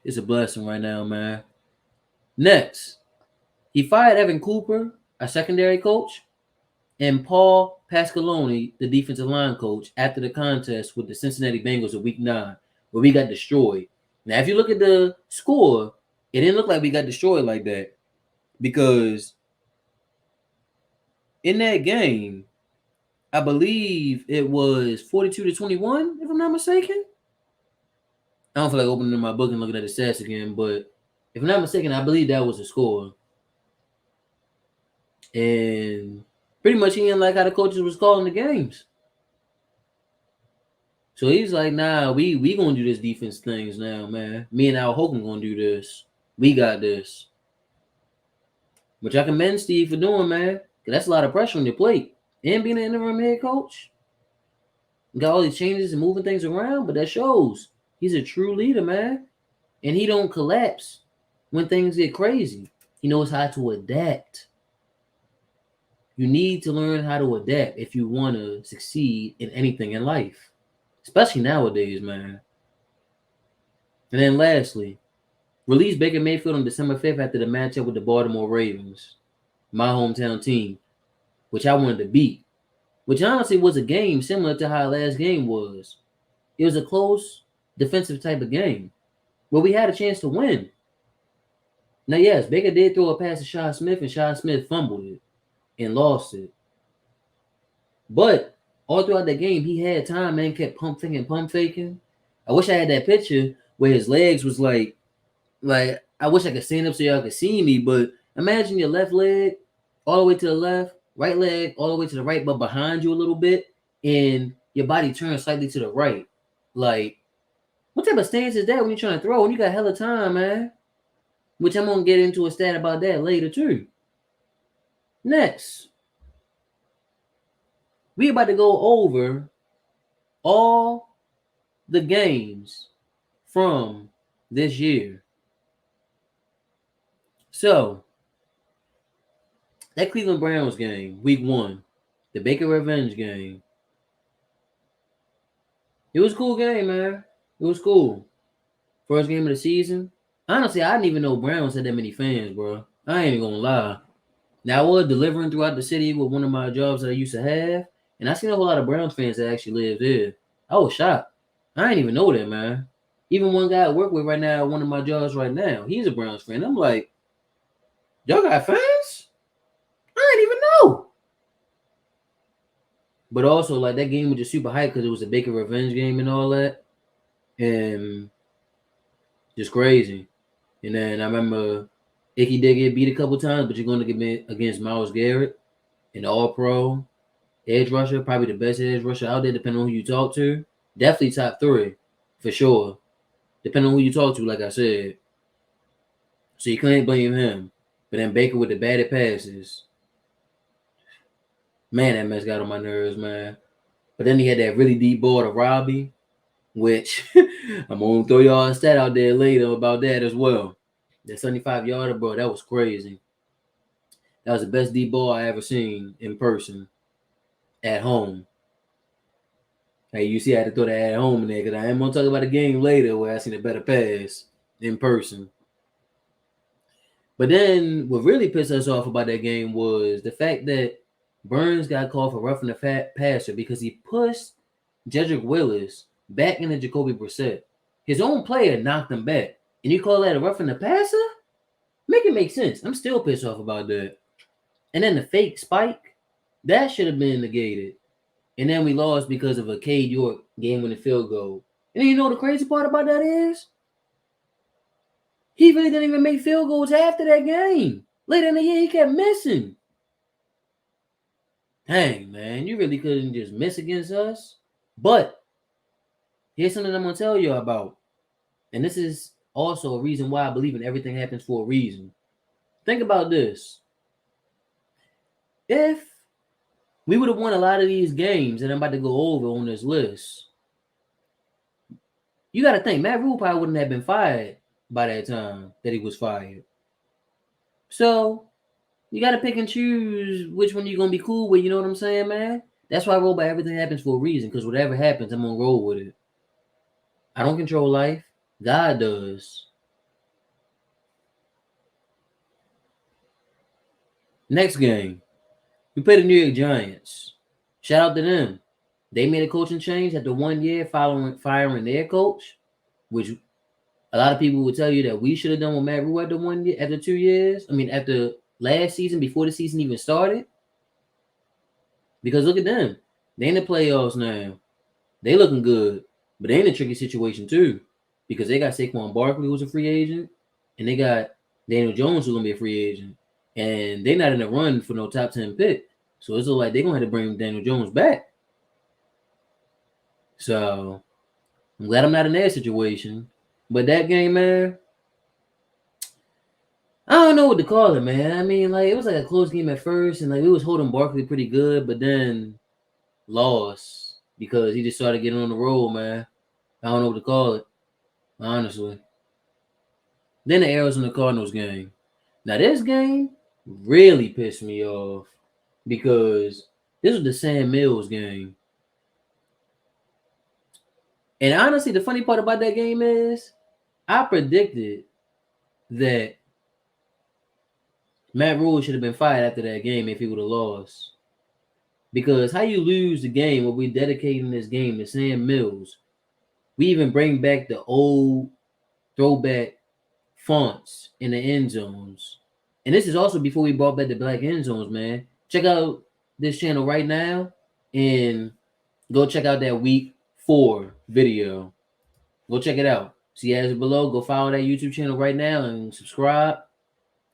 It's a blessing right now, man. Next, he fired Evan Cooper, our secondary coach, and Paul Pasqualoni, the defensive line coach, after the contest with the Cincinnati Bengals in Week 9, where we got destroyed. Now, if you look at the score, it didn't look like we got destroyed like that, because in that game, I believe it was 42-21, if I'm not mistaken. I don't feel like opening my book and looking at the stats again, but if I'm not mistaken, I believe that was the score. And pretty much he didn't like how the coaches was calling the games. So he's like, nah, we gonna do this defense things now, man. Me and Al Holcomb gonna do this. We got this. Which I commend Steve for doing, man. Because that's a lot of pressure on your plate. And being an interim head coach. You got all these changes and moving things around, but that shows he's a true leader, man. And he don't collapse when things get crazy. He knows how to adapt. You need to learn how to adapt if you want to succeed in anything in life. Especially nowadays, man. And then lastly, release Baker Mayfield on December 5th after the matchup with the Baltimore Ravens, my hometown team, which I wanted to beat. Which honestly was a game similar to how last game was. It was a close defensive type of game where we had a chance to win. Now, yes, Baker did throw a pass to Sean Smith, and Sean Smith fumbled it and lost it. But all throughout the game, he had time and kept pump faking. I wish I had that picture where his legs was like I wish I could stand up so y'all could see me, but imagine your left leg all the way to the left, right leg all the way to the right, but behind you a little bit, and your body turns slightly to the right. Like What type of stance is that when you're trying to throw and you got hella time, man? Which I'm gonna get into a stat about that later too. Next, we about to go over all the games from this year. So that Cleveland Browns game, week 1, the Baker revenge game. It was a cool game, man. It was cool. First game of the season. Honestly, I didn't even know Browns had that many fans, bro. I ain't even gonna lie. Now, I was delivering throughout the city with one of my jobs that I used to have, and I seen a whole lot of Browns fans that actually live there. I was shocked. I didn't even know that, man. Even one guy I work with right now at one of my jobs right now, he's a Browns fan. I'm like, y'all got fans? I didn't even know. But also, like, that game was just super hype because it was a Baker revenge game and all that. And just crazy. And then I remember Icky did get beat a couple times, but you're going to get against Myles Garrett, an all-pro edge rusher, probably the best edge rusher out there, depending on who you talk to. Definitely top 3, for sure. Depending on who you talk to, like I said. So you can't blame him. But then Baker with the batted passes. Man, that mess got on my nerves, man. But then he had that really deep ball to Robbie, which I'm going to throw y'all a stat out there later about that as well. That 75-yarder, bro, that was crazy. That was the best deep ball I ever seen in person at home. Hey, you see, I had to throw that at home in there because I am going to talk about a game later where I seen a better pass in person. But then what really pissed us off about that game was the fact that Burns got called for roughing the passer because he pushed Jedrick Willis back into Jacoby Brissett. His own player knocked him back. And you call that a roughing the passer? Make it make sense. I'm still pissed off about that. And then the fake spike, that should have been negated. And then we lost because of a Cade York game-winning field goal. And you know the crazy part about that is? He really didn't even make field goals after that game. Later in the year, he kept missing. Dang, man, you really couldn't just miss against us. But here's something I'm going to tell you about. And this is also a reason why I believe in everything happens for a reason. Think about this. If we would have won a lot of these games that I'm about to go over on this list, you got to think, Matt Rhule probably wouldn't have been fired by that time that he was fired. So you got to pick and choose which one you're going to be cool with. You know what I'm saying, man? That's why I roll by everything happens for a reason, because whatever happens, I'm going to roll with it. I don't control life. God does. Next game, we played the New York Giants. Shout out to them. They made a coaching change after 1 year following firing their coach, which a lot of people would tell you that we should have done with Matt Rhule after 1 year, after 2 years. I mean, after last season, before the season even started. Because look at them. They in the playoffs now. They looking good. But they in a tricky situation too. Because they got Saquon Barkley, who's a free agent. And they got Daniel Jones, who's going to be a free agent. And they're not in the run for no top 10 pick. So it's like they're going to have to bring Daniel Jones back. So I'm glad I'm not in that situation. But that game, man, I don't know what to call it, man. I mean, like, it was like a close game at first. And, like, we was holding Barkley pretty good. But then lost because he just started getting on the roll, man. I don't know what to call it, honestly. Then the Arizona Cardinals game. Now, this game really pissed me off because this was the Sam Mills game. And honestly, the funny part about that game is I predicted that Matt Rhule should have been fired after that game if he would have lost. Because how you lose the game when we're dedicating this game to Sam Mills, we even bring back the old throwback fonts in the end zones. And this is also before we brought back the black end zones, man. Check out this channel right now and go check out that week 4 video. Go check it out. See ads below. Go follow that YouTube channel right now and subscribe.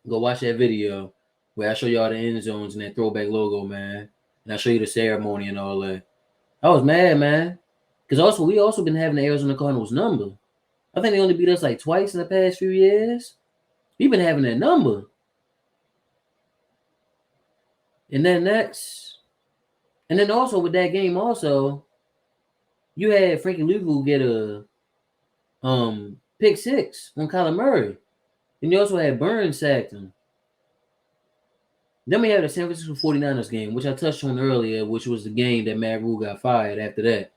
Go watch that video where I show y'all the end zones and that throwback logo, man. And I show you the ceremony and all that. I was mad, man. Because we also been having the Arizona Cardinals number. I think they only beat us like twice in the past few years. We've been having that number. And then also with that game also, you had Frankie Louisville get a pick 6 on Kyler Murray. And you also had Burns sacked him. Then we had the San Francisco 49ers game, which I touched on earlier, which was the game that Matt Rhule got fired after that.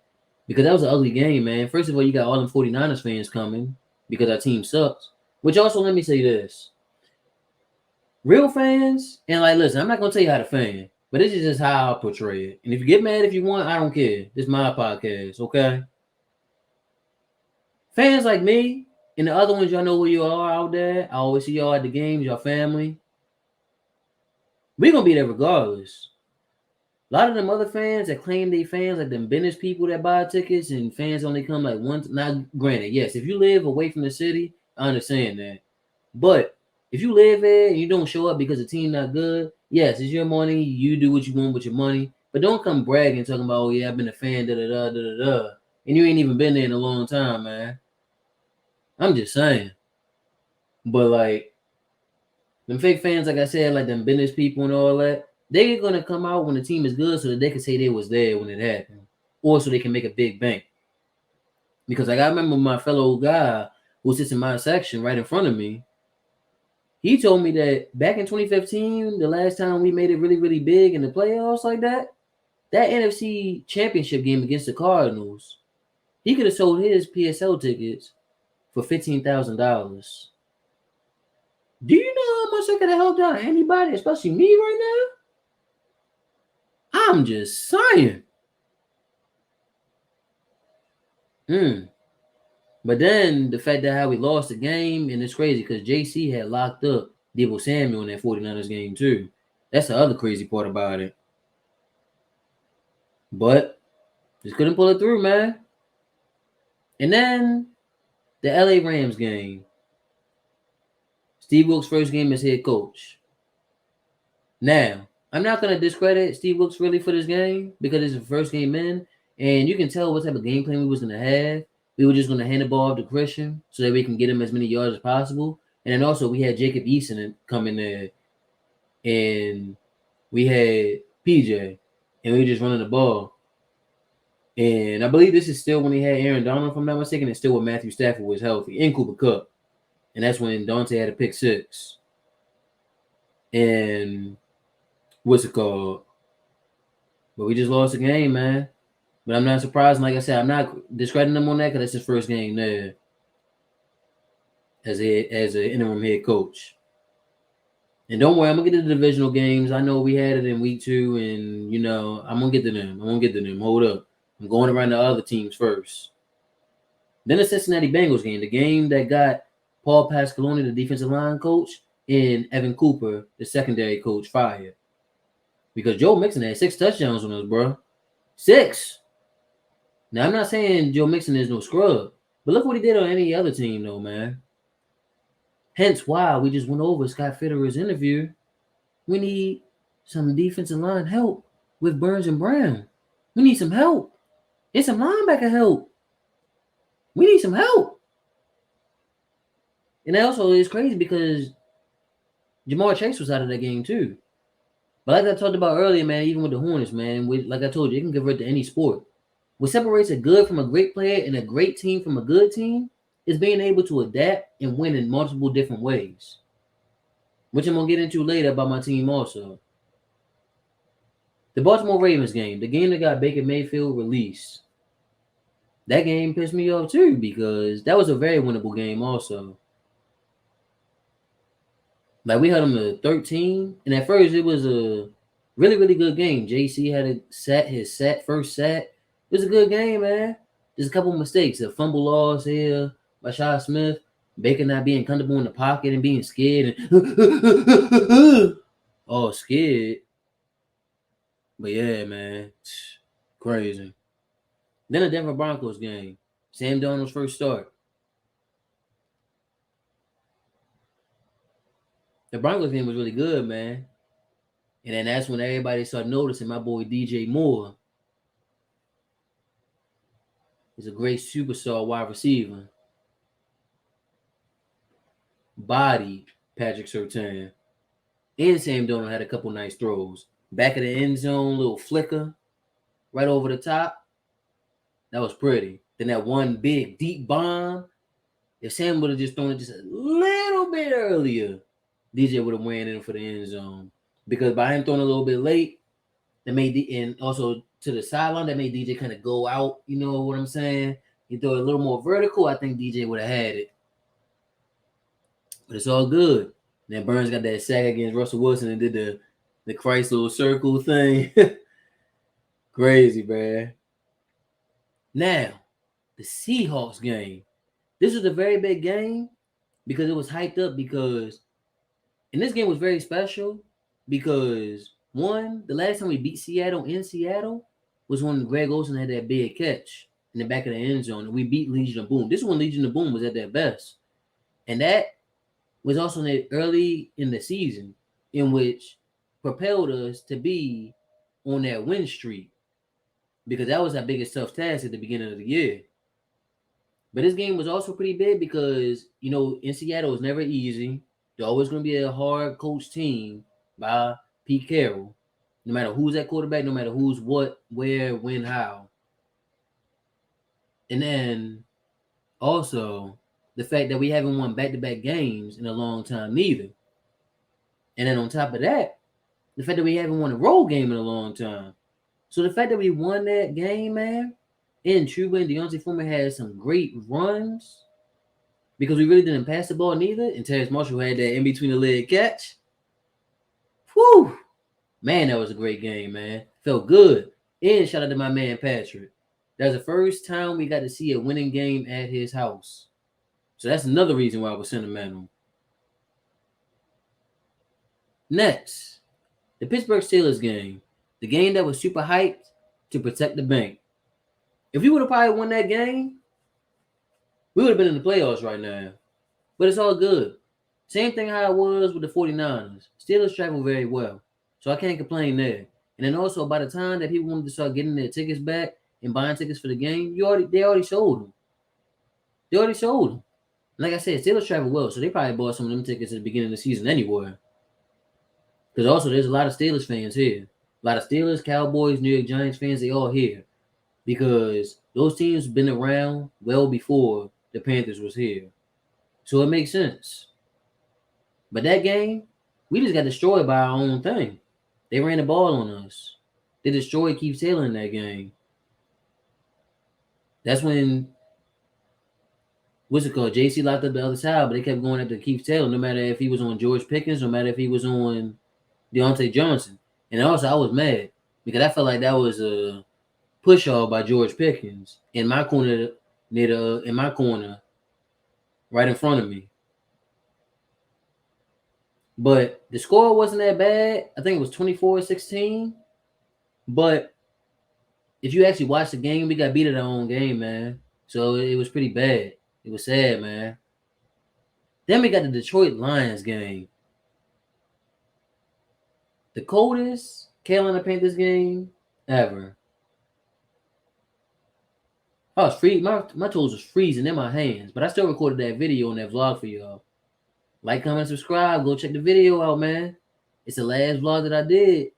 Because that was an ugly game, man. First of all, you got all them 49ers fans coming because our team sucks. Which also, let me say this. Real fans, and like, listen, I'm not going to tell you how to fan, but this is just how I portray it. And if you get mad if you want, I don't care. This is my podcast, okay? Fans like me and the other ones, y'all know who you are out there. I always see y'all at the games, y'all family. We're going to be there regardless. A lot of them other fans that claim they fans, like them business people that buy tickets and fans only come like once. Now, granted, yes, if you live away from the city, I understand that. But if you live there and you don't show up because the team not good, yes, it's your money. You do what you want with your money. But don't come bragging talking about, oh, yeah, I've been a fan, da-da-da, da-da-da. And you ain't even been there in a long time, man. I'm just saying. But, like, them fake fans, like I said, like them business people and all that, they're going to come out when the team is good so that they can say they was there when it happened. Or so they can make a big bank. Because, like, I remember my fellow guy who sits in my section right in front of me, he told me that back in 2015, the last time we made it really, really big in the playoffs like that, that NFC championship game against the Cardinals, he could have sold his PSL tickets for $15,000. Do you know how much I could have helped out anybody, especially me right now? I'm just saying. But then the fact that how we lost the game, and it's crazy because JC had locked up Deebo Samuel in that 49ers game too. That's the other crazy part about it. But just couldn't pull it through, man. And then the LA Rams game. Steve Wilks' first game as head coach. Now, I'm not going to discredit Steve Wilks really for this game because it's the first game in, and you can tell what type of game plan we was going to have. We were just going to hand the ball off to Christian so that we can get him as many yards as possible. And then also we had Jacob Eason come in there, and we had PJ, and we were just running the ball. And I believe this is still when he had Aaron Donald, if I'm not mistaken, and still when Matthew Stafford was healthy, and Cooper Kupp. And that's when Dante had a pick 6. And what's it called? But we just lost the game, man. But I'm not surprised. And like I said, I'm not discrediting him on that because that's his first game there as an interim head coach. And don't worry, I'm going to get to the divisional games. I know we had it in week 2, and, you know, I'm going to get to them. Hold up. I'm going around the other teams first. Then the Cincinnati Bengals game, the game that got Paul Pasqualoni, the defensive line coach, and Evan Cooper, the secondary coach, fired. Because Joe Mixon had 6 touchdowns on us, bro. 6. Now, I'm not saying Joe Mixon is no scrub, but look what he did on any other team, though, man. Hence why we just went over Scott Fitterer's interview. We need some defensive line help with Burns and Brown. We need some help. And some linebacker help. We need some help. And also, it's crazy because Jamar Chase was out of that game, too. But like I talked about earlier, man, even with the Hornets, man, like I told you, it can convert to any sport. What separates a good from a great player and a great team from a good team is being able to adapt and win in multiple different ways, which I'm going to get into later about my team also. The Baltimore Ravens game, the game that got Baker Mayfield released, that game pissed me off too because that was a very winnable game also. Like, we had them to 13, and at first it was a really, really good game. JC had his first sack. It was a good game, man. Just a couple of mistakes. A fumble loss here by Shaw Smith. Baker not being comfortable in the pocket and being scared. And oh, scared. But yeah, man. Crazy. Then the Denver Broncos game. Sam Darnold's first start. The Broncos game was really good, man. And then that's when everybody started noticing my boy DJ Moore is a great superstar wide receiver. bodied Patrick Surtain. And Sam Darnold had a couple nice throws. Back of the end zone, little flicker right over the top. That was pretty. Then that one big deep bomb. If Sam would have just thrown it just a little bit earlier, DJ would have went in for the end zone. Because by him throwing a little bit late, that made and also to the sideline, that made DJ kind of go out. You know what I'm saying? He threw it a little more vertical. I think DJ would have had it. But it's all good. Then Burns got that sack against Russell Wilson and did the Christ little circle thing. Crazy, man. Now, the Seahawks game. This was a very big game because it was hyped up and this game was very special because, one, the last time we beat Seattle in Seattle was when Greg Olsen had that big catch in the back of the end zone, and we beat Legion of Boom. This is when Legion of Boom was at their best. And that was also early in the season, in which propelled us to be on that win streak, because that was our biggest tough task at the beginning of the year. But this game was also pretty big because, in Seattle, it's never easy. They're always going to be a hard coach team by Pete Carroll, no matter who's at quarterback, no matter who's what, where, when, how. And then also the fact that we haven't won back-to-back games in a long time neither. And then on top of that, the fact that we haven't won a road game in a long time. So the fact that we won that game, man, and Chuba and Deontay Foreman had some great runs because we really didn't pass the ball neither. And Terrence Marshall had that in-between-the-leg catch. Whew! Man, that was a great game, man. Felt good. And shout out to my man, Patrick. That was the first time we got to see a winning game at his house. So that's another reason why I was sentimental. Next, the Pittsburgh Steelers game. The game that was super hyped to protect the bank. If we would have probably won that game, we would have been in the playoffs right now. But it's all good. Same thing how it was with the 49ers. Steelers travel very well. So I can't complain there. And then also, by the time that people wanted to start getting their tickets back and buying tickets for the game, they already sold them. They already sold them. Like I said, Steelers travel well, so they probably bought some of them tickets at the beginning of the season anyway. Because also, there's a lot of Steelers fans here. A lot of Steelers, Cowboys, New York Giants fans, they all here. Because those teams been around well before the Panthers was here. So it makes sense. But that game, we just got destroyed by our own thing. They ran the ball on us. They destroyed Keith Taylor in that game. That's when, JC locked up the other side, but they kept going after Keith Taylor, no matter if he was on George Pickens, no matter if he was on Deontay Johnson. And also, I was mad because I felt like that was a push off by George Pickens in my corner, right in front of me. But the score wasn't that bad. I think it was 24-16. But if you actually watch the game, we got beat at our own game, man. So it was pretty bad. It was sad, man. Then we got the Detroit Lions game. The coldest Carolina Panthers game ever. I was freezing. My toes was freezing in my hands, but I still recorded that video on that vlog for y'all. Like, comment, subscribe. Go check the video out, man. It's the last vlog that I did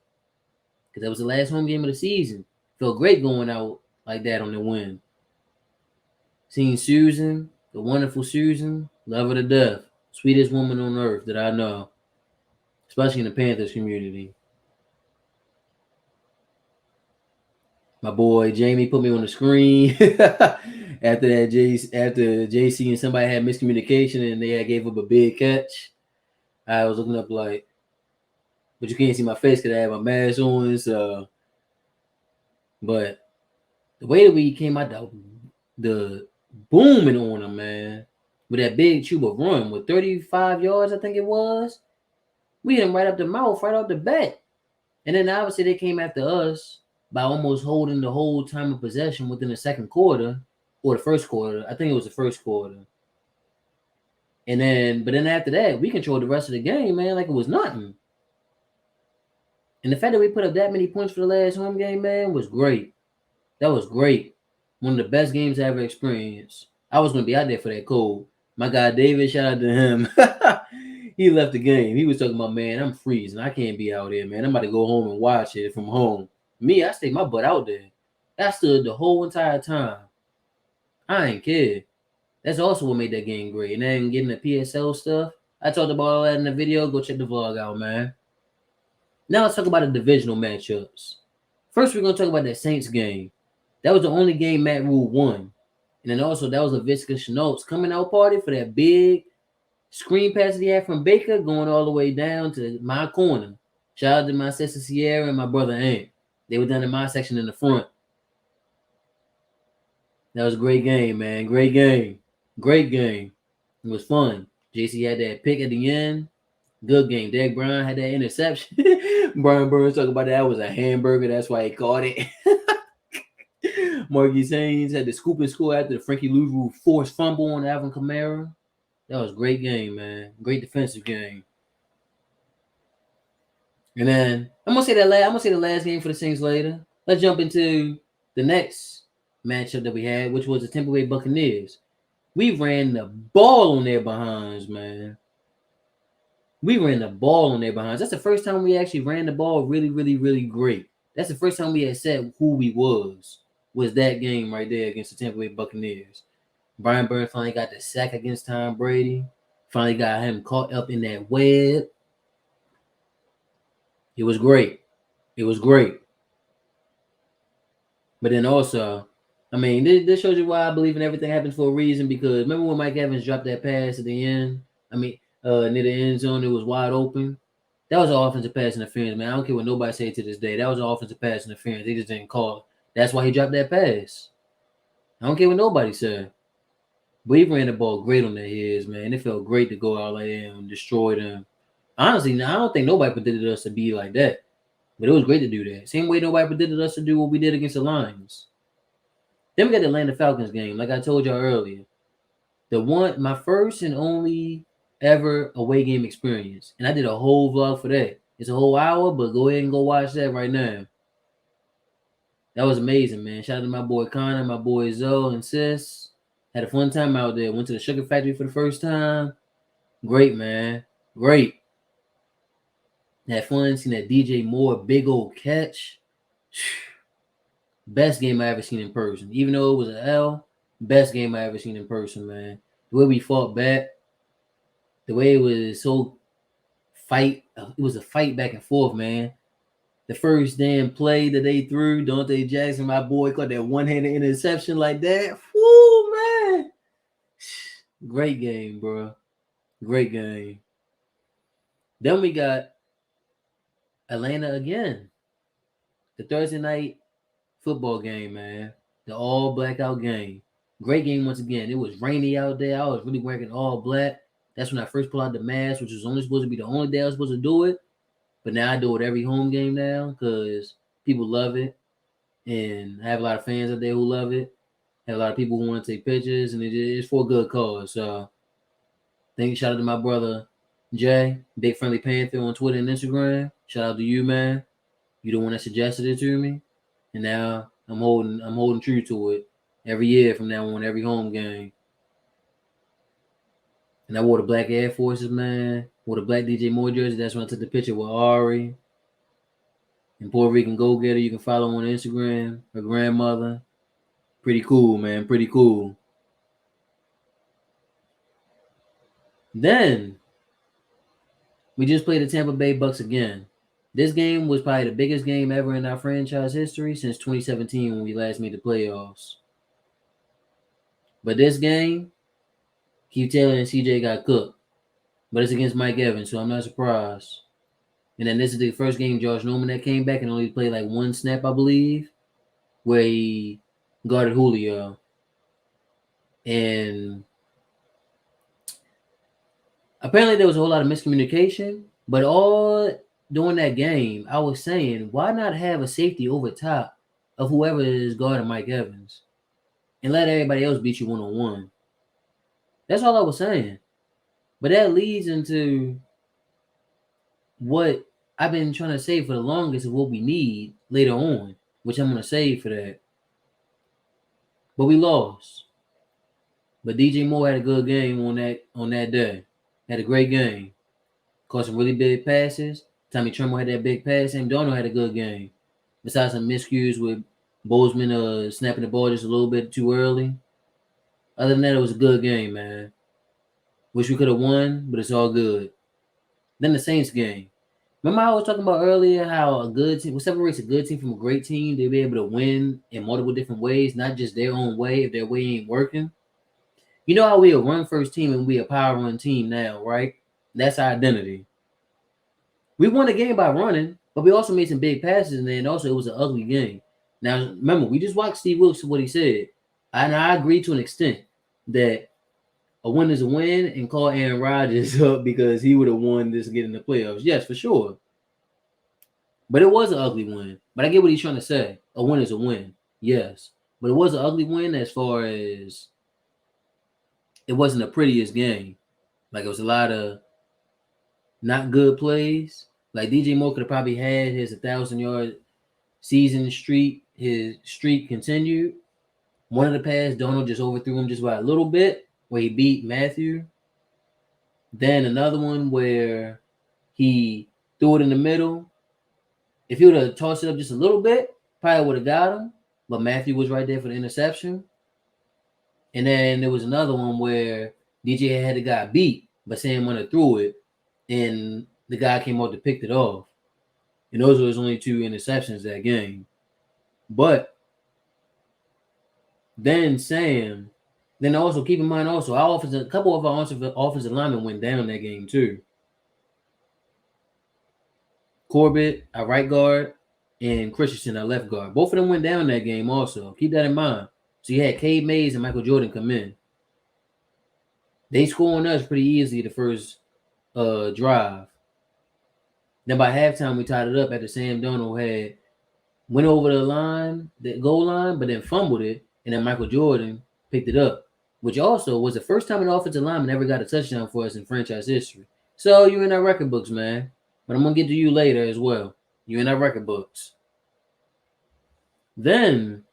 because that was the last home game of the season. Felt great going out like that on the win. Seeing Susan, the wonderful Susan, love her to death. Sweetest woman on earth that I know, especially in the Panthers community. My boy Jamie put me on the screen after JC and somebody had miscommunication and they had gave up a big catch. I was looking up like, but you can't see my face because I had my mask on. So, but the way that we came out the booming on them, man, with that big Chuba run with 35 yards, I think it was, we hit him right up the mouth, right off the bat. And then obviously they came after us by almost holding the whole time of possession within the second quarter or the first quarter. I think it was the first quarter. But then after that, we controlled the rest of the game, man, like it was nothing. And the fact that we put up that many points for the last home game, man, was great. That was great. One of the best games I ever experienced. I was going to be out there for that cold. My guy David, shout out to him. He left the game. He was talking about, man, I'm freezing. I can't be out there, man. I'm about to go home and watch it from home. Me, I stayed my butt out there. I stood the whole entire time. I ain't care. That's also what made that game great. And then getting the PSL stuff. I talked about all that in the video. Go check the vlog out, man. Now let's talk about the divisional matchups. First, we're going to talk about that Saints game. That was the only game Matt Rhule won. And then also, that was a Laviska Shenault's coming out party for that big screen pass that he had from Baker going all the way down to my corner. Shout out to my sister Sierra and my brother Ant. They were down in my section in the front. That was a great game, man. Great game. Great game. It was fun. JC had that pick at the end. Good game. Derek Brown had that interception. Brian Burns talking about that was a hamburger. That's why he caught it. Marquise Haynes had the scoop and score after the Frankie Louvu forced fumble on Alvin Kamara. That was a great game, man. Great defensive game. And then I'm gonna say the last game for the Saints later. Let's jump into the next matchup that we had, which was the Tampa Bay Buccaneers. We ran the ball on their behinds, man. We ran the ball on their behinds. That's the first time we actually ran the ball really, really, really great. That's the first time we had said who we was that game right there against the Tampa Bay Buccaneers. Brian Burns finally got the sack against Tom Brady. Finally got him caught up in that web. It was great. It was great. But then also, I mean, this shows you why I believe in everything happens for a reason. Because remember when Mike Evans dropped that pass at the end? I mean, near the end zone, it was wide open. That was an offensive pass interference, man. I don't care what nobody say to this day. That was an offensive pass interference. They just didn't call it. That's why he dropped that pass. I don't care what nobody said. But he ran the ball great on their heads, man. It felt great to go out like that and destroy them. Honestly, I don't think nobody predicted us to be like that. But it was great to do that. Same way nobody predicted us to do what we did against the Lions. Then we got the Atlanta Falcons game, like I told y'all earlier. My first and only ever away game experience. And I did a whole vlog for that. It's a whole hour, but go ahead and go watch that right now. That was amazing, man. Shout out to my boy Connor, my boy Zoe and Sis. Had a fun time out there. Went to the Sugar Factory for the first time. Great, man. Great. Had fun. Seen that DJ Moore big old catch. Best game I ever seen in person. Even though it was an L, best game I ever seen in person, man. The way we fought back. The way it was so fight. It was a fight back and forth, man. The first damn play that they threw, Dante Jackson, my boy, caught that one-handed interception like that. Woo, man. Great game, bro. Great game. Then we got Atlanta again. The Thursday night football game, man. The all blackout game. Great game once again. It was rainy out there. I was really wearing all black. That's when I first pulled out the mask, which was only supposed to be the only day I was supposed to do it. But now I do it every home game now because people love it. And I have a lot of fans out there who love it. I have a lot of people who want to take pictures, and it's for a good cause. So shout out to my brother Jay, Big Friendly Panther on Twitter and Instagram. Shout out to you, man. You the one that suggested it to me. And now I'm holding true to it every year from now on, every home game. And I wore the black Air Forces, man. Wore the black DJ Moore jersey. That's when I took the picture with Ari. And Puerto Rican Go-Getter, you can follow on Instagram. Her grandmother. Pretty cool, man. Pretty cool. Then, we just played the Tampa Bay Bucks again. This game was probably the biggest game ever in our franchise history since 2017 when we last made the playoffs. But this game, Keith Taylor and CJ got cooked. But it's against Mike Evans, so I'm not surprised. And then this is the first game Josh Norman that came back and only played like one snap, I believe, where he guarded Julio. And apparently there was a whole lot of miscommunication, but all during that game, I was saying, why not have a safety over top of whoever is guarding Mike Evans and let everybody else beat you one-on-one? That's all I was saying. But that leads into what I've been trying to say for the longest of what we need later on, which I'm going to save for that. But we lost. But DJ Moore had a good game on that day. Had a great game. caught some really big passes. Tommy Tremble had that big pass. Sam Darnold had a good game. Besides some miscues with Bozeman snapping the ball just a little bit too early. Other than that, it was a good game, man. Wish we could have won, but it's all good. Then the Saints game. Remember how I was talking about earlier how a good team, what separates a good team from a great team, they'll be able to win in multiple different ways, not just their own way if their way ain't working. You know how we a run first team and we a power run team now, right? That's our identity. We won the game by running, but we also made some big passes, and then also it was an ugly game. Now, remember, we just watched Steve Wilks what he said. And I agree to an extent that a win is a win and call Aaron Rodgers up because he would have won this to get in the playoffs. Yes, for sure. But it was an ugly win. But I get what he's trying to say. A win is a win. Yes. But it was an ugly win as far as it wasn't the prettiest game. Like, it was a lot of not good plays. Like, DJ Moore could have probably had his 1,000-yard season streak. His streak continued. One of the passes, Donald just overthrew him just by a little bit, where he beat Matthew. Then another one where he threw it in the middle. If he would have tossed it up just a little bit, probably would have got him. But Matthew was right there for the interception. And then there was another one where DJ had the guy beat, but Sam went and threw it, and the guy came out to pick it off. And those were his only 2 interceptions that game. But then Sam, then also keep in mind also, a couple of our offensive linemen went down that game too. Corbett, our right guard, and Christensen, our left guard. Both of them went down that game also. Keep that in mind. So you had Cade Mays and Michael Jordan come in. They scored on us pretty easily the first drive. Then by halftime, we tied it up after Sam Darnold went over the goal line, but then fumbled it, and then Michael Jordan picked it up, which also was the first time an offensive lineman ever got a touchdown for us in franchise history. So you're in our record books, man. But I'm going to get to you later as well. You're in our record books. Then,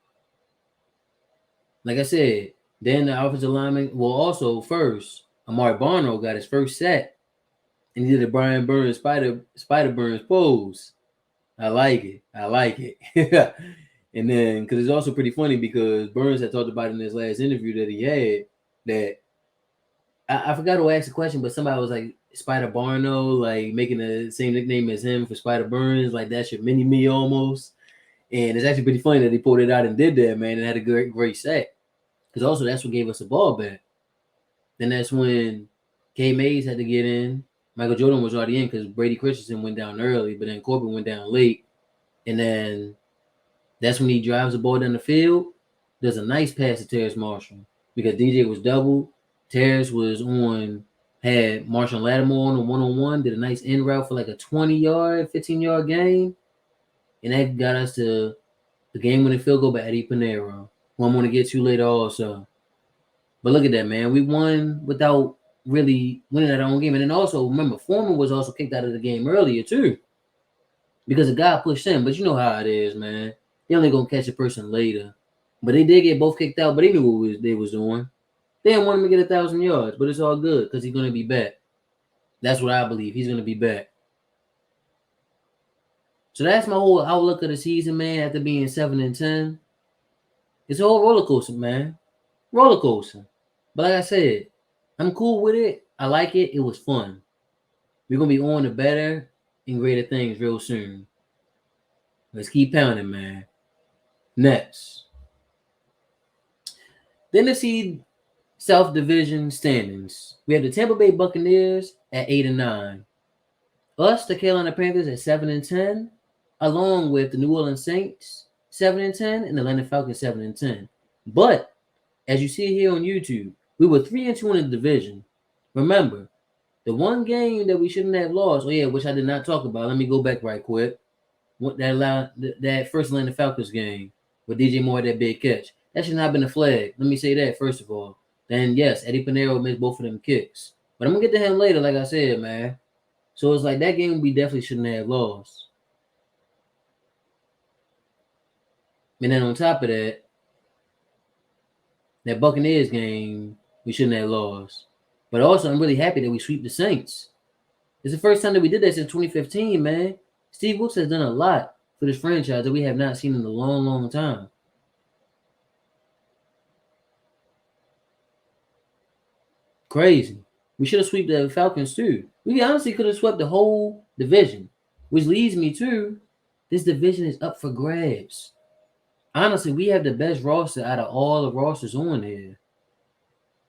like I said, then the offensive lineman, also first, Amari Barno got his first sack, and he did a Brian Burns Spider Burns pose. I like it. And then, because it's also pretty funny because Burns had talked about in his last interview that he had that I forgot who asked the question, but somebody was like Spider Barno, like making the same nickname as him for Spider Burns, like that's your mini me almost. And it's actually pretty funny that he pulled it out and did that, man, and had a great sack. Because also that's what gave us the ball back. Then that's when K Mays had to get in. Michael Jordan was already in because Brady Christensen went down early, but then Corbin went down late. And then that's when he drives the ball down the field. There's a nice pass to Terrace Marshall because DJ was doubled. Terrace had Marshall Lattimore on a one-on-one, did a nice in route for like a 20-yard, 15-yard gain. And that got us to the game-winning field goal by Eddie Pinheiro, who I'm going to get to later also. But look at that, man. We won without really winning our own game. And then also, remember, Foreman was also kicked out of the game earlier, too, because the guy pushed him. But you know how it is, man. They only going to catch a person later. But they did get both kicked out, but they knew what they was doing. They didn't want him to get 1,000 yards, but it's all good because he's going to be back. That's what I believe. He's going to be back. So that's my whole outlook of the season, man, after being 7-10. It's a whole roller coaster, man. Roller coaster. But like I said, I'm cool with it. I like it. It was fun. We're going to be on to better and greater things real soon. Let's keep pounding, man. Next. Tennessee South Division standings. We have the Tampa Bay Buccaneers at 8-9. Us, the Carolina Panthers, at 7-10, along with the New Orleans Saints, 7-10, and the Atlanta Falcons, 7-10. But as you see here on YouTube, we were 3-2 in the division. Remember, the one game that we shouldn't have lost, which I did not talk about. Let me go back right quick. That first Atlanta Falcons game with DJ Moore had that big catch. That should not have been a flag. Let me say that first of all. Then yes, Eddie Pinheiro missed both of them kicks. But I'm gonna get to him later, like I said, man. So it's like that game we definitely shouldn't have lost. And then on top of that, that Buccaneers game we shouldn't have lost. But also I'm really happy that we sweep the Saints. It's the first time that we did that since 2015, man. Steve Wilks has done a lot for this franchise that we have not seen in a long, long time. Crazy. We should have swept the Falcons too. We honestly could have swept the whole division, which leads me to this division is up for grabs. Honestly, we have the best roster out of all the rosters on here.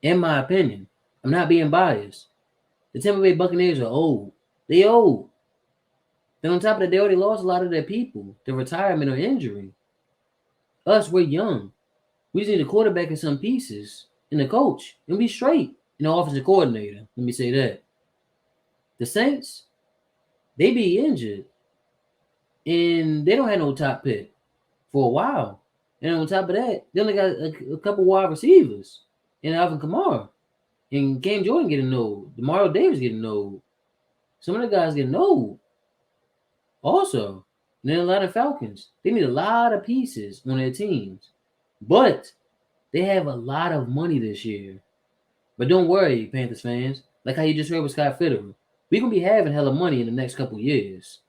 In my opinion, I'm not being biased. The Tampa Bay Buccaneers are old. They old. Then on top of that, they already lost a lot of their people to retirement or injury. Us, we're young. We just need a quarterback and some pieces and a coach, and be straight. And the offensive coordinator. Let me say that. The Saints, they be injured. And they don't have no top pick for a while. And on top of that, they only got a couple wide receivers. And Alvin Kamara. And Cam Jordan getting old. Demario Davis getting old. Some of the guys getting old. Also. And then a lot of Falcons. They need a lot of pieces on their teams. But they have a lot of money this year. But don't worry, Panthers fans. Like how you just heard with Scott Fitterer. We're going to be having hella money in the next couple years.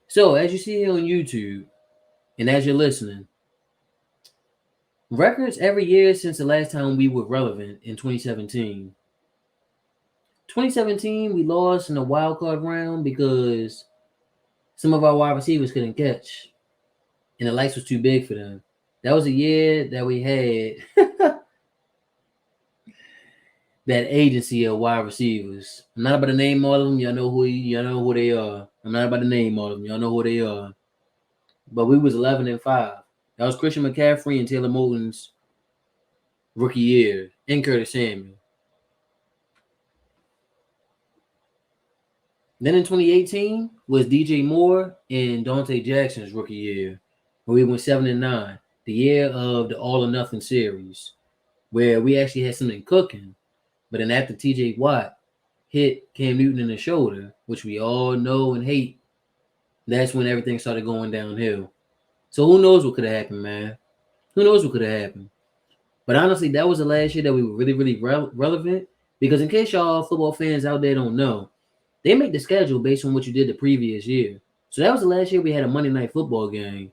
So, as you see here on YouTube, and as you're listening, records every year since the last time we were relevant in 2017. 2017, we lost in the wild card round because some of our wide receivers couldn't catch, and the lights was too big for them. That was a year that we had that agency of wide receivers. I'm not about to name all of them. Y'all know who they are. I'm not about to name all of them. Y'all know who they are. But we was 11-5. That was Christian McCaffrey and Taylor Moton's rookie year, and Curtis Samuel. Then in 2018 was DJ Moore and Dante Jackson's rookie year, where we went 7-9. The year of the All or Nothing series, where we actually had something cooking. But then after TJ Watt hit Cam Newton in the shoulder, which we all know and hate, that's when everything started going downhill. So who knows what could have happened, man? Who knows what could have happened? But honestly, that was the last year that we were really, really relevant. Because in case y'all football fans out there don't know, they make the schedule based on what you did the previous year. So that was the last year we had a Monday night football game.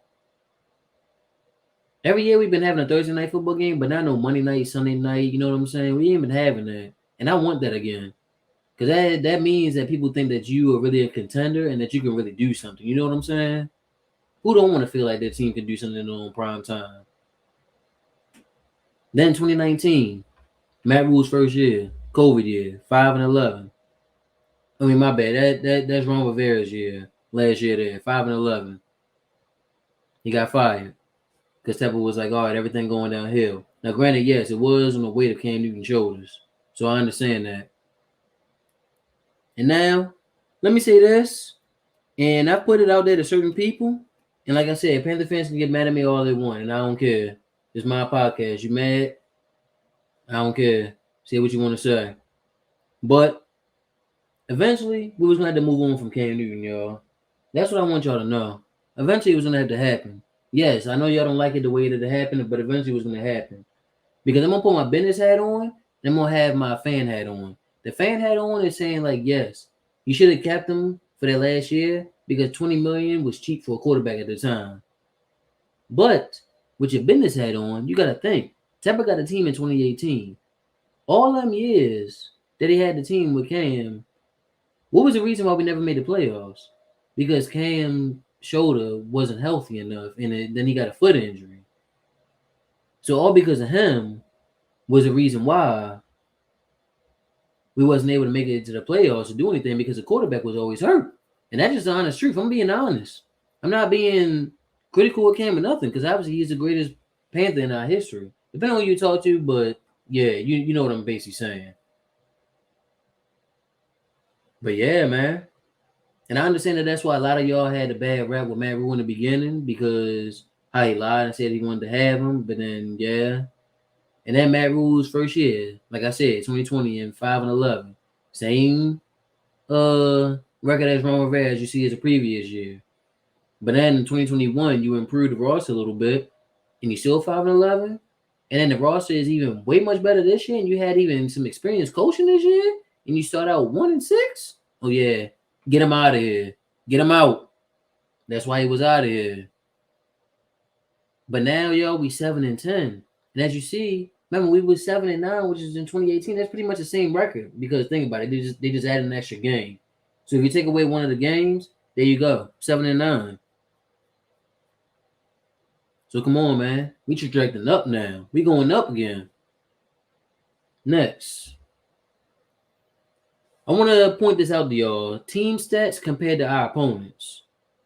Every year we've been having a Thursday night football game, but not no Monday night, Sunday night. You know what I'm saying? We ain't been having that. And I want that again. Because that means that people think that you are really a contender and that you can really do something. You know what I'm saying? Who don't want to feel like their team can do something on prime time? Then 2019, Matt Rhule's first year, COVID year, 5-11. I mean, my bad. That's Ron Rivera's year, last year there, 5-11. He got fired. Because Tepper was like, all right, everything going downhill. Now, granted, yes, it was on the weight of Cam Newton's shoulders. So I understand that. And now, let me say this. And I've put it out there to certain people. And like I said, Panther fans can get mad at me all they want. And I don't care. It's my podcast. You mad? I don't care. Say what you want to say. But eventually, we was going to have to move on from Cam Newton, y'all. That's what I want y'all to know. Eventually, it was going to have to happen. Yes, I know y'all don't like it the way that it happened, but eventually it was going to happen. Because I'm going to put my business hat on, and I'm going to have my fan hat on. The fan hat on is saying, like, yes, you should have kept him for that last year because $20 million was cheap for a quarterback at the time. But with your business hat on, you got to think. Tepper got a team in 2018. All them years that he had the team with Cam, what was the reason why we never made the playoffs? Because Cam's shoulder wasn't healthy enough, and then he got a foot injury. So all because of him was the reason why we wasn't able to make it to the playoffs or do anything, because the quarterback was always hurt. And that's just the honest truth. I'm being honest. I'm not being critical of Cam or nothing, because obviously he's the greatest Panther in our history. Depending on who you talk to, but yeah, you know what I'm basically saying. But yeah, man. And I understand that that's why a lot of y'all had a bad rap with Matt Rhule in the beginning, because how he lied and said he wanted to have him, but then yeah. And then Matt Rhule's first year, like I said, 2020 and 5-11. Same record as Ron Rivera as you see as the previous year. But then in 2021, you improved the roster a little bit, and you still 5-11. and then the roster is even way much better this year, and you had even some experience coaching this year, and you start out 1-6. Oh yeah, get him out of here. Get him out. That's why he was out of here. But now, yo, we 7-10, and as you see, remember we was 7-9, which is in 2018. That's pretty much the same record because think about it, they just added an extra game. So if you take away one of the games, there you go, 7-9. So come on, man, we trajecting up now. We going up again. Next, I want to point this out to y'all. Team stats compared to our opponents.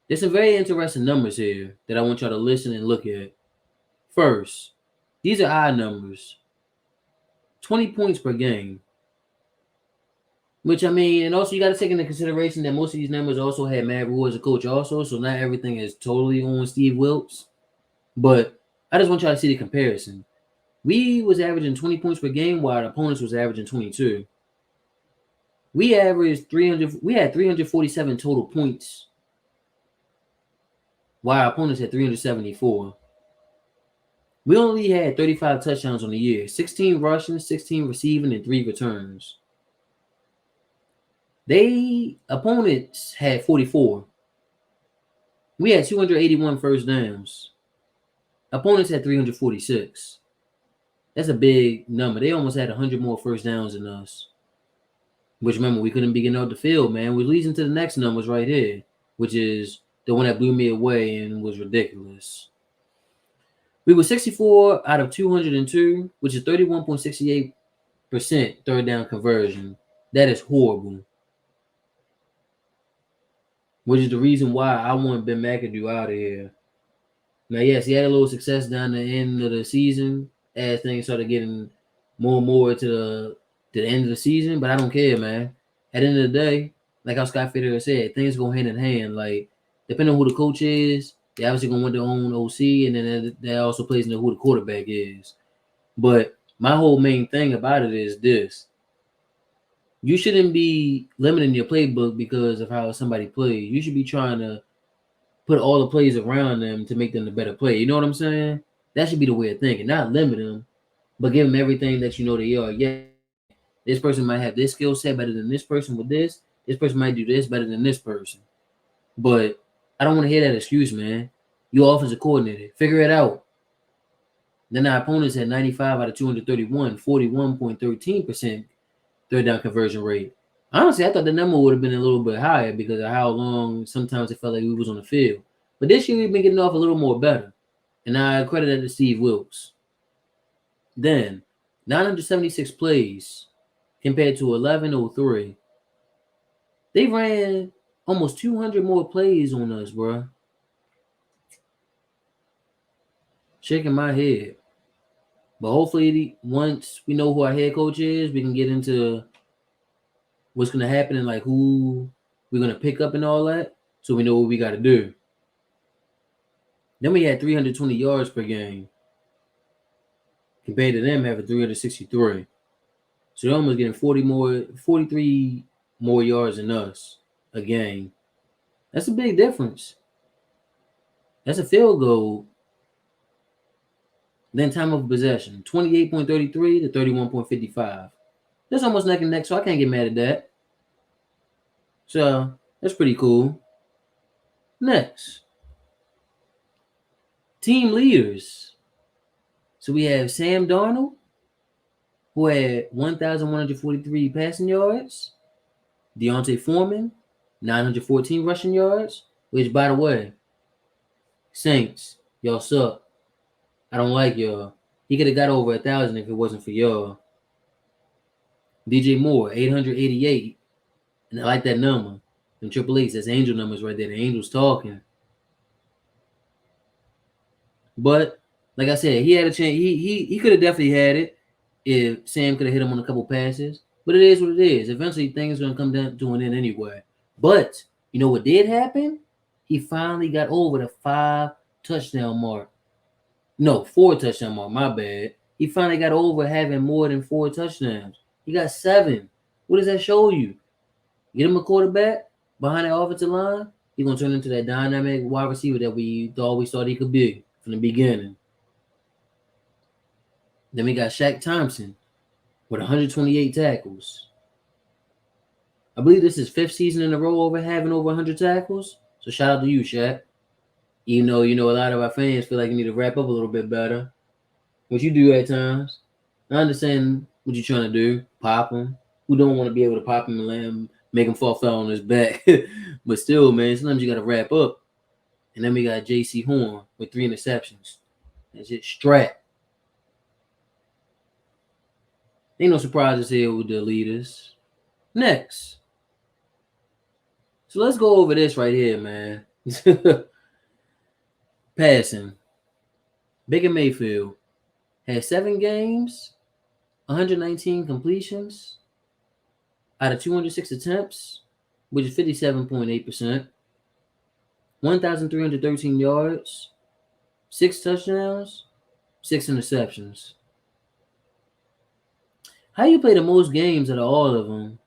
There's some very interesting numbers here that I want y'all to listen and look at. First, these are our numbers. 20 points per game. Which, I mean, and also you got to take into consideration that most of these numbers also had Matt Rhule as a coach also, so not everything is totally on Steve Wilks. But I just want y'all to see the comparison. We was averaging 20 points per game while the opponents was averaging 22. We averaged 300. We had 347 total points while our opponents had 374. We only had 35 touchdowns on the year, 16 rushing, 16 receiving, and 3 returns. Opponents had 44. We had 281 first downs. Opponents had 346. That's a big number. They almost had 100 more first downs than us. Which, remember, we couldn't be getting off the field, man. We're leading to the next numbers right here, which is the one that blew me away and was ridiculous. We were 64 out of 202, which is 31.68% third down conversion. That is horrible. Which is the reason why I want Ben McAdoo out of here. Now, yes, he had a little success down the end of the season as things started getting more and more to the end of the season, but I don't care, man. At the end of the day, like how Scott Fitterer said, things go hand in hand. Like, depending on who the coach is, they obviously going to want their own OC, and then that also plays into who the quarterback is. But my whole main thing about it is this. You shouldn't be limiting your playbook because of how somebody plays. You should be trying to put all the plays around them to make them the better player. You know what I'm saying? That should be the way of thinking. Not limit them, but give them everything that you know they are. Yeah, this person might have this skill set better than this person with this. This person might do this better than this person. But I don't want to hear that excuse, man. You offensive coordinator. Figure it out. Then our opponents had 95 out of 231, 41.13% third down conversion rate. Honestly, I thought the number would have been a little bit higher because of how long sometimes it felt like we was on the field. But this year we've been getting off a little more better. And I credit that to Steve Wilks. Then 976 plays compared to 1103. They ran almost 200 more plays on us, bro. Shaking my head. But hopefully once we know who our head coach is, we can get into what's going to happen and like who we're going to pick up and all that, so we know what we got to do. Then we had 320 yards per game compared to them having 363. So they're almost getting 43 more yards than us a game. That's a big difference. That's a field goal. Then time of possession, 28.33 to 31.55. That's almost neck and neck, so I can't get mad at that. So that's pretty cool. Next, team leaders. So we have Sam Darnold, who had 1,143 passing yards. Deontay Foreman, 914 rushing yards. Which, by the way, Saints, y'all suck. I don't like y'all. He could have got over 1,000 if it wasn't for y'all. DJ Moore, 888. And I like that number. And Triple H, that's angel numbers right there. The angels talking. But, like I said, he had a chance. He could have definitely had it if Sam could have hit him on a couple passes. But it is what it is. Eventually, things are going to come down to an end anyway. But, you know what did happen? He finally got over the 5 touchdown mark. No, 4 touchdown mark. My bad. He finally got over having more than 4 touchdowns. He got 7. What does that show you? Get him a quarterback behind that offensive line, he's going to turn into that dynamic wide receiver that we always thought he could be from the beginning. Then we got Shaq Thompson with 128 tackles. I believe this is 5th season in a row having over 100 tackles. So shout out to you, Shaq. Even though, a lot of our fans feel like you need to wrap up a little bit better, which you do at times. I understand what you're trying to do, pop him. Who don't want to be able to pop him and let him make him fall flat on his back? But still, man, sometimes you got to wrap up. And then we got J.C. Horn with 3 interceptions. That's it, strap. Ain't no surprises here with the leaders. Next. So let's go over this right here, man. Passing. Baker Mayfield had 7 games, 119 completions out of 206 attempts, which is 57.8%. 1,313 yards, 6 touchdowns, 6 interceptions. How you play the most games out of all of them?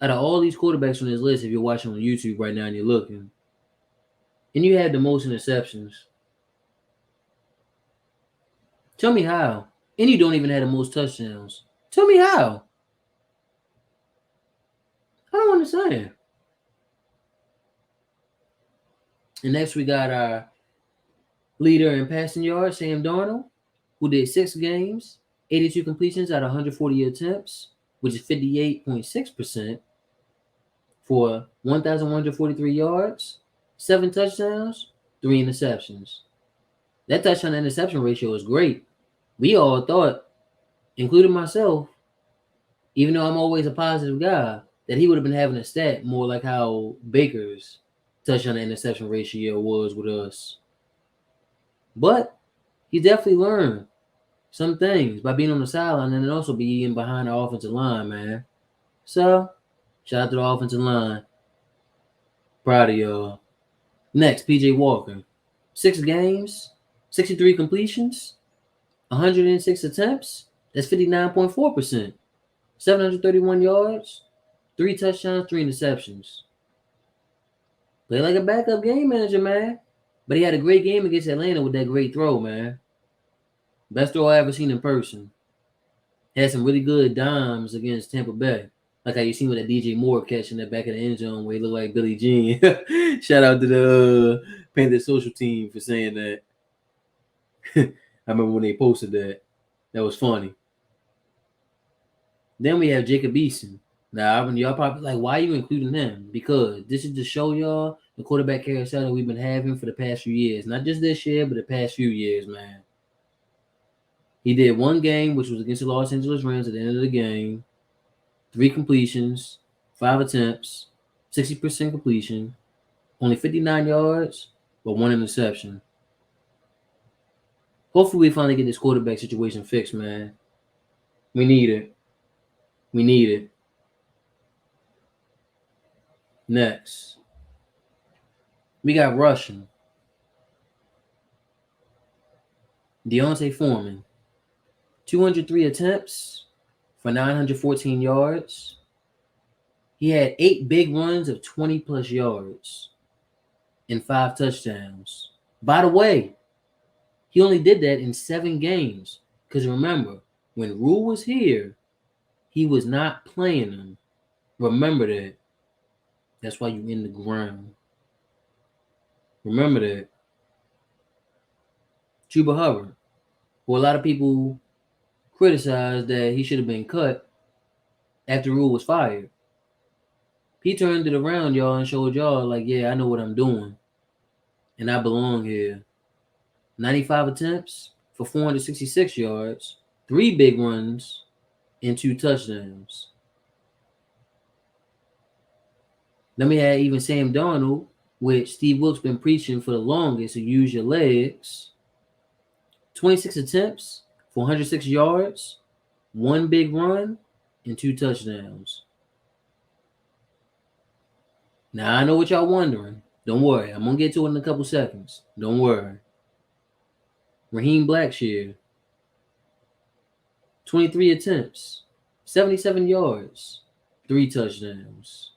Out of all these quarterbacks on this list, if you're watching on YouTube right now and you're looking, and you had the most interceptions. Tell me how. And you don't even have the most touchdowns. Tell me how. I don't understand. And next we got our leader in passing yards, Sam Darnold, who did 6 games, 82 completions out of 140 attempts, which is 58.6%, for 1,143 yards, 7 touchdowns, 3 interceptions. That touchdown interception ratio is great. We all thought, including myself, even though I'm always a positive guy, that he would have been having a stat more like how Baker's touchdown interception ratio was with us. But he definitely learned some things by being on the sideline and then also being behind the offensive line, man. So, shout out to the offensive line. Proud of y'all. Next, PJ Walker. 6 games, 63 completions, 106 attempts. That's 59.4%. 731 yards, 3 touchdowns, 3 interceptions. Play like a backup game manager, man. But he had a great game against Atlanta with that great throw, man. Best throw I ever seen in person. Had some really good dimes against Tampa Bay. Like how you seen with that DJ Moore catch in the back of the end zone where he looked like Billie Jean. Shout out to the Panthers social team for saying that. I remember when they posted that. That was funny. Then we have Jacob Eason. Now, y'all probably like, why are you including him? Because this is to show y'all the quarterback carousel that we've been having for the past few years. Not just this year, but the past few years, man. He did 1 game, which was against the Los Angeles Rams at the end of the game. 3 completions, 5 attempts, 60% completion, only 59 yards, but 1 interception. Hopefully we finally get this quarterback situation fixed, man. We need it. We need it. Next. We got rushing. Deontay Foreman. 203 attempts for 914 yards. He had 8 big runs of 20-plus yards and 5 touchdowns. By the way, he only did that in 7 games. Because remember, when Rhule was here, he was not playing them. Remember that. That's why you're in the ground. Remember that. Chuba Hubbard, who a lot of people criticized that he should have been cut after Rhule was fired. He turned it around, y'all, and showed y'all, like, yeah, I know what I'm doing. And I belong here. 95 attempts for 466 yards, 3 big runs, and 2 touchdowns. Then we had even Sam Darnold, which Steve Wilks been preaching for the longest, so use your legs. 26 attempts for 106 yards, 1 big run, and 2 touchdowns. Now, I know what y'all wondering. Don't worry. I'm going to get to it in a couple seconds. Don't worry. Raheem Blackshear. 23 attempts, 77 yards, 3 touchdowns.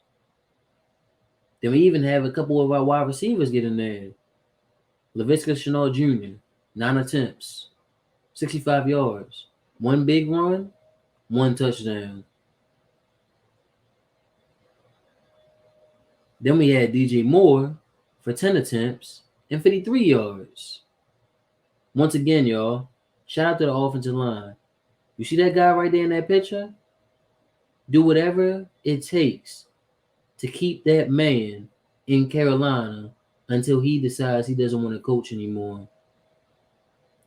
Then we even have a couple of our wide receivers get in there. Laviska Shenault Jr., 9 attempts, 65 yards. One big run, one touchdown. Then we had DJ Moore for 10 attempts and 53 yards. Once again, y'all, shout out to the offensive line. You see that guy right there in that picture? Do whatever it takes to keep that man in Carolina until he decides he doesn't want to coach anymore.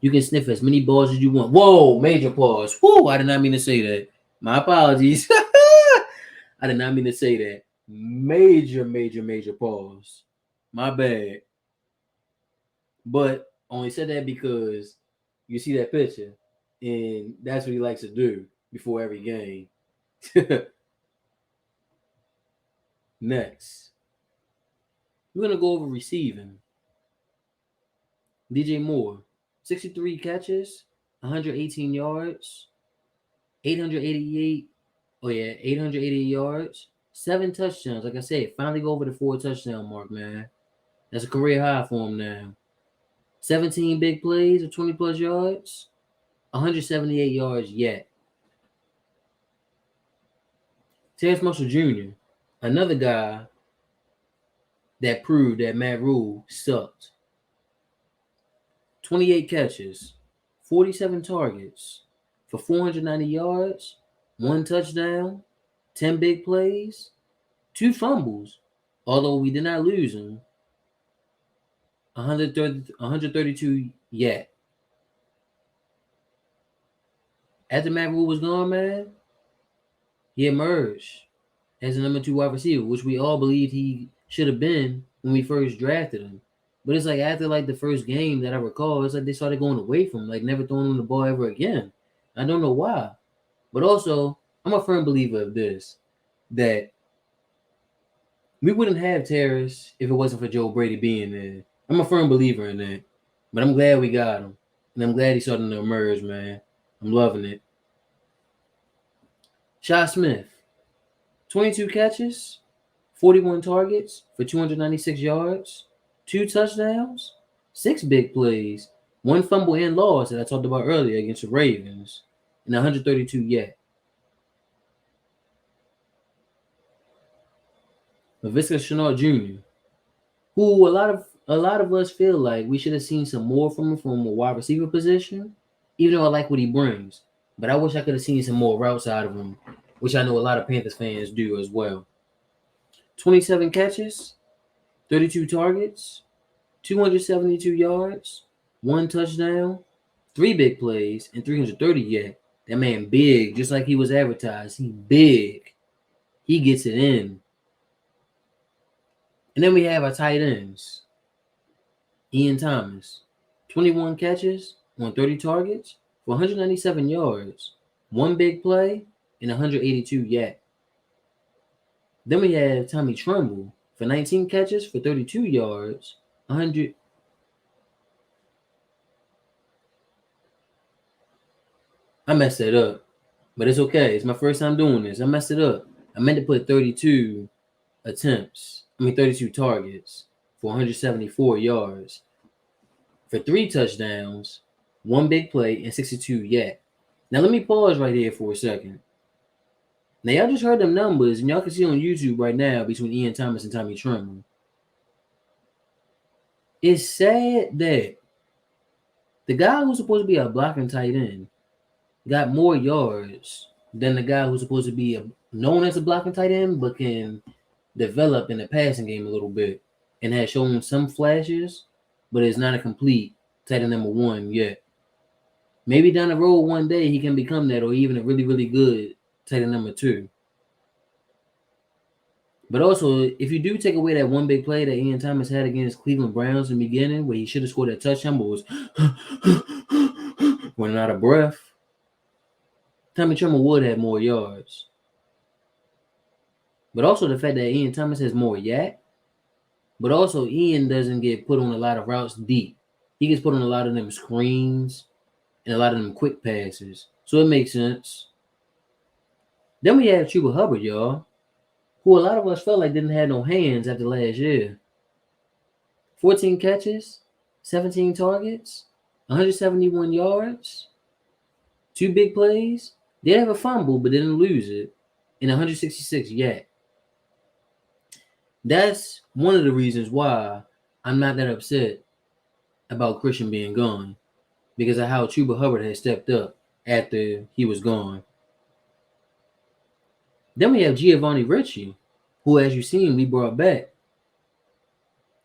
You can sniff as many balls as you want. Whoa, major pause. Whoa, I did not mean to say that. My apologies. I did not mean to say that. Major pause. My bad. But only said that because you see that picture, and that's what he likes to do before every game. Next, we're going to go over receiving. DJ Moore, 63 catches, 118 yards, 888 yards, 7 touchdowns. Like I said, finally go over the 4 touchdown mark, man. That's a career high for him now. 17 big plays of 20 plus yards, 178 yards yet. Terrence Marshall Jr., another guy that proved that Matt Rhule sucked. 28 catches, 47 targets for 490 yards, 1 touchdown, 10 big plays, 2 fumbles, although we did not lose him. 132 yet. After Matt Rhule was gone, man, he emerged as the number 2 wide receiver, which we all believed he should have been when we first drafted him. But it's like after like the first game that I recall, it's like they started going away from him, like never throwing him the ball ever again. I don't know why. But also, I'm a firm believer of this, that we wouldn't have Terrace if it wasn't for Joe Brady being there. I'm a firm believer in that. But I'm glad we got him. And I'm glad he's starting to emerge, man. I'm loving it. Shi Smith, 22 catches, 41 targets for 296 yards, 2 touchdowns, 6 big plays, 1 fumble and loss that I talked about earlier against the Ravens, and 132 yet. Laviska Shenault Jr., who a lot of us feel like we should have seen some more from him from a wide receiver position, even though I like what he brings. But I wish I could have seen some more routes out of him, which I know a lot of Panthers fans do as well. 27 catches, 32 targets, 272 yards, 1 touchdown, 3 big plays, and 330 yet. That man big, just like he was advertised. He big. He gets it in. And then we have our tight ends. Ian Thomas, 21 catches on 30 targets for 197 yards, 1 big play, and 182 yet. Then we have Tommy Tremble for 19 catches for 32 yards, 100. I messed it up, but it's okay. It's my first time doing this. I messed it up. I meant to put 32 targets for 174 yards for 3 touchdowns, 1 big play, and 62 yet. Now, let me pause right here for a second. Now, y'all just heard them numbers, and y'all can see on YouTube right now between Ian Thomas and Tommy Tremble. It's sad that the guy who's supposed to be a blocking tight end got more yards than the guy who's supposed to be known as a blocking tight end, but can develop in the passing game a little bit and has shown some flashes, but is not a complete tight end number 1 yet. Maybe down the road one day he can become that, or even a really, really good tight end number 2. But also, if you do take away that 1 big play that Ian Thomas had against Cleveland Browns in the beginning, where he should have scored that touchdown, but was running out of breath, Tommy Tremble would have more yards. But also the fact that Ian Thomas has more yak, but also Ian doesn't get put on a lot of routes deep. He gets put on a lot of them screens and a lot of them quick passes. So it makes sense. Then we have Chuba Hubbard, y'all, who a lot of us felt like didn't have no hands after last year. 14 catches, 17 targets, 171 yards, 2 big plays. They have a fumble, but didn't lose it. And 166 yet. That's one of the reasons why I'm not that upset about Christian being gone, because of how Chuba Hubbard has stepped up after he was gone. Then we have Giovanni Ricci, who, as you've seen, we brought back.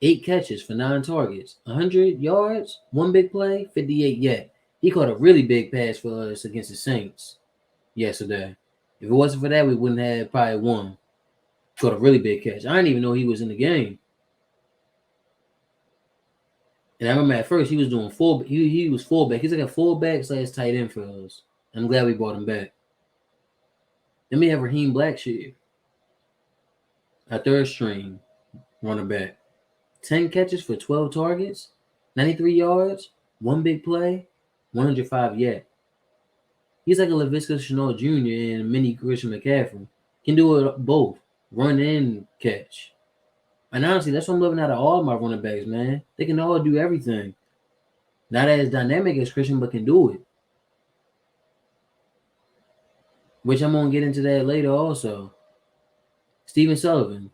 8 catches for 9 targets, 100 yards, 1 big play, 58 yet. He caught a really big pass for us against the Saints yesterday. If it wasn't for that, we wouldn't have probably won. Caught a really big catch. I didn't even know he was in the game. And I remember at first he was doing full. He was fullback. He's like a fullback / tight end for us. I'm glad we brought him back. Then we have Raheem Blackshear, our 3rd string running back. 10 catches for 12 targets, 93 yards, 1 big play, 105 yet. He's like a LaVisca Chenault Jr. and mini Christian McCaffrey. Can do it both, run and catch. And honestly, that's what I'm loving out of all my running backs, man. They can all do everything. Not as dynamic as Christian, but can do it. Which I'm going to get into that later also. Steven Sullivan,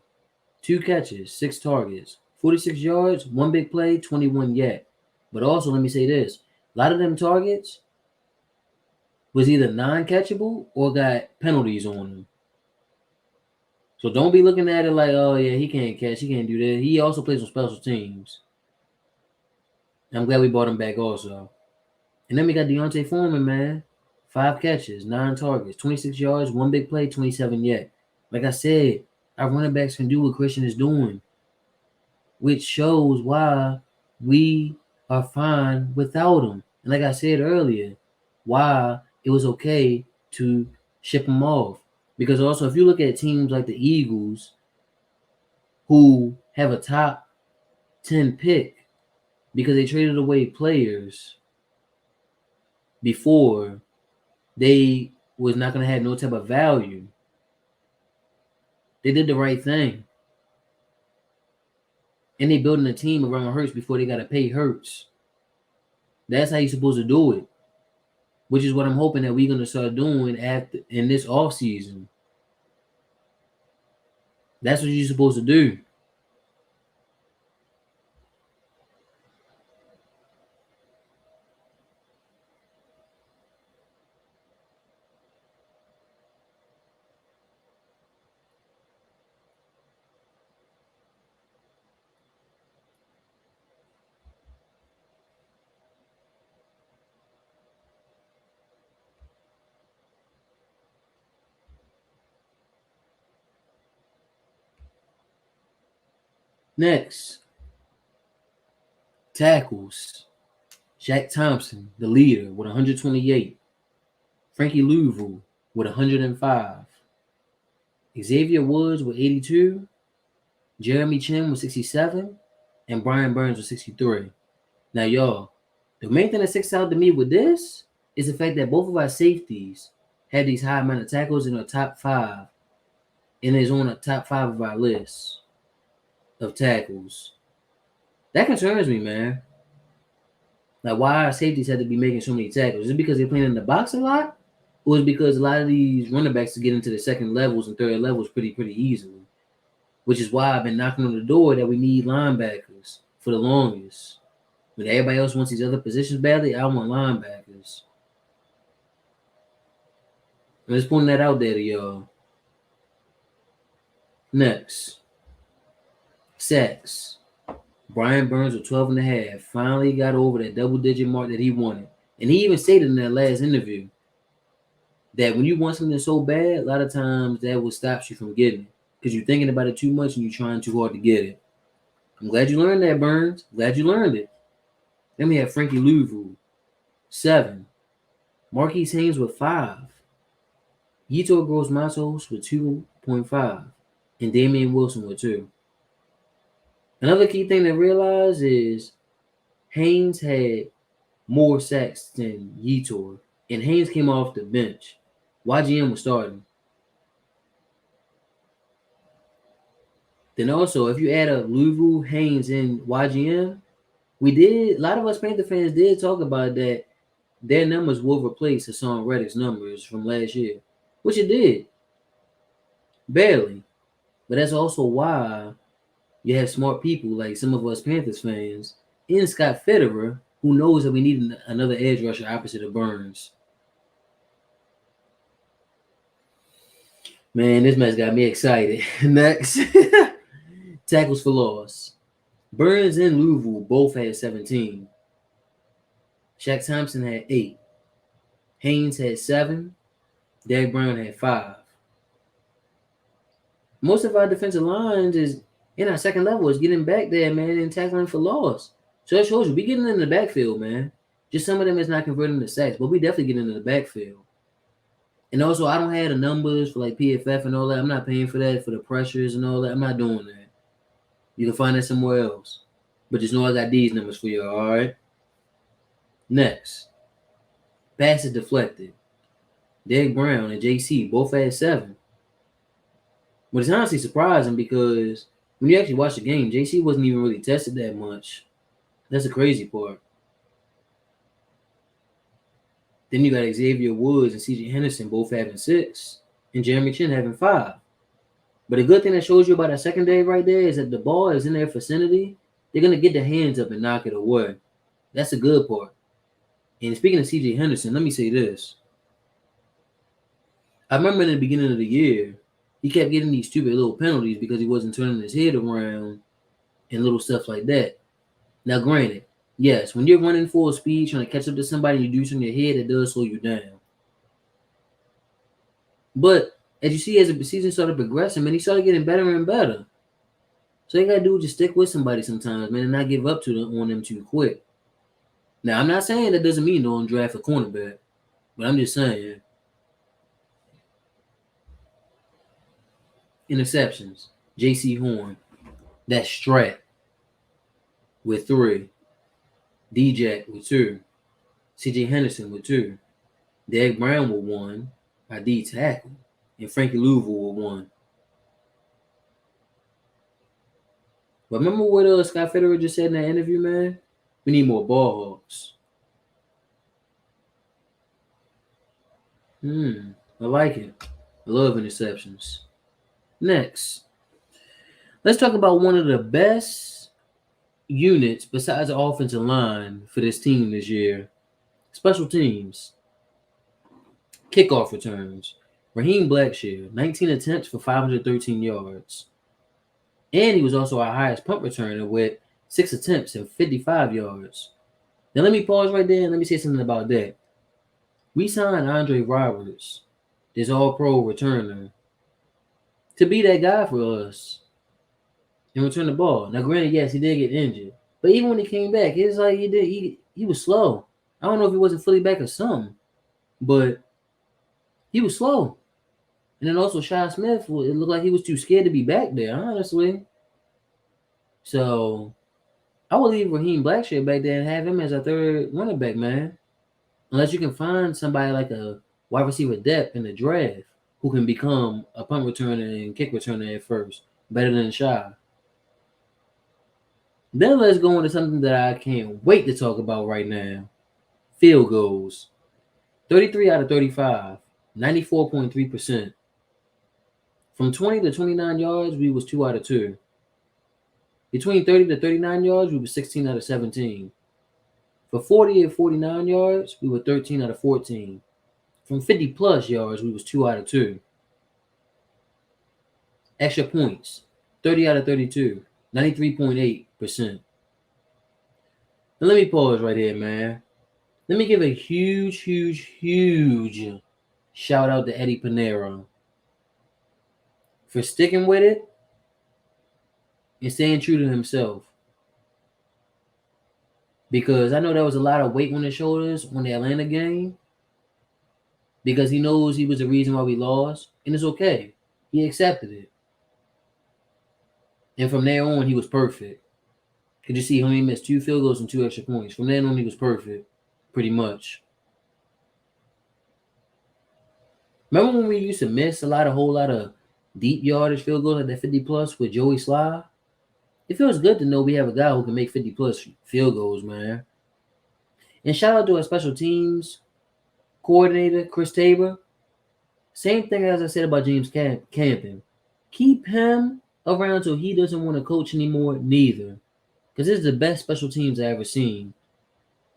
2 catches, 6 targets, 46 yards, 1 big play, 21 yet. But also, let me say this. A lot of them targets was either non-catchable or got penalties on them. So don't be looking at it like, oh, yeah, he can't catch. He can't do that. He also plays on special teams. I'm glad we brought him back also. And then we got Deontay Foreman, man. 5 catches, 9 targets, 26 yards, 1 big play, 27 yet. Like I said, our running backs can do what Christian is doing, which shows why we are fine without him. And like I said earlier, why it was okay to ship him off. Because also, if you look at teams like the Eagles, who have a top 10 pick because they traded away players before they was not going to have no type of value, they did the right thing. And they building a team around Hurts before they got to pay Hurts. That's how you're supposed to do it, which is what I'm hoping that we're going to start doing in this offseason. That's what you're supposed to do. Next, tackles. Shaq Thompson, the leader, with 128. Frankie Louvu with 105. Xavier Woods with 82. Jeremy Chin with 67. And Brian Burns with 63. Now, y'all, the main thing that sticks out to me with this is the fact that both of our safeties had these high amount of tackles in our top 5. And is on the top 5 of our list of tackles. That concerns me, man. Like, why our safeties had to be making so many tackles? Is it because they're playing in the box a lot? Or is it because a lot of these running backs get into the second levels and third levels pretty easily? Which is why I've been knocking on the door that we need linebackers for the longest. When everybody else wants these other positions badly, I want linebackers. I'm just putting that out there to y'all. Next. Sacks. Brian Burns with 12 and a half finally got over that double-digit mark that he wanted. And he even stated in that last interview that when you want something so bad, a lot of times that will stop you from getting it because you're thinking about it too much and you're trying too hard to get it. I'm glad you learned that, Burns. Glad you learned it. Then we have Frankie Louvu, 7. Marquise Haynes with 5. Yetur Gross-Matos with 2.5. And Damian Wilson with 2. Another key thing to realize is Haynes had more sacks than Yetur, and Haynes came off the bench. YGM was starting. Then also, if you add up Louvu, Haynes, and YGM, a lot of us Panther fans did talk about that their numbers will replace Hassan Reddick's numbers from last year, which it did. Barely. But that's also why you have smart people like some of us Panthers fans in Scott Fitterer, who knows that we need another edge rusher opposite of Burns. Man, this match got me excited. Next, tackles for loss. Burns and Louisville both had 17. Shaq Thompson had 8. Haynes had 7. Derek Brown had 5. Most of our defensive lines is in our second level is getting back there, man, and tackling for loss. So that shows you we getting in the backfield, man. Just some of them is not converting to sacks, but we definitely getting into the backfield. And also, I don't have the numbers for like PFF and all that. I'm not paying for that, for the pressures and all that. I'm not doing that. You can find that somewhere else. But just know I got these numbers for you, all right? Next. Passes deflected. Derek Brown and JC both had 7. But it's honestly surprising because when you actually watch the game, JC wasn't even really tested that much. That's the crazy part. Then you got Xavier Woods and CJ Henderson both having 6, and Jeremy Chin having 5. But the good thing that shows you about that secondary right there is that the ball is in their vicinity. They're going to get their hands up and knock it away. That's the good part. And speaking of CJ Henderson, let me say this. I remember in the beginning of the year, he kept getting these stupid little penalties because he wasn't turning his head around and little stuff like that. Now, granted, yes, when you're running full speed, trying to catch up to somebody, and you do turn your head, it does slow you down. But as you see, as the season started progressing, man, he started getting better and better. So you gotta do is just stick with somebody sometimes, man, and not give up on them too quick. Now, I'm not saying that doesn't mean don't draft a cornerback, but I'm just saying. Interceptions. J.C. Horn. That's Strat with 3. D-Jack with 2. C.J. Henderson with 2. Derek Brown with 1. Our D tackle. And Frankie Louisville with 1. But remember what Scott Fitterer just said in that interview, man? We need more ball hawks. I like it. I love interceptions. Next, let's talk about one of the best units besides the offensive line for this team this year. Special teams. Kickoff returns. Raheem Blackshear, 19 attempts for 513 yards. And he was also our highest punt returner with 6 attempts and 55 yards. Now let me pause right there and let me say something about that. We signed Andre Roberts, this all-pro returner, to be that guy for us and return the ball. Now, granted, yes, he did get injured. But even when he came back, it's like he was slow. I don't know if he wasn't fully back or something, but he was slow. And then also Shy Smith, it looked like he was too scared to be back there, honestly. So I would leave Raheem Blackshear back there and have him as a third running back, man. Unless you can find somebody like a wide receiver depth in the draft who can become a punt returner and kick returner at first, better than Shy. Then let's go into something that I can't wait to talk about right now. Field goals. 33 out of 35, 94.3%. From 20 to 29 yards, we was 2 out of 2. Between 30 to 39 yards, we were 16 out of 17. For 40 and 49 yards, we were 13 out of 14. From 50 plus yards, we was 2 out of 2. Extra points, 30 out of 32, 93.8%. Now let me pause right here, man. Let me give a huge shout out to Eddie Pinero for sticking with it and staying true to himself. Because I know there was a lot of weight on his shoulders on the Atlanta game. Because he knows he was the reason why we lost. And it's okay. He accepted it. And from there on, he was perfect. Could you see how he missed 2 field goals and 2 extra points? From then on, he was perfect. Pretty much. Remember when we used to miss a whole lot of deep yardage field goals like that 50 plus with Joey Sly? It feels good to know we have a guy who can make 50 plus field goals, man. And shout out to our special teams coordinator, Chris Tabor. Same thing as I said about James Campen. Keep him around so he doesn't want to coach anymore, neither. Because this is the best special teams I ever seen.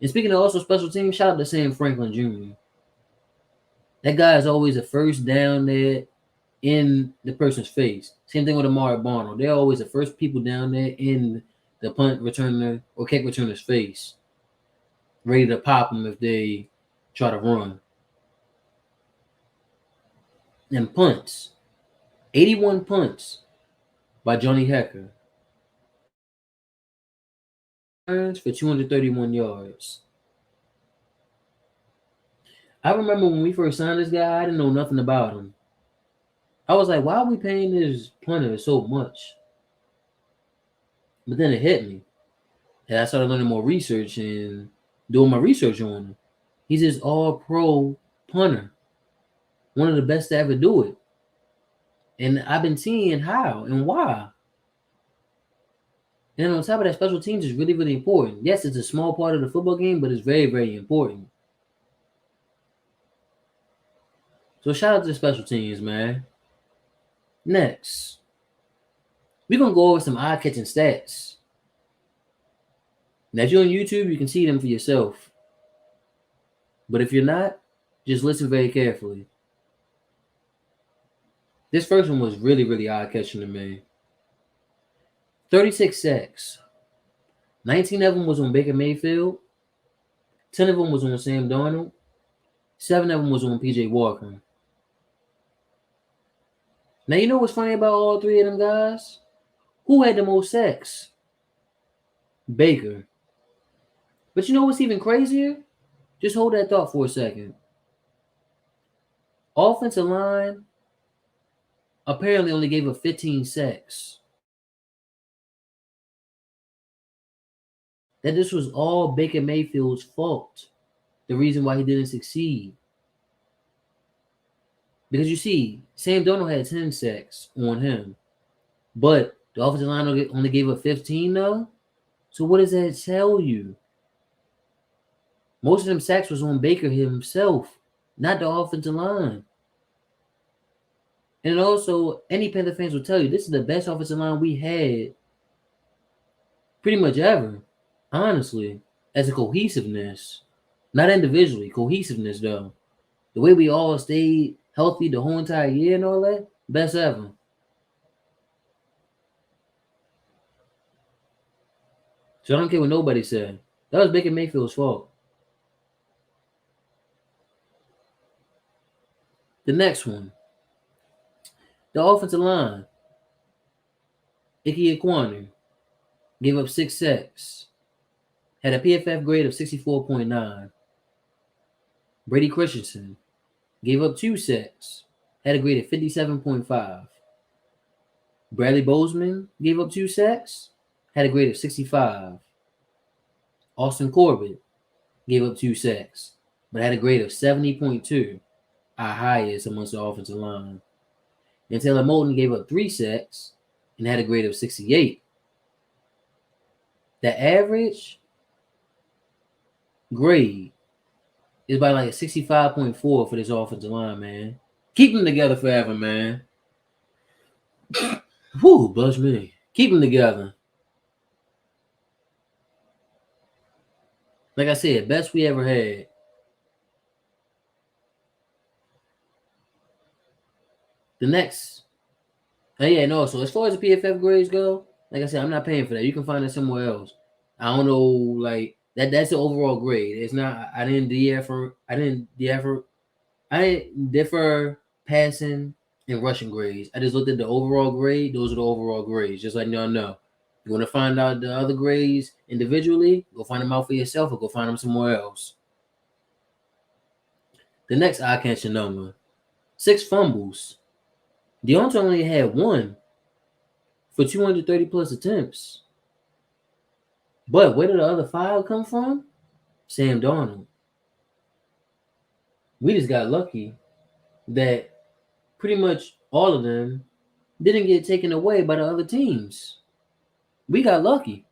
And speaking of also special teams, shout out to Sam Franklin Jr. That guy is always the first down there in the person's face. Same thing with Amari Barno. They're always the first people down there in the punt returner or kick returner's face, ready to pop them if they try to run. And punts. 81 punts by Johnny Hecker. For 231 yards. I remember when we first signed this guy, I didn't know nothing about him. I was like, why are we paying this punter so much? But then it hit me. And I started learning more research and doing my research on him. He's this all-pro punter. One of the best to ever do it. And I've been seeing how and why. And on top of that, special teams is really, really important. Yes, it's a small part of the football game, but it's very, very important. So shout out to the special teams, man. Next, we're going to go over some eye-catching stats. Now, if you're on YouTube, you can see them for yourself. But if you're not, just listen very carefully. This first one was really, really eye-catching to me. 36 sacks. 19 of them was on Baker Mayfield. 10 of them was on Sam Darnold. 7 of them was on PJ Walker. Now, you know what's funny about all three of them guys? Who had the most sacks? Baker. But you know what's even crazier? Just hold that thought for a second. Offensive line apparently only gave up 15 sacks. That this was all Baker Mayfield's fault. The reason why he didn't succeed. Because you see, Sam Darnold had 10 sacks on him. But the offensive line only gave up 15 though. So what does that tell you? Most of them sacks was on Baker himself, not the offensive line. And also, any Panther fans will tell you, this is the best offensive line we had pretty much ever. Honestly, as a cohesiveness. Not individually, cohesiveness though. The way we all stayed healthy the whole entire year and all that, best ever. So I don't care what nobody said. That was Baker Mayfield's fault. The next one. The offensive line. Ike Ekwonu gave up 6 sacks. Had a PFF grade of 64.9. Brady Christensen gave up 2 sacks. Had a grade of 57.5. Bradley Bozeman gave up 2 sacks. Had a grade of 65. Austin Corbett gave up 2 sacks, but had a grade of 70.2, our highest amongst the offensive line. And Taylor Moton gave up 3 sacks and had a grade of 68. The average grade is by like a 65.4 for this offensive line, man. Keep them together forever, man. Whew, bless me. Keep them together. Like I said, best we ever had. The next. Oh yeah, no. So as far as the PFF grades go, like I said, I'm not paying for that. You can find it somewhere else. I don't know, like that's the overall grade. It's not. I didn't differ passing and rushing grades. I just looked at the overall grade. Those are the overall grades. Just letting y'all know. You want to find out the other grades individually? Go find them out for yourself, or go find them somewhere else. The next eye-catching number: 6 fumbles. Deontay only had 1 for 230 plus attempts. But where did the other 5 come from? Sam Darnold. We just got lucky that pretty much all of them didn't get taken away by the other teams. We got lucky.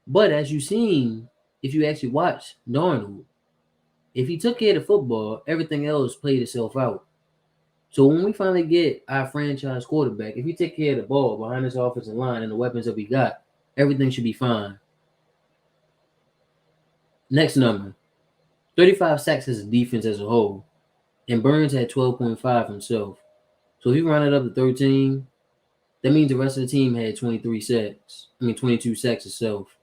But as you've seen, if you actually watch Darnold, if he took care of the football, everything else played itself out. So when we finally get our franchise quarterback, if he take care of the ball behind this offensive line and the weapons that we got, everything should be fine. Next number, 35 sacks as a defense as a whole. And Burns had 12.5 himself. So if you round it up to 13, that means the rest of the team had 22 sacks itself.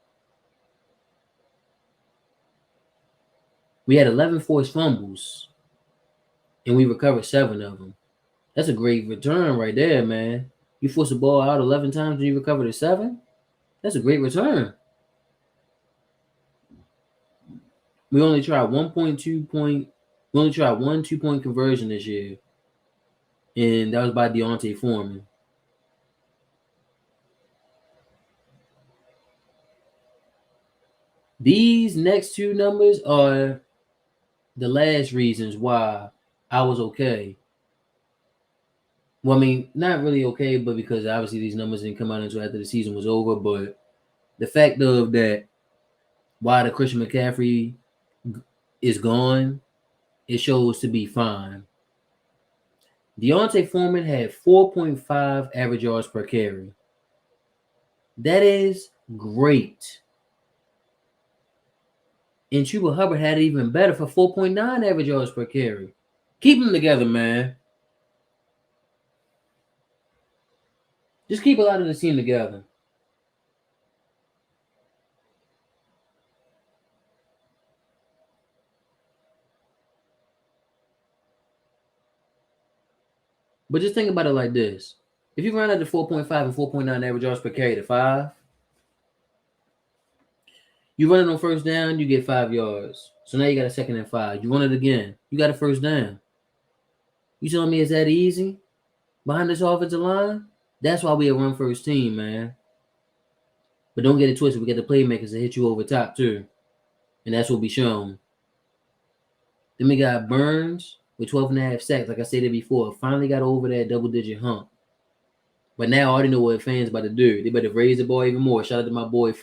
We had 11 forced fumbles, and we recovered 7 of them. That's a great return right there, man. You force the ball out 11 times and you recover the 7? That's a great return. We only tried one 2-point conversion this year, and that was by Deontay Foreman. These next 2 numbers are the last reasons why I was okay. Well, I mean, not really okay, but because obviously these numbers didn't come out until after the season was over. But the fact of that, why the Christian McCaffrey is gone, it shows to be fine. Deontay Foreman had 4.5 average yards per carry. That is great. And Chuba Hubbard had it even better for 4.9 average yards per carry. Keep them together, man. Just keep a lot of the team together. But just think about it like this. If you run out to 4.5 and 4.9 average yards per carry to 5, you run it on first down, you get 5 yards. So now you got a 2nd and 5. You run it again, you got a first down. You telling me it's that easy behind this offensive line? That's why we a run first team, man. But don't get it twisted. We got the playmakers to hit you over top too. And that's what we shown. Then we got Burns with 12.5 sacks. Like I stated before, finally got over that double-digit hump. But now I already know what fans about to do. They better raise the ball even more. Shout out to my boy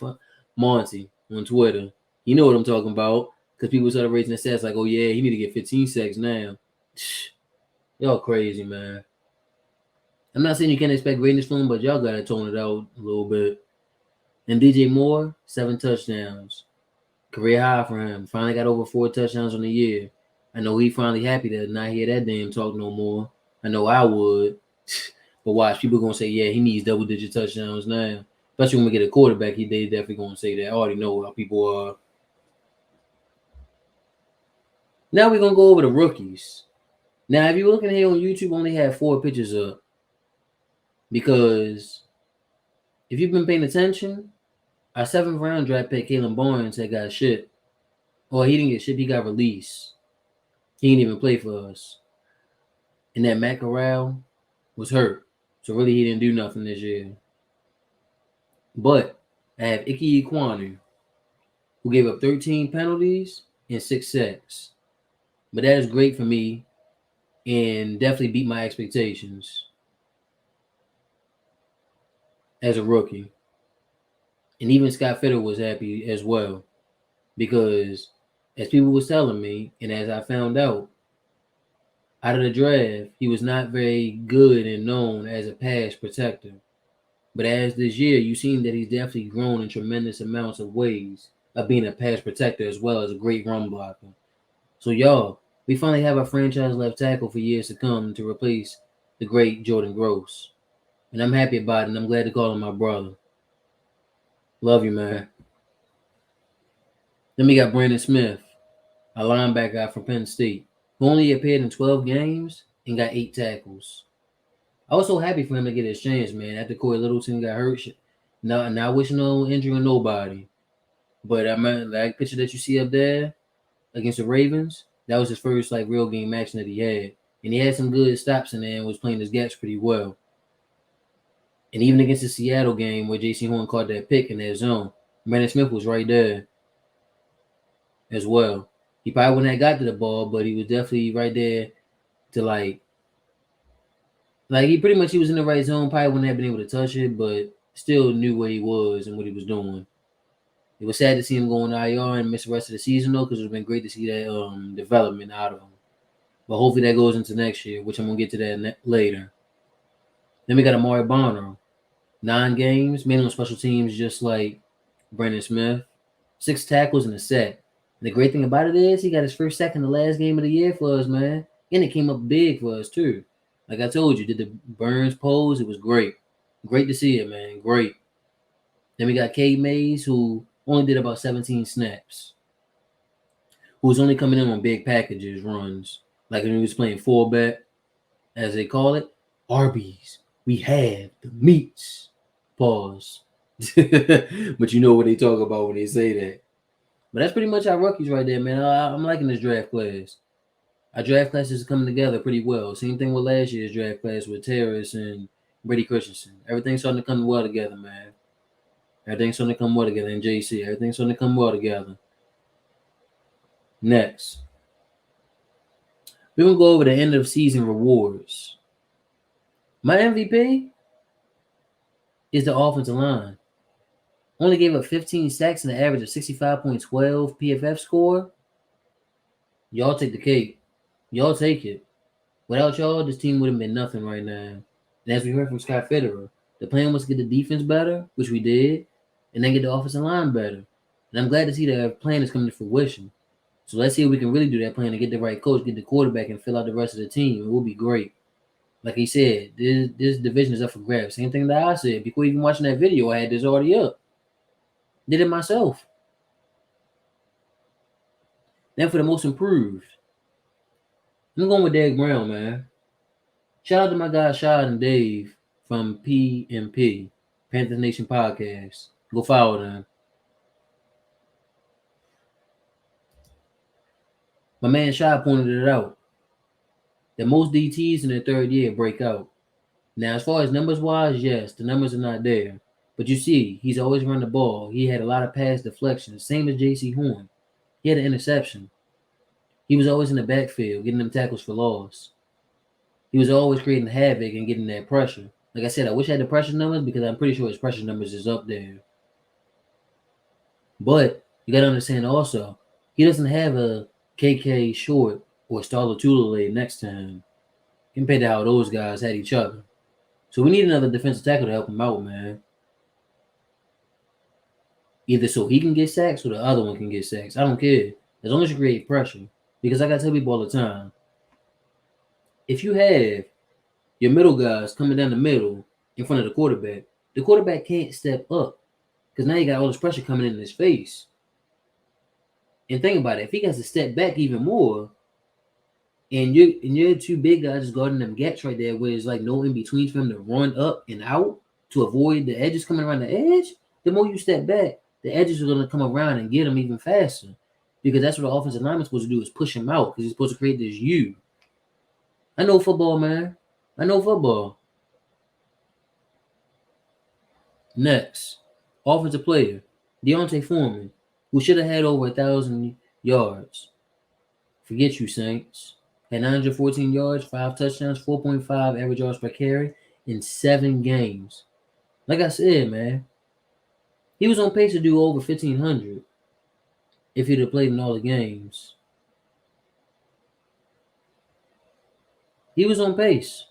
Monty on Twitter. You know what I'm talking about. Because people started raising the stats like, oh yeah, he need to get 15 sacks now. Y'all crazy, man. I'm not saying you can't expect greatness from him, but y'all got to tone it out a little bit. And DJ Moore, 7 touchdowns. Career high for him. Finally got over 4 touchdowns on the year. I know he finally happy to not hear that damn talk no more. I know I would. But watch, people going to say, yeah, he needs double-digit touchdowns now. Especially when we get a quarterback, they definitely going to say that. I already know how people are. Now we're going to go over the rookies. Now, if you're looking here on YouTube, only have 4 pictures up. Because if you've been paying attention, our 7th round draft pick, Caleb Barnes, had got shit. Or he didn't get shit, he got released. He didn't even play for us. And that Matt Corral was hurt. So really he didn't do nothing this year. But I have Ike Ekwonu, who gave up 13 penalties and 6 sacks. But that is great for me and definitely beat my expectations as a rookie. And even Scott Fitterer was happy as well. Because as people was telling me, and as I found out of the draft, he was not very good and known as a pass protector. But as this year, you've seen that he's definitely grown in tremendous amounts of ways of being a pass protector as well as a great run blocker. So y'all, we finally have a franchise left tackle for years to come to replace the great Jordan Gross. And I'm happy about it, and I'm glad to call him my brother. Love you, man. Then we got Brandon Smith, a linebacker from Penn State, who only appeared in 12 games and got 8 tackles. I was so happy for him to get his chance, man. After Corey Littleton got hurt, not wishing no injury on nobody. But I mean, that picture that you see up there against the Ravens, that was his first real game action that he had. And he had some good stops in there and was playing his gaps pretty well. And even against the Seattle game where J.C. Horn caught that pick in that zone, Brandon Smith was right there as well. He probably wouldn't have got to the ball, but he was definitely right there to he was in the right zone, probably wouldn't have been able to touch it, but still knew where he was and what he was doing. It was sad to see him go on IR and miss the rest of the season, though, because it would have been great to see that development out of him. But hopefully that goes into next year, which I'm going to get to that later. Then we got Amari Bonner. 9 games, mainly on special teams, just like Brandon Smith. 6 tackles and a sack. And the great thing about it is he got his first sack in the last game of the year for us, man. And it came up big for us, too. Like I told you, did the Burns pose? It was great. Great to see it, man. Great. Then we got Cade Mays, who only did about 17 snaps. Who was only coming in on big packages runs. Like when he was playing fullback, as they call it. Arby's, we have the meats. Pause. But you know what they talk about when they say that. But that's pretty much our rookies right there, man. I'm liking this draft class. Our draft class is coming together pretty well. Same thing with last year's draft class with Terrace and Brady Christensen. Everything's starting to come well together, man. Everything's starting to come well together. And JC, everything's starting to come well together. Next, we're going to go over the end of season rewards. My MVP is the offensive line. Only gave up 15 sacks and an average of 65.12 PFF score. Y'all take the cake. Y'all take it. Without y'all, this team would have been nothing right now. And as we heard from Scott Fitterer, the plan was to get the defense better, which we did, and then get the offensive line better. And I'm glad to see that our plan is coming to fruition. So let's see if we can really do that plan and get the right coach, get the quarterback, and fill out the rest of the team. It will be great. Like he said, this division is up for grabs. Same thing that I said. Before even watching that video, I had this already up. Did it myself. Then for the most improved, I'm going with Derek Brown, man. Shout out to my guys, Shad and Dave from PMP, Panthers Nation Podcast. Go follow them. My man Shad pointed it out. That most DTs in their third year break out. Now, as far as numbers-wise, yes, the numbers are not there. But you see, he's always run the ball. He had a lot of pass deflections, same as J.C. Horn. He had an interception. He was always in the backfield, getting them tackles for loss. He was always creating havoc and getting that pressure. Like I said, I wish I had the pressure numbers because I'm pretty sure his pressure numbers is up there. But you got to understand also, he doesn't have a KK Short or Starla Tulele next to him compared to how those guys had each other. So we need another defensive tackle to help him out, man. Either so he can get sacks or the other one can get sacks. I don't care. As long as you create pressure. Because like I tell people all the time, if you have your middle guys coming down the middle in front of the quarterback can't step up. Because now you got all this pressure coming in his face. And think about it. If he has to step back even more, and you're 2 big guys just guarding them gaps right there where there's like no in between for him to run up and out to avoid the edges coming around the edge, the more you step back, the edges are going to come around and get him even faster. Because that's what the offensive lineman's supposed to do is push him out because he's supposed to create this U. I know football, man. I know football. Next, offensive player, Deontay Foreman, who should have had over 1,000 yards. Forget you, Saints. Had 914 yards, 5 touchdowns, 4.5 average yards per carry in 7 games. Like I said, man, he was on pace to do over 1,500 if he'd have played in all the games. He was on pace.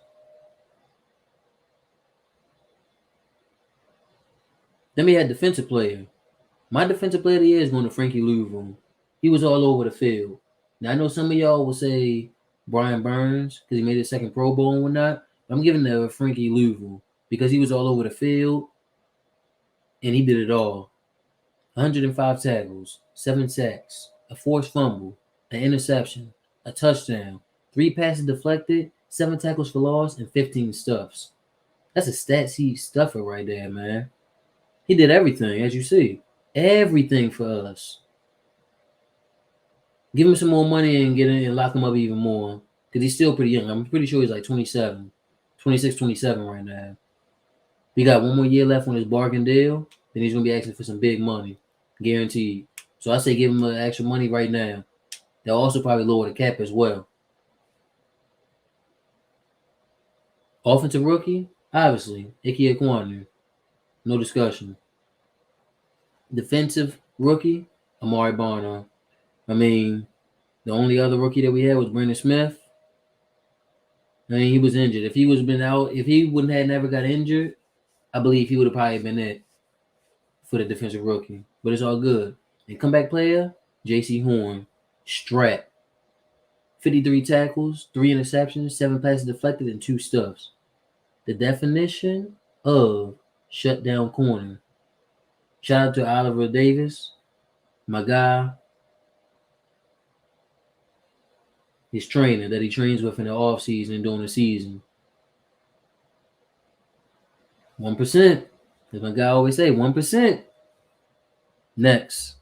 Then we had defensive player. My defensive player of the year is going to Frankie Louvu. He was all over the field. Now, I know some of y'all will say Brian Burns because he made his second Pro Bowl and whatnot. I'm giving that to Frankie Louvu because he was all over the field and he did it all. 105 tackles, 7 sacks, a forced fumble, an interception, a touchdown, 3 passes deflected, 7 tackles for loss, and 15 stuffs. That's a stat sheet stuffer right there, man. He did everything, as you see. Everything for us. Give him some more money and get in and lock him up even more. Because he's still pretty young. I'm pretty sure he's like 27. 26, 27 right now. He got 1 more year left on his bargain deal. Then he's going to be asking for some big money. Guaranteed. So I say give him extra money right now. They'll also probably lower the cap as well. Offensive rookie? Obviously. Ike Ekwonu. No discussion. Defensive rookie, Amari Barno. I mean, the only other rookie that we had was Brandon Smith. I mean, he was injured. If he was been out, if he wouldn't have never got injured, I believe he would have probably been it for the defensive rookie. But it's all good. And comeback player, J.C. Horn, strap. 53 tackles, 3 interceptions, 7 passes deflected, and 2 stuffs. The definition of shutdown corner. Shout out to Oliver Davis, my guy. His trainer that he trains with in the offseason and during the season. 1%. As my guy always say, 1%. Next.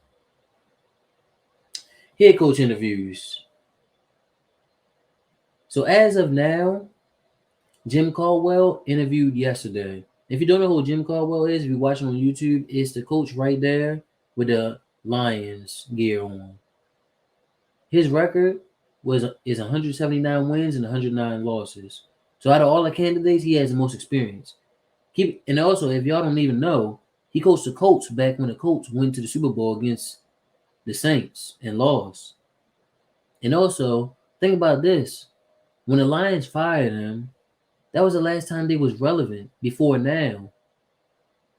Head coach interviews. So as of now, Jim Caldwell interviewed yesterday. If you don't know who Jim Caldwell is, if you're watching on YouTube, it's the coach right there with the Lions gear on. His record is 179 wins and 109 losses. So out of all the candidates, he has the most experience. And also, if y'all don't even know, he coached the Colts back when the Colts went to the Super Bowl against the Saints and lost. And also, think about this. When the Lions fired him, that was the last time they was relevant before now.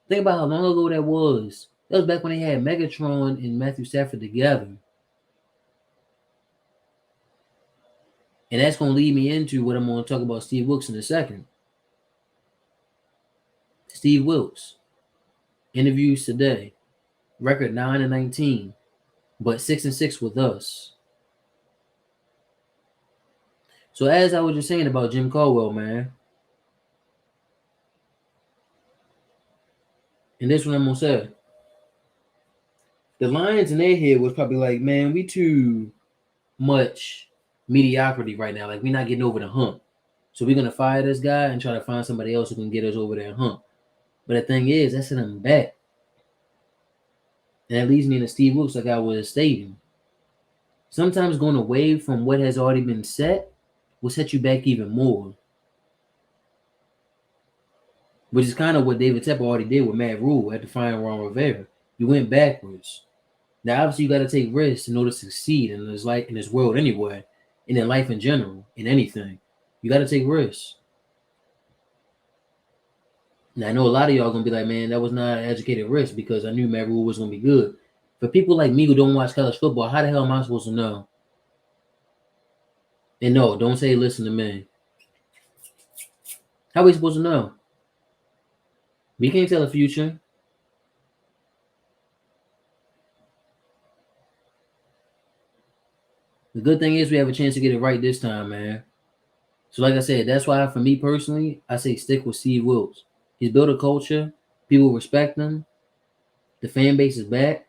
Think about how long ago that was. That was back when they had Megatron and Matthew Stafford together. And that's going to lead me into what I'm going to talk about Steve Wilks in a second. Steve Wilks. Interviews today. Record 9-19. But 6-6 with us. So as I was just saying about Jim Caldwell, man. And this one I'm going to say. The Lions in their head was probably like, man, we too much mediocrity right now. Like, we're not getting over the hump. So we're going to fire this guy and try to find somebody else who can get us over that hump. But the thing is, that's sending them back. And that leads me into Steve Wilks, like I was stating. Sometimes going away from what has already been set will set you back even more. Which is kind of what David Tepper already did with Matt Rhule after firing Ron Rivera. You went backwards. Now, obviously, you got to take risks in order to succeed in this world anyway, and in life in general, in anything. You got to take risks. Now, I know a lot of y'all going to be like, man, that was not an educated risk because I knew Matt Rhule was going to be good. For people like me who don't watch college football, how the hell am I supposed to know? And no, don't say listen to me. How are we supposed to know? We can't tell the future. The good thing is we have a chance to get it right this time, man. So like I said, that's why for me personally, I say stick with Steve Wilks. He's built a culture. People respect him. The fan base is back.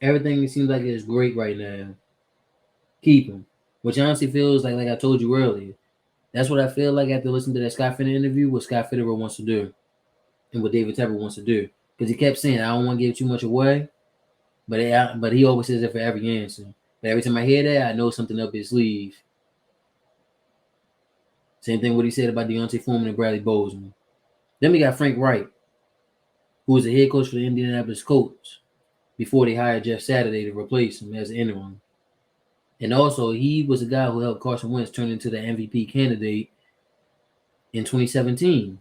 Everything seems like it's great right now. Keep him. Which honestly feels like I told you earlier. That's what I feel like after listening to that Scott Fitterer interview, what Scott Fitterer wants to do. And what David Tepper wants to do. Because he kept saying, I don't want to give too much away. But he always says it for every answer. But every time I hear that, I know something up his sleeve. Same thing what he said about Deontay Foreman and Bradley Bozeman. Then we got Frank Wright, who was the head coach for the Indianapolis Colts before they hired Jeff Saturday to replace him as interim. And also, he was the guy who helped Carson Wentz turn into the MVP candidate in 2017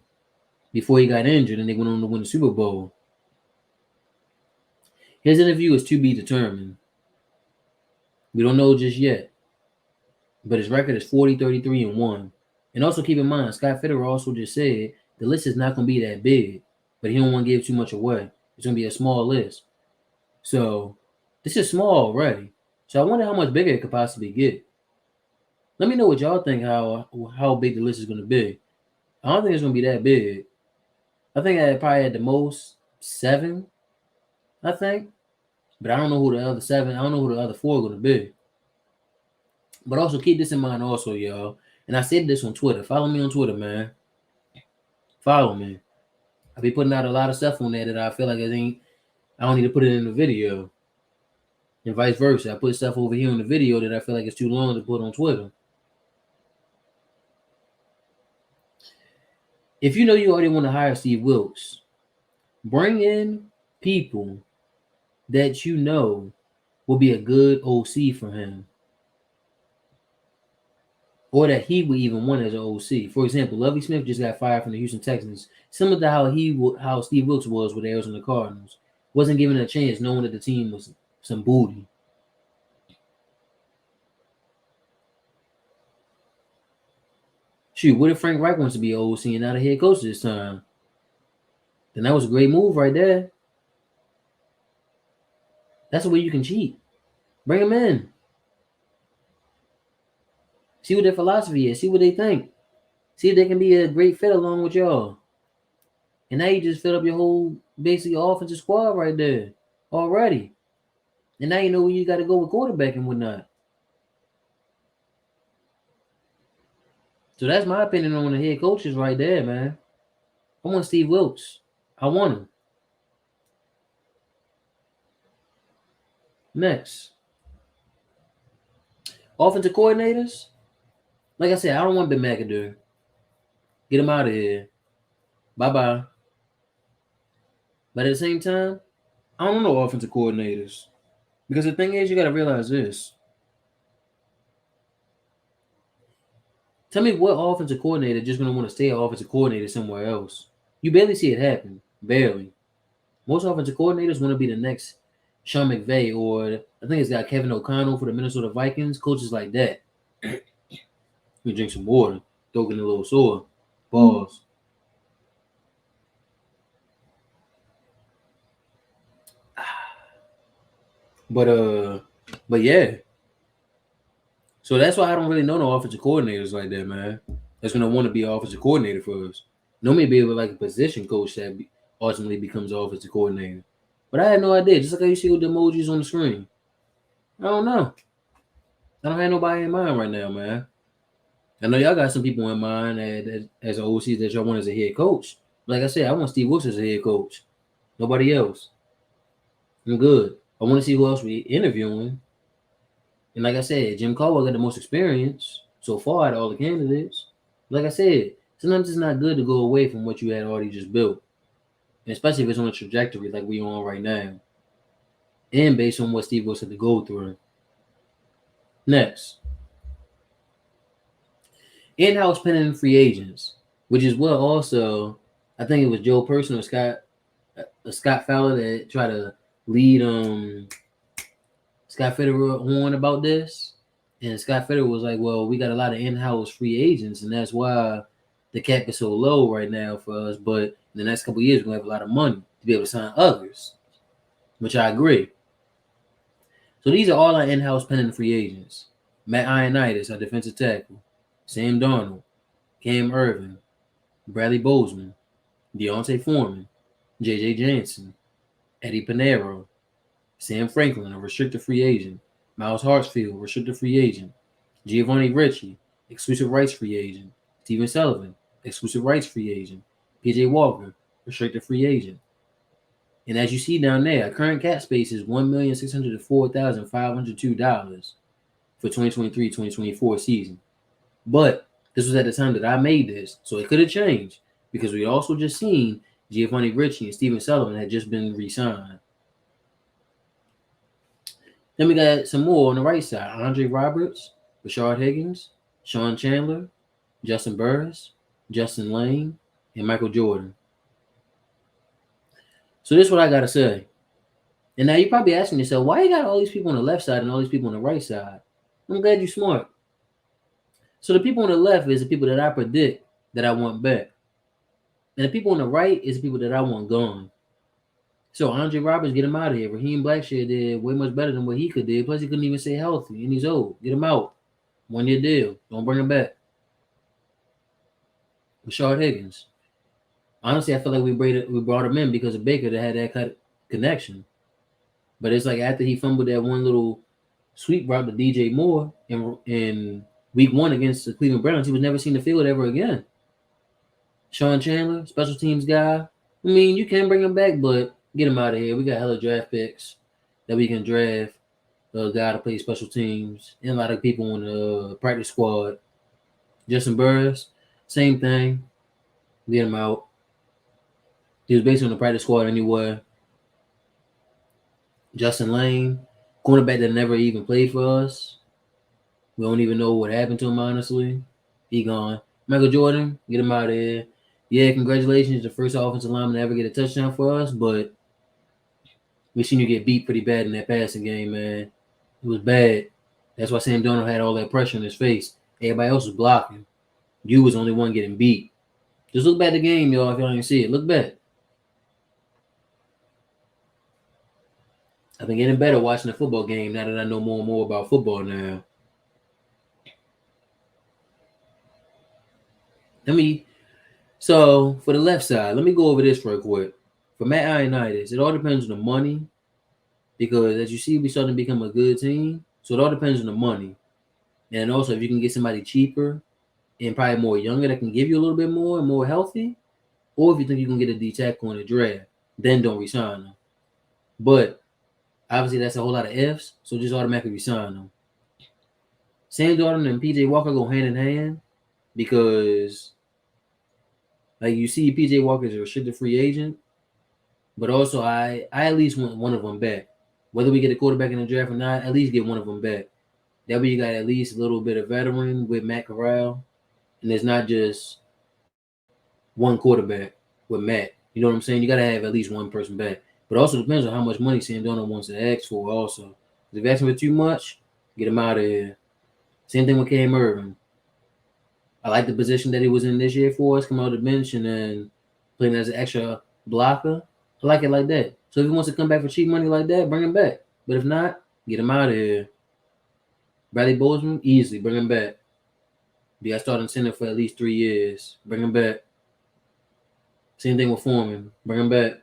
before he got injured and they went on to win the Super Bowl. His interview is to be determined. We don't know just yet. But his record is 40-33-1. And also keep in mind, Scott Fitterer also just said the list is not going to be that big, but he don't want to give too much away. It's going to be a small list. So this is small already. So I wonder how much bigger it could possibly get. Let me know what y'all think how big the list is going to be. I don't think it's going to be that big. I think I probably had the most 7, I think. But I don't know who the other 7, I don't know who the other 4 are going to be. But also keep this in mind also, y'all. And I said this on Twitter. Follow me on Twitter, man. Follow me. I be putting out a lot of stuff on there that I feel like I don't need to put it in the video. And vice versa. I put stuff over here in the video that I feel like it's too long to put on Twitter. If you know you already want to hire Steve Wilks, bring in people that you know will be a good OC for him, or that he would even want as an OC? For example, Lovie Smith just got fired from the Houston Texans, similar to how Steve Wilks was with the Arizona Cardinals. Wasn't given a chance, knowing that the team was some booty. Shoot, what if Frank Reich wants to be an OC and not a head coach this time? Then that was a great move right there. That's the way you can cheat. Bring them in. See what their philosophy is. See what they think. See if they can be a great fit along with y'all. And now you just filled up your whole basically offensive squad right there already. And now you know where you got to go with quarterback and whatnot. So that's my opinion on the head coaches right there, man. I want Steve Wilks. I want him. Next. Offensive coordinators. Like I said, I don't want Ben McAdoo. Get him out of here. Bye-bye. But at the same time, I don't know offensive coordinators. Because the thing is, you got to realize this. Tell me what offensive coordinator just going to want to stay an offensive coordinator somewhere else. You barely see it happen. Barely. Most offensive coordinators want to be the next Sean McVay, or I think it's got Kevin O'Connell for the Minnesota Vikings. Coaches like that. You drink some water. Throat getting a little sore. Pause. But yeah. So that's why I don't really know no offensive coordinators like that, man. That's gonna want to be an offensive coordinator for us. Normally be like a position coach that ultimately becomes an offensive coordinator. But I had no idea. Just like how you see with the emojis on the screen. I don't know. I don't have nobody in mind right now, man. I know y'all got some people in mind as an OC that y'all want as a head coach. Like I said, I want Steve Wilks as a head coach. Nobody else. I'm good. I want to see who else we interviewing. And like I said, Jim Caldwell got the most experience so far out of all the candidates. Like I said, sometimes it's not good to go away from what you had already just built. And especially if it's on a trajectory like we on right now. And based on what Steve Wilks had to go through. Next. In-house pennant free agents, which is what also, I think it was Joe Person or Scott Fowler that tried to lead Scott Fitterer on about this. And Scott Fitterer was like, well, we got a lot of in-house free agents, and that's why the cap is so low right now for us. But in the next couple of years, we're going to have a lot of money to be able to sign others, which I agree. So these are all our in-house pennant free agents. Matt Ioannidis, our defensive tackle. Sam Darnold, Cam Irvin, Bradley Bozeman, Deontay Foreman, J.J. Jansen, Eddie Pinheiro, Sam Franklin, a restricted free agent, Miles Hartsfield, restricted free agent, Giovanni Ricci, exclusive rights free agent, Steven Sullivan, exclusive rights free agent, P.J. Walker, restricted free agent. And as you see down there, our current cap space is $1,604,502 for 2023-2024 season. But this was at the time that I made this, so it could have changed because we also just seen Giovanni Ricci and Steven Sullivan had just been re-signed. Then we got some more on the right side. Andre Roberts, Rashard Higgins, Sean Chandler, Justin Burris, Justin Lane, and Michael Jordan. So this is what I got to say. And now you're probably asking yourself, why you got all these people on the left side and all these people on the right side? I'm glad you're smart. So the people on the left is the people that I predict that I want back. And the people on the right is the people that I want gone. So Andre Roberts, get him out of here. Raheem Blackshear did way much better than what he could do. Plus, he couldn't even stay healthy, and he's old. Get him out. 1 year deal. Don't bring him back. Rashard Higgins. Honestly, I feel like we brought him in because of Baker that had that kind of connection. But it's like after he fumbled that one little sweep route to DJ Moore in week 1 against the Cleveland Browns, he was never seen the field ever again. Sean Chandler, special teams guy. I mean, you can bring him back, but get him out of here. We got hella draft picks that we can draft a guy to play special teams and a lot of people on the practice squad. Justin Burris, same thing. Get him out. He was basically on the practice squad anyway. Justin Lane, cornerback that never even played for us. We don't even know what happened to him, honestly. He gone. Michael Jordan, get him out of here. Yeah, congratulations, the first offensive lineman to ever get a touchdown for us, but we seen you get beat pretty bad in that passing game, man. It was bad. That's why Sam Darnold had all that pressure on his face. Everybody else was blocking. You was the only one getting beat. Just look back at the game, y'all, if y'all didn't see it. Look back. I've been getting better watching the football game now that I know more and more about football now. So for the left side, let me go over this real quick. For Matt Ioannidis, it all depends on the money because as you see, we're starting to become a good team. So it all depends on the money. And also if you can get somebody cheaper and probably more younger that can give you a little bit more and more healthy, or if you think you can get a D tackle in the draft, then don't resign them. But obviously that's a whole lot of ifs, so just automatically resign them. Sam Darnold and PJ Walker go hand in hand because like you see PJ Walker is a restricted free agent, but also I at least want one of them back. Whether we get a quarterback in the draft or not, at least get one of them back. That way you got at least a little bit of veteran with Matt Corral, and it's not just one quarterback with Matt. You know what I'm saying? You got to have at least one person back. But also depends on how much money Sam Darnold wants to ask for also. If he's asking for too much, get him out of here. Same thing with Cam Irvin. I like the position that he was in this year for us, come out of the bench and then playing as an extra blocker. I like it like that. So if he wants to come back for cheap money like that, bring him back. But if not, get him out of here. Bradley Bozeman, easily, bring him back. You got starting center for at least 3 years. Bring him back. Same thing with Foreman. Bring him back.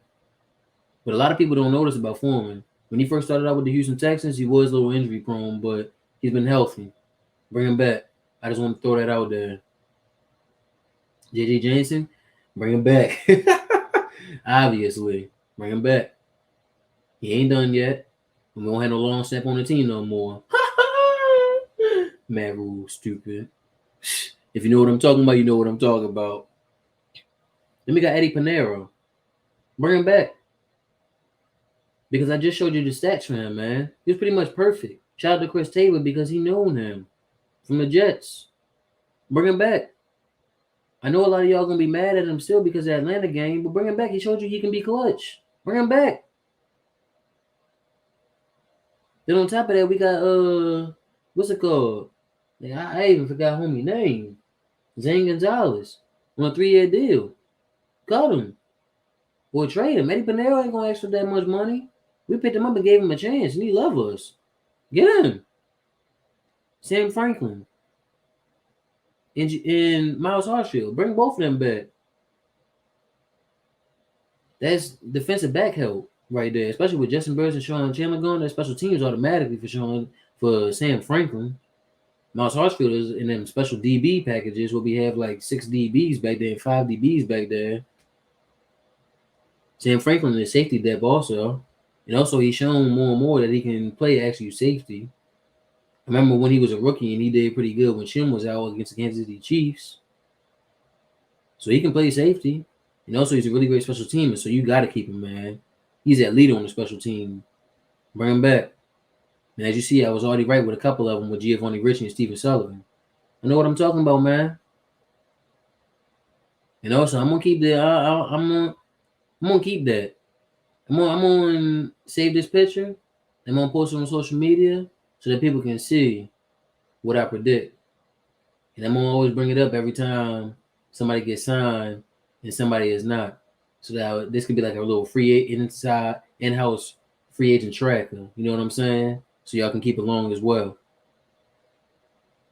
But a lot of people don't notice about Foreman. When he first started out with the Houston Texans, he was a little injury prone, but he's been healthy. Bring him back. I just want to throw that out there. JJ Jameson, bring him back. Obviously, bring him back. He ain't done yet. We don't have no long step on the team no more. Mad Rhule, stupid. If you know what I'm talking about, you know what I'm talking about. Then we got Eddie Pinheiro. Bring him back. Because I just showed you the stats for him, man. He was pretty much perfect. Shout out to Chris Taylor because he known him from the Jets. Bring him back. I know a lot of y'all going to be mad at him still because of the Atlanta game, but bring him back. He showed you he can be clutch. Bring him back. Then on top of that, we got, what's it called? I even forgot homie name. Zane Gonzalez on a 3-year deal. Cut him. Or trade him. Eddie Pinheiro ain't going to ask for that much money. We picked him up and gave him a chance, and he love us. Get him. Sam Franklin. And Miles Hartsfield. Bring both of them back. That's defensive back help right there, especially with Justin Burns and Sean Chandler going. That special teams automatically for Sam Franklin. Miles Hartsfield is in them special DB packages where we have like 6 DBs back there and 5 DBs back there. Sam Franklin is safety depth also. And also he's shown more and more that he can play actually safety. I remember when he was a rookie and he did pretty good when Shim was out against the Kansas City Chiefs. So he can play safety. And also he's a really great special teamer, so you got to keep him, man. He's that leader on the special team. Bring him back. And as you see, I was already right with a couple of them with Giovanni Richie and Stephen Sullivan. I know what I'm talking about, man. And also, I'm gonna keep that. I'm gonna keep that. I'm gonna save this picture. I'm gonna post it on social media so that people can see what I predict. And I'm gonna always bring it up every time somebody gets signed and somebody is not. So that this could be like a little in-house free agent tracker. You know what I'm saying? So y'all can keep along as well.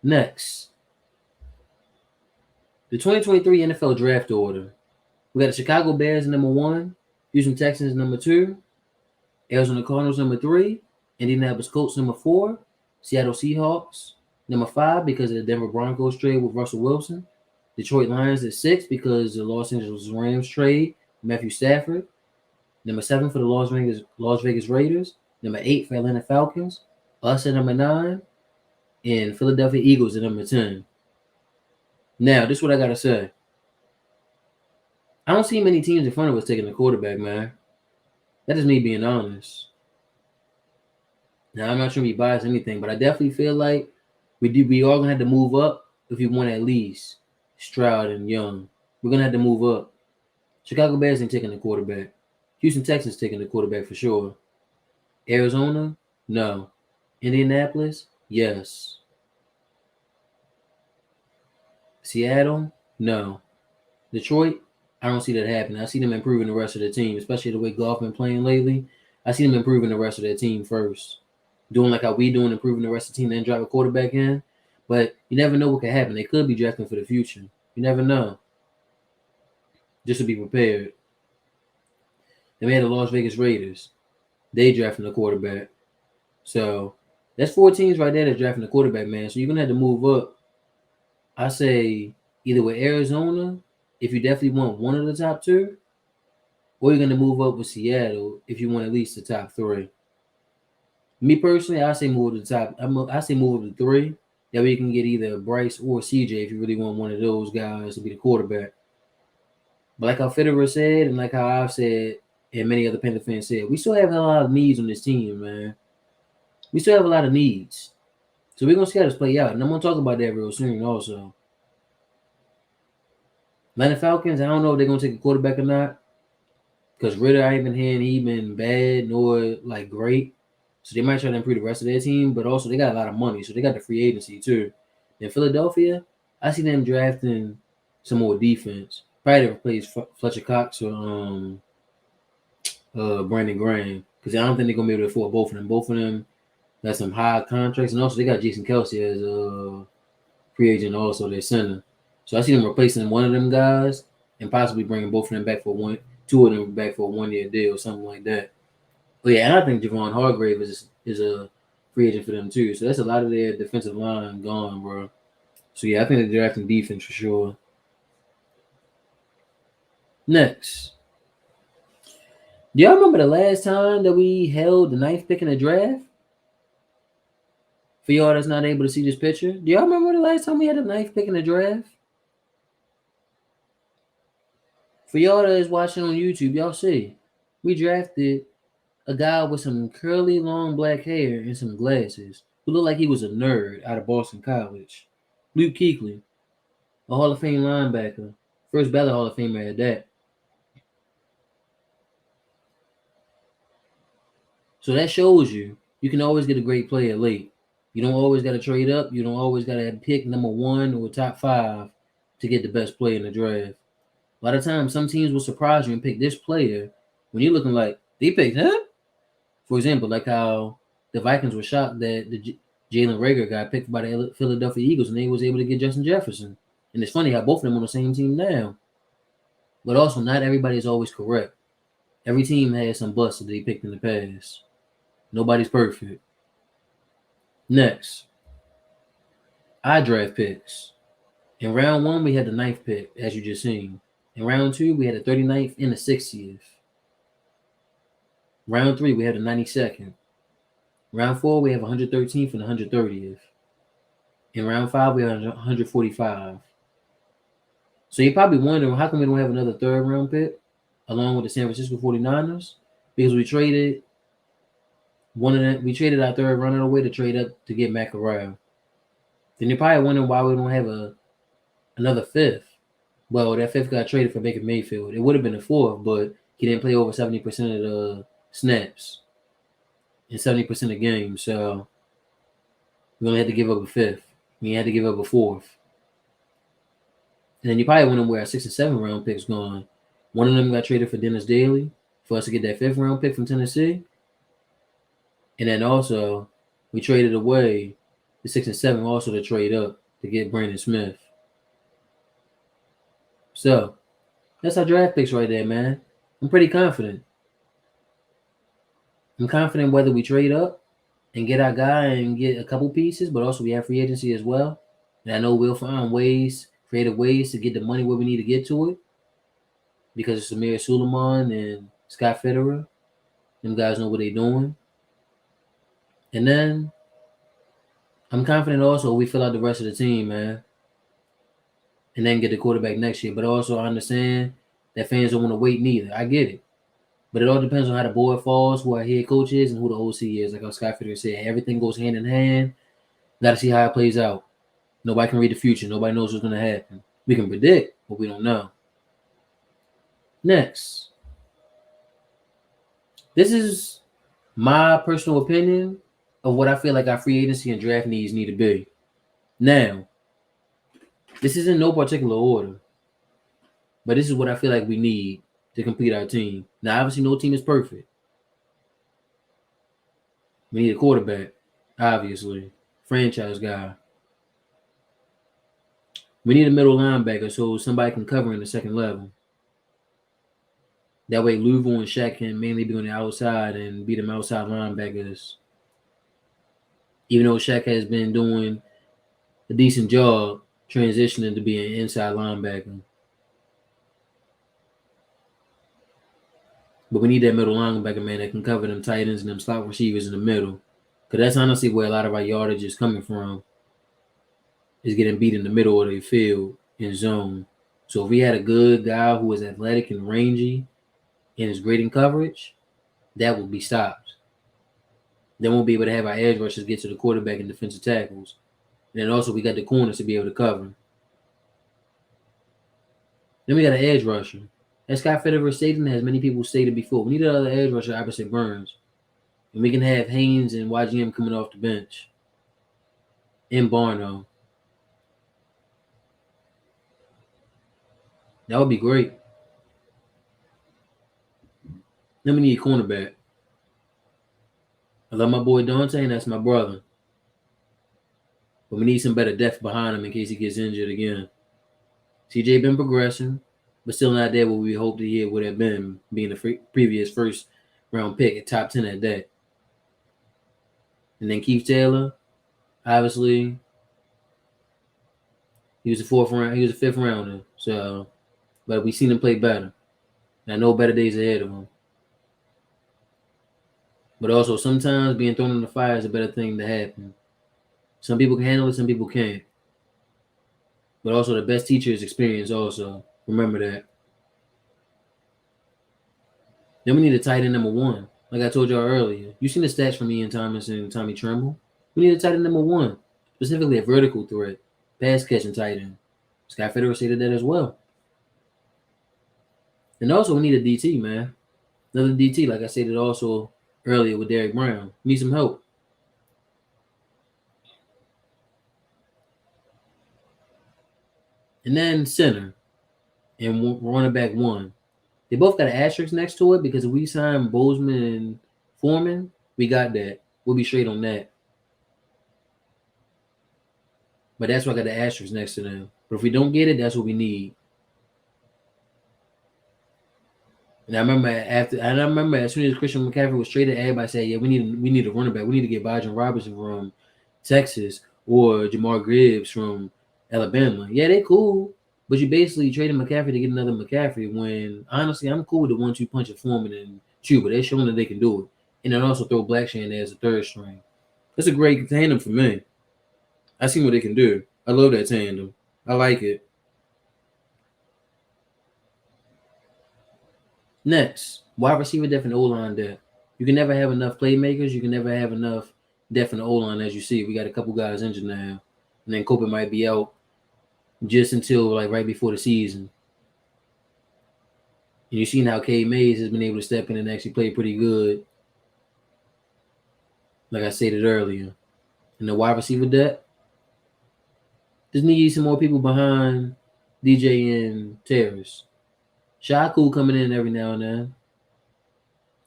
Next, the 2023 NFL draft order. We got the Chicago Bears number 1, Houston Texans number 2, Arizona Cardinals number 3, Indianapolis Colts number 4, Seattle Seahawks number 5 because of the Denver Broncos trade with Russell Wilson, Detroit Lions at 6 because of the Los Angeles Rams trade Matthew Stafford, number 7 for the Las Vegas Raiders, number 8 for Atlanta Falcons, us at number 9, and Philadelphia Eagles at number 10. Now, this is what I got to say. I don't see many teams in front of us taking a quarterback, man. That is me being honest. Now, I'm not trying to be biased or anything, but I definitely feel like we all gonna have to move up if we want at least Stroud and Young. We're gonna have to move up. Chicago Bears ain't taking the quarterback. Houston Texans taking the quarterback for sure. Arizona, no. Indianapolis, yes. Seattle, no. Detroit, I don't see that happening. I see them improving the rest of the team, especially the way Goff been playing lately. I see them improving the rest of their team first. Doing like how we doing, improving the rest of the team, then drop a quarterback in. But you never know what could happen. They could be drafting for the future. You never know. Just to be prepared. Then we had the Las Vegas Raiders. They drafting a quarterback. So that's 4 teams right there that's drafting a quarterback, man. So you're gonna have to move up. I say either with Arizona, if you definitely want one of the top 2, or you're gonna move up with Seattle if you want at least the top 3. Me personally, I say move to the top. I say move up to 3. That way you can get either Bryce or CJ if you really want one of those guys to be the quarterback. But like how Fitterer said, and like how I've said, and many other Panther fans said, we still have a lot of needs on this team, man. We still have a lot of needs. So we're gonna see how this play out. And I'm gonna talk about that real soon also. Atlanta Falcons, I don't know if they're gonna take a quarterback or not. Because Ritter, I ain't been hearing he been bad nor like great. So they might try to improve the rest of their team, but also they got a lot of money, so they got the free agency too. In Philadelphia, I see them drafting some more defense. Probably to replace Fletcher Cox or Brandon Graham, because I don't think they're gonna be able to afford both of them. Both of them got some high contracts, and also they got Jason Kelsey as a free agent, also their center. So I see them replacing one of them guys and possibly bringing both of them back for 2 of them back for a 1-year deal, something like that. But yeah, and I think Javon Hargrave is a free agent for them too. So that's a lot of their defensive line gone, bro. So yeah, I think they're drafting defense for sure. Next. Do y'all remember the last time that we held the 9th pick in the draft? For y'all that's not able to see this picture, do y'all remember the last time we had the 9th pick in the draft? For y'all that is watching on YouTube, y'all see, we drafted a guy with some curly, long black hair and some glasses who looked like he was a nerd out of Boston College. Luke Kuechly, a Hall of Fame linebacker. First ballot Hall of Famer at that. So that shows you can always get a great player late. You don't always got to trade up. You don't always got to pick number 1 or top 5 to get the best player in the draft. A lot of times, some teams will surprise you and pick this player when you're looking like, they picked him? For example, like how the Vikings were shocked that the Jalen Reagor got picked by the Philadelphia Eagles and they was able to get Justin Jefferson. And it's funny how both of them on the same team now. But also, not everybody is always correct. Every team has some busts that they picked in the past. Nobody's perfect. Next, I draft picks. In round 1, we had the 9th pick, as you just seen. In round 2, we had the 39th and the 60th. Round 3, we had the 92nd. Round 4, we have 113th and 130th. In round 5, we have 145. So you're probably wondering, how come we don't have another 3rd round pick along with the San Francisco 49ers? Because we traded one of them. We traded our 3rd runner away to trade up to get Matt Corral. Then you're probably wondering why we don't have another 5th. Well, that 5th got traded for Baker Mayfield. It would have been a 4th, but he didn't play over 70% of the snaps in 70% of games. So we only had to give up a 5th. We had to give up a 4th. And then you probably wondering where our 6th and 7th round picks gone. One of them got traded for Dennis Daly for us to get that 5th round pick from Tennessee. And then also, we traded away the 6th and 7th also to trade up to get Brandon Smith. So, that's our draft picks right there, man. I'm pretty confident. I'm confident whether we trade up and get our guy and get a couple pieces, but also we have free agency as well. And I know we'll find ways, creative ways to get the money where we need to get to it. Because it's Amir Suleiman and Scott Fitterer. Them guys know what they're doing. And then I'm confident also we fill out the rest of the team, man. And then get the quarterback next year. But also I understand that fans don't want to wait neither. I get it. But it all depends on how the board falls, who our head coach is, and who the OC is. Like how Scott Fitterer said, everything goes hand in hand. Got to see how it plays out. Nobody can read the future. Nobody knows what's going to happen. We can predict, but we don't know. Next. This is my personal opinion of what I feel like our free agency and draft needs need to be. Now, this is in no particular order, but this is what I feel like we need to complete our team. Now, obviously, no team is perfect. We need a quarterback, obviously. Franchise guy. We need a middle linebacker so somebody can cover in the second level. That way, Louisville and Shaq can mainly be on the outside and be them outside linebackers. Even though Shaq has been doing a decent job transitioning to be an inside linebacker. But we need that middle linebacker, man, that can cover them tight ends and them slot receivers in the middle. Because that's honestly where a lot of our yardage is coming from, is getting beat in the middle of the field in zone. So if we had a good guy who was athletic and rangy and is great in coverage, that would be stopped. Then we'll be able to have our edge rushers get to the quarterback and defensive tackles. And then also we got the corners to be able to cover. Then we got an edge rusher. As Scott Fitterer stated, and as many people stated before, we need another edge rusher opposite Burns. And we can have Haynes and YGM coming off the bench. And Barno. That would be great. Then we need a cornerback. I love my boy Dante, and that's my brother. But we need some better depth behind him in case he gets injured again. CJ been progressing, but still not there where we hoped he would have been, being the previous first round pick at top 10 at that. And then Keith Taylor, obviously, he was a fifth rounder. So, but we seen him play better. And I know better days ahead of him. But also, sometimes being thrown in the fire is a better thing to happen. Some people can handle it, some people can't. But also, the best teacher is experience also. Remember that. Then we need a tight end number 1. Like I told y'all earlier. You seen the stats from Ian Thomas and Tommy Tremble. We need a tight end number 1. Specifically a vertical threat. Pass catching tight end. Scott Fitterer stated that as well. And also, we need a DT, man. Another DT, like I stated also earlier with Derek Brown. Need some help. And then center and running back 1. They both got an asterisk next to it because if we sign Bozeman and Foreman, we got that. We'll be straight on that. But that's why I got the asterisk next to them. But if we don't get it, that's what we need. And I remember as soon as Christian McCaffrey was traded, everybody said, yeah, we need a running back. We need to get Bijan Robinson from Texas or Jamar Gibbs from Alabama. Yeah, they cool. But you basically traded McCaffrey to get another McCaffrey when, honestly, I'm cool with the 1-2 punch of Foreman and Chuba. They're showing that they can do it. And then also throw Blackshear in there as a third string. That's a great tandem for me. I see what they can do. I love that tandem. I like it. Next, wide receiver depth and O-line depth. You can never have enough playmakers. You can never have enough depth in the O-line, as you see. We got a couple guys injured now. And then Copeland might be out just until like right before the season. And you've seen how Cade Mays has been able to step in and actually play pretty good. Like I stated earlier. And the wide receiver depth, just need some more people behind DJ and Terrace. Shaku coming in every now and then.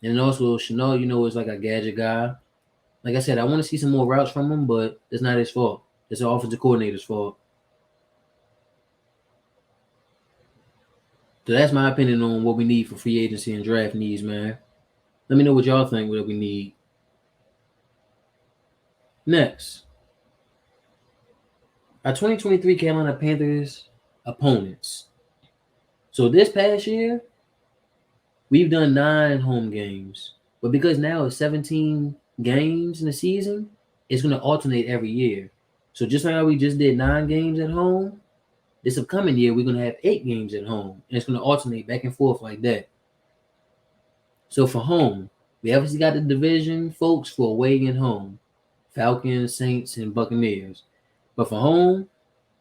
And also Chanel, is like a gadget guy. Like I said, I want to see some more routes from him, but it's not his fault. It's the offensive coordinator's fault. So that's my opinion on what we need for free agency and draft needs, man. Let me know what y'all think what we need. Next. Our 2023 Carolina Panthers opponents. So this past year, we've done 9 home games. But because now it's 17 games in the season, it's going to alternate every year. So just like how we just did 9 games at home, this upcoming year, we're going to have 8 games at home. And it's going to alternate back and forth like that. So for home, we obviously got the division folks for away and home. Falcons, Saints, and Buccaneers. But for home,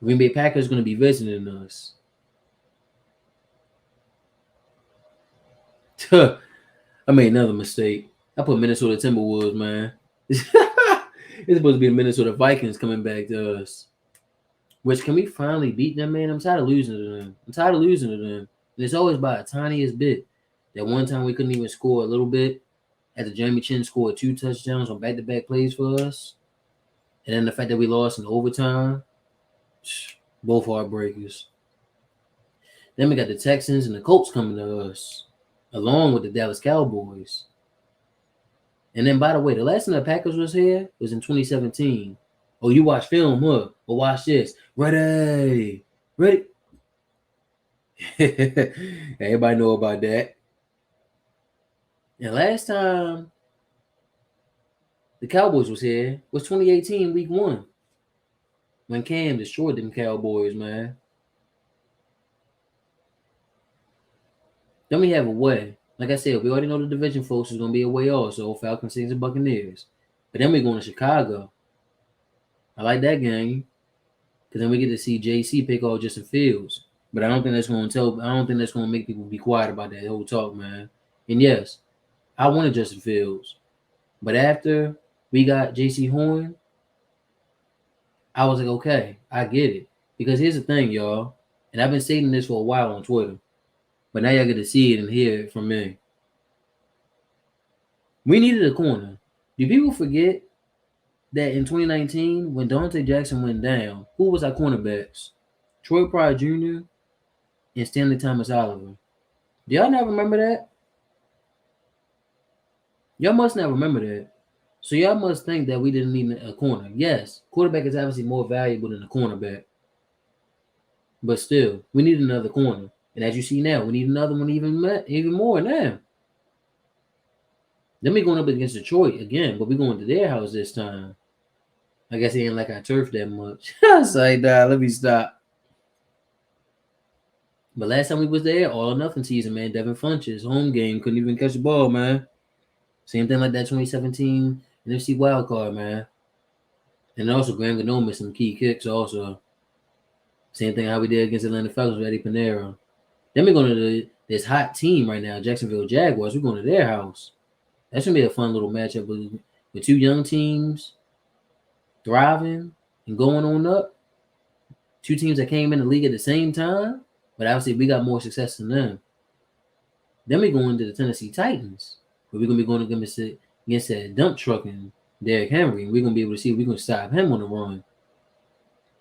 Green Bay Packers going to be visiting us. I made another mistake. I put Minnesota Timberwolves, man. It's supposed to be the Minnesota Vikings coming back to us. Which, can we finally beat them, man? I'm tired of losing to them. And it's always by the tiniest bit. That one time we couldn't even score a little bit. After Jeremy Chin scored 2 touchdowns on back-to-back plays for us. And then the fact that we lost in overtime. Both heartbreakers. Then we got the Texans and the Colts coming to us. Along with the Dallas Cowboys. And then, by the way, the last time the Packers was here was in 2017. Oh, you watch film, huh? Well, watch this. Ready. Everybody know about that. And last time the Cowboys was here was 2018, week 1. When Cam destroyed them Cowboys, man. Then we have a way. Like I said, we already know the division folks is going to be away also. Falcons, Saints, and Buccaneers. But then we're going to Chicago. I like that game. Because then we get to see JC pick off Justin Fields. But I don't think that's going to make people be quiet about that whole talk, man. And yes, I wanted Justin Fields. But after we got JC Horn, I was like, okay, I get it. Because here's the thing, y'all. And I've been saying this for a while on Twitter. But now y'all get to see it and hear it from me. We needed a corner. Do people forget that in 2019, when Dante Jackson went down, who was our cornerbacks? Troy Pryor Jr. and Stanley Thomas Oliver. Do y'all not remember that? Y'all must not remember that. So y'all must think that we didn't need a corner. Yes, quarterback is obviously more valuable than a cornerback. But still, we need another corner. And as you see now, we need another one even more now. Then we're going up against Detroit again, but we're going to their house this time. I guess it ain't like I turf that much. I was like, nah, let me stop. But last time we was there, all or nothing season, man. Devin Funches, home game, couldn't even catch the ball, man. Same thing like that 2017 NFC wildcard, man. And also Graham Gano missed some key kicks also. Same thing how we did against Atlanta Falcons with Eddie Pinero. Then we're going to this hot team right now, Jacksonville Jaguars. We're going to their house. That's going to be a fun little matchup with 2 young teams thriving and going on up. 2 teams that came in the league at the same time, but obviously we got more success than them. Then we go into the Tennessee Titans, where we're going to be going against that dump truck and Derrick Henry, and we're going to be able to see if we can stop him on the run.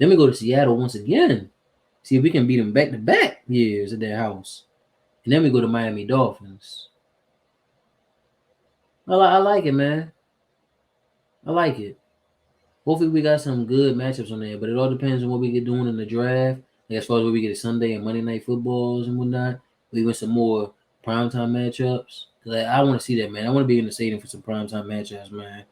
Then we go to Seattle once again, see if we can beat them back-to-back years at their house. And then we go to Miami Dolphins. I like it, man. I like it. Hopefully we got some good matchups on there, but it all depends on what we get doing in the draft. Like as far as what we get Sunday and Monday night footballs and whatnot. We want some more primetime matchups. Like, I want to see that, man. I want to be in the stadium for some primetime matchups, man.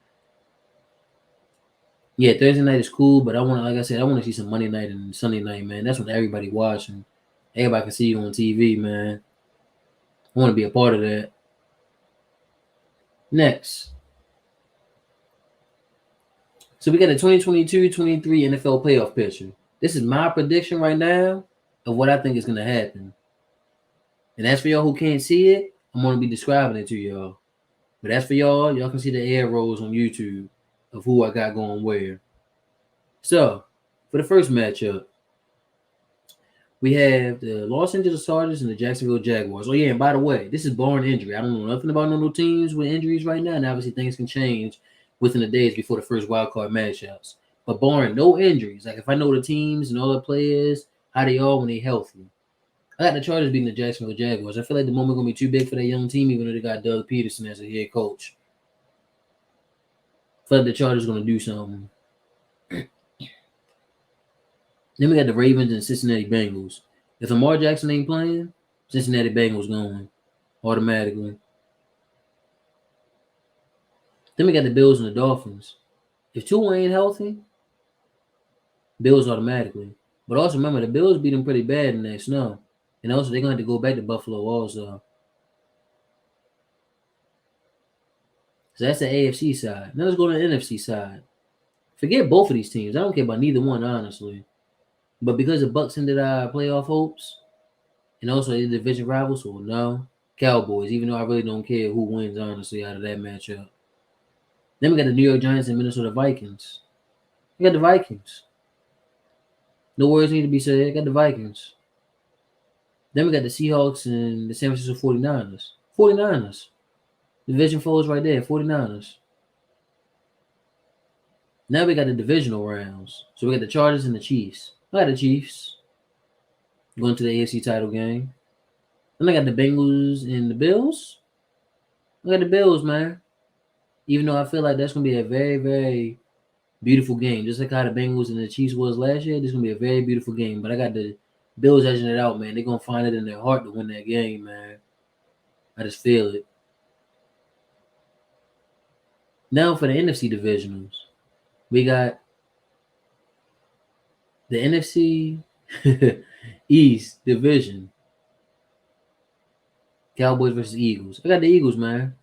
Yeah, Thursday night is cool, but I want to, like I said, I want to see some Monday night and Sunday night, man. That's when everybody watching. Everybody can see you on TV, man. I want to be a part of that. Next. So we got a 2022-23 NFL playoff picture. This is my prediction right now of what I think is going to happen. And as for y'all who can't see it, I'm going to be describing it to y'all. But as for y'all can see the arrows on YouTube of who I got going where. So, for the first matchup, we have the Los Angeles Chargers and the Jacksonville Jaguars. Oh, yeah, and by the way, this is barring injury. I don't know nothing about no teams with injuries right now, and obviously things can change within the days before the first wild card matchups. But barring no injuries, like if I know the teams and all the players, how they are when they're healthy. I got the Chargers beating the Jacksonville Jaguars. I feel like the moment going to be too big for that young team, even though they got Doug Peterson as a head coach. I feel like the Chargers going to do something. Then we got the Ravens and Cincinnati Bengals. If Lamar Jackson ain't playing, Cincinnati Bengals going automatically. Then we got the Bills and the Dolphins. If Tua ain't healthy, Bills automatically. But also remember, the Bills beat them pretty bad in that snow. And also, they're going to have to go back to Buffalo also. So that's the AFC side. Now let's go to the NFC side. Forget both of these teams. I don't care about neither one, honestly. But because the Bucks ended our playoff hopes, and also the division rivals, so no, Cowboys, even though I really don't care who wins, honestly, out of that matchup. Then we got the New York Giants and Minnesota Vikings. We got the Vikings. No words need to be said. I got the Vikings. Then we got the Seahawks and the San Francisco 49ers. 49ers. Division foes right there, 49ers. Now we got the divisional rounds. So we got the Chargers and the Chiefs. I got the Chiefs going to the AFC title game. Then I got the Bengals and the Bills. I got the Bills, man. Even though I feel like that's going to be a very, very beautiful game. Just like how the Bengals and the Chiefs was last year, this is going to be a very beautiful game. But I got the Bills edging it out, man. They're going to find it in their heart to win that game, man. I just feel it. Now for the NFC divisionals. We got the NFC East division. Cowboys versus Eagles. I got the Eagles, man.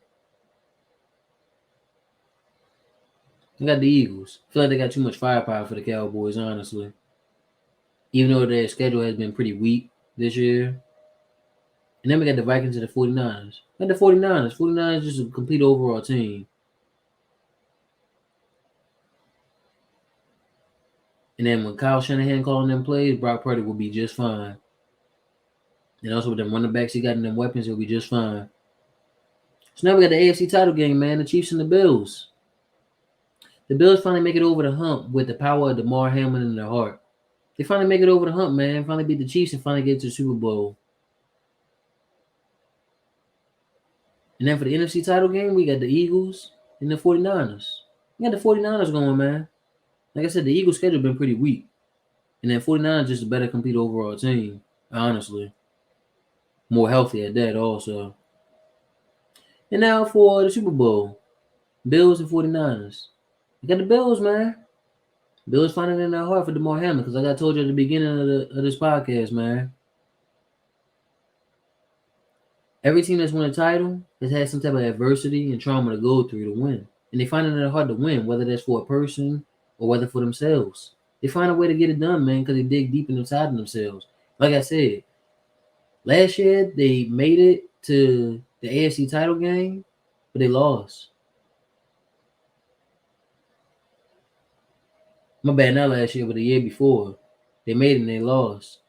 I got the Eagles. I feel like they got too much firepower for the Cowboys, honestly. Even though their schedule has been pretty weak this year. And then we got the Vikings and the 49ers. I got the 49ers. 49ers just a complete overall team. And then when Kyle Shanahan calling them plays, Brock Purdy will be just fine. And also with them running backs he got in them weapons, he'll be just fine. So now we got the AFC title game, man. The Chiefs and the Bills. The Bills finally make it over the hump with the power of Damar Hamlin in their heart. They finally make it over the hump, man. Finally beat the Chiefs and finally get to the Super Bowl. And then for the NFC title game, we got the Eagles and the 49ers. We got the 49ers going, man. Like I said, the Eagles' schedule been pretty weak. And then 49ers just a better complete overall team, honestly. More healthy at that also. And now for the Super Bowl. Bills and 49ers. I got the Bills, man. Bills finding it in their heart for Damar Hamlin, because like I told you at the beginning of this podcast, man. Every team that's won a title has had some type of adversity and trauma to go through to win. And they find it in their heart to win, whether that's for a person or whether for themselves. They find a way to get it done, man, because they dig deep inside of themselves. Like I said, last year they made it to the AFC title game, but they lost. My bad, not last year, but the year before. They made it and they lost.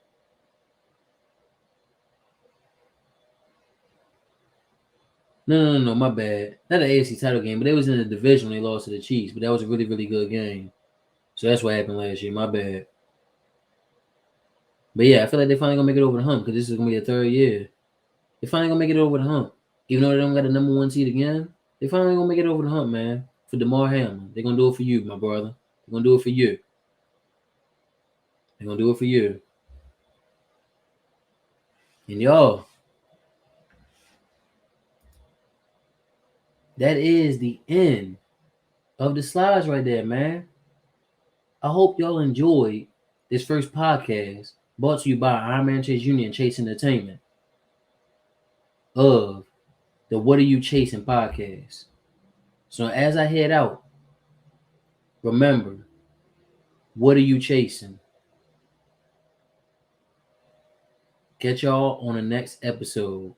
No, my bad. Not the AFC title game, but they was in the division when they lost to the Chiefs, but that was a really, really good game. So that's what happened last year. My bad. But yeah, I feel like they finally gonna make it over the hump because this is gonna be their third year. They finally gonna make it over the hump. Even though they don't got the number one seed again, they finally gonna make it over the hump, man. For Damar Hamlin. They're gonna do it for you, my brother. They're gonna do it for you. They're gonna do it for you. And y'all, that is the end of the slides right there, man. I hope y'all enjoyed this first podcast brought to you by iamaaronchasejr and Chase Entertainment of the What Are You Chasing podcast. So as I head out, remember, what are you chasing? Catch y'all on the next episode.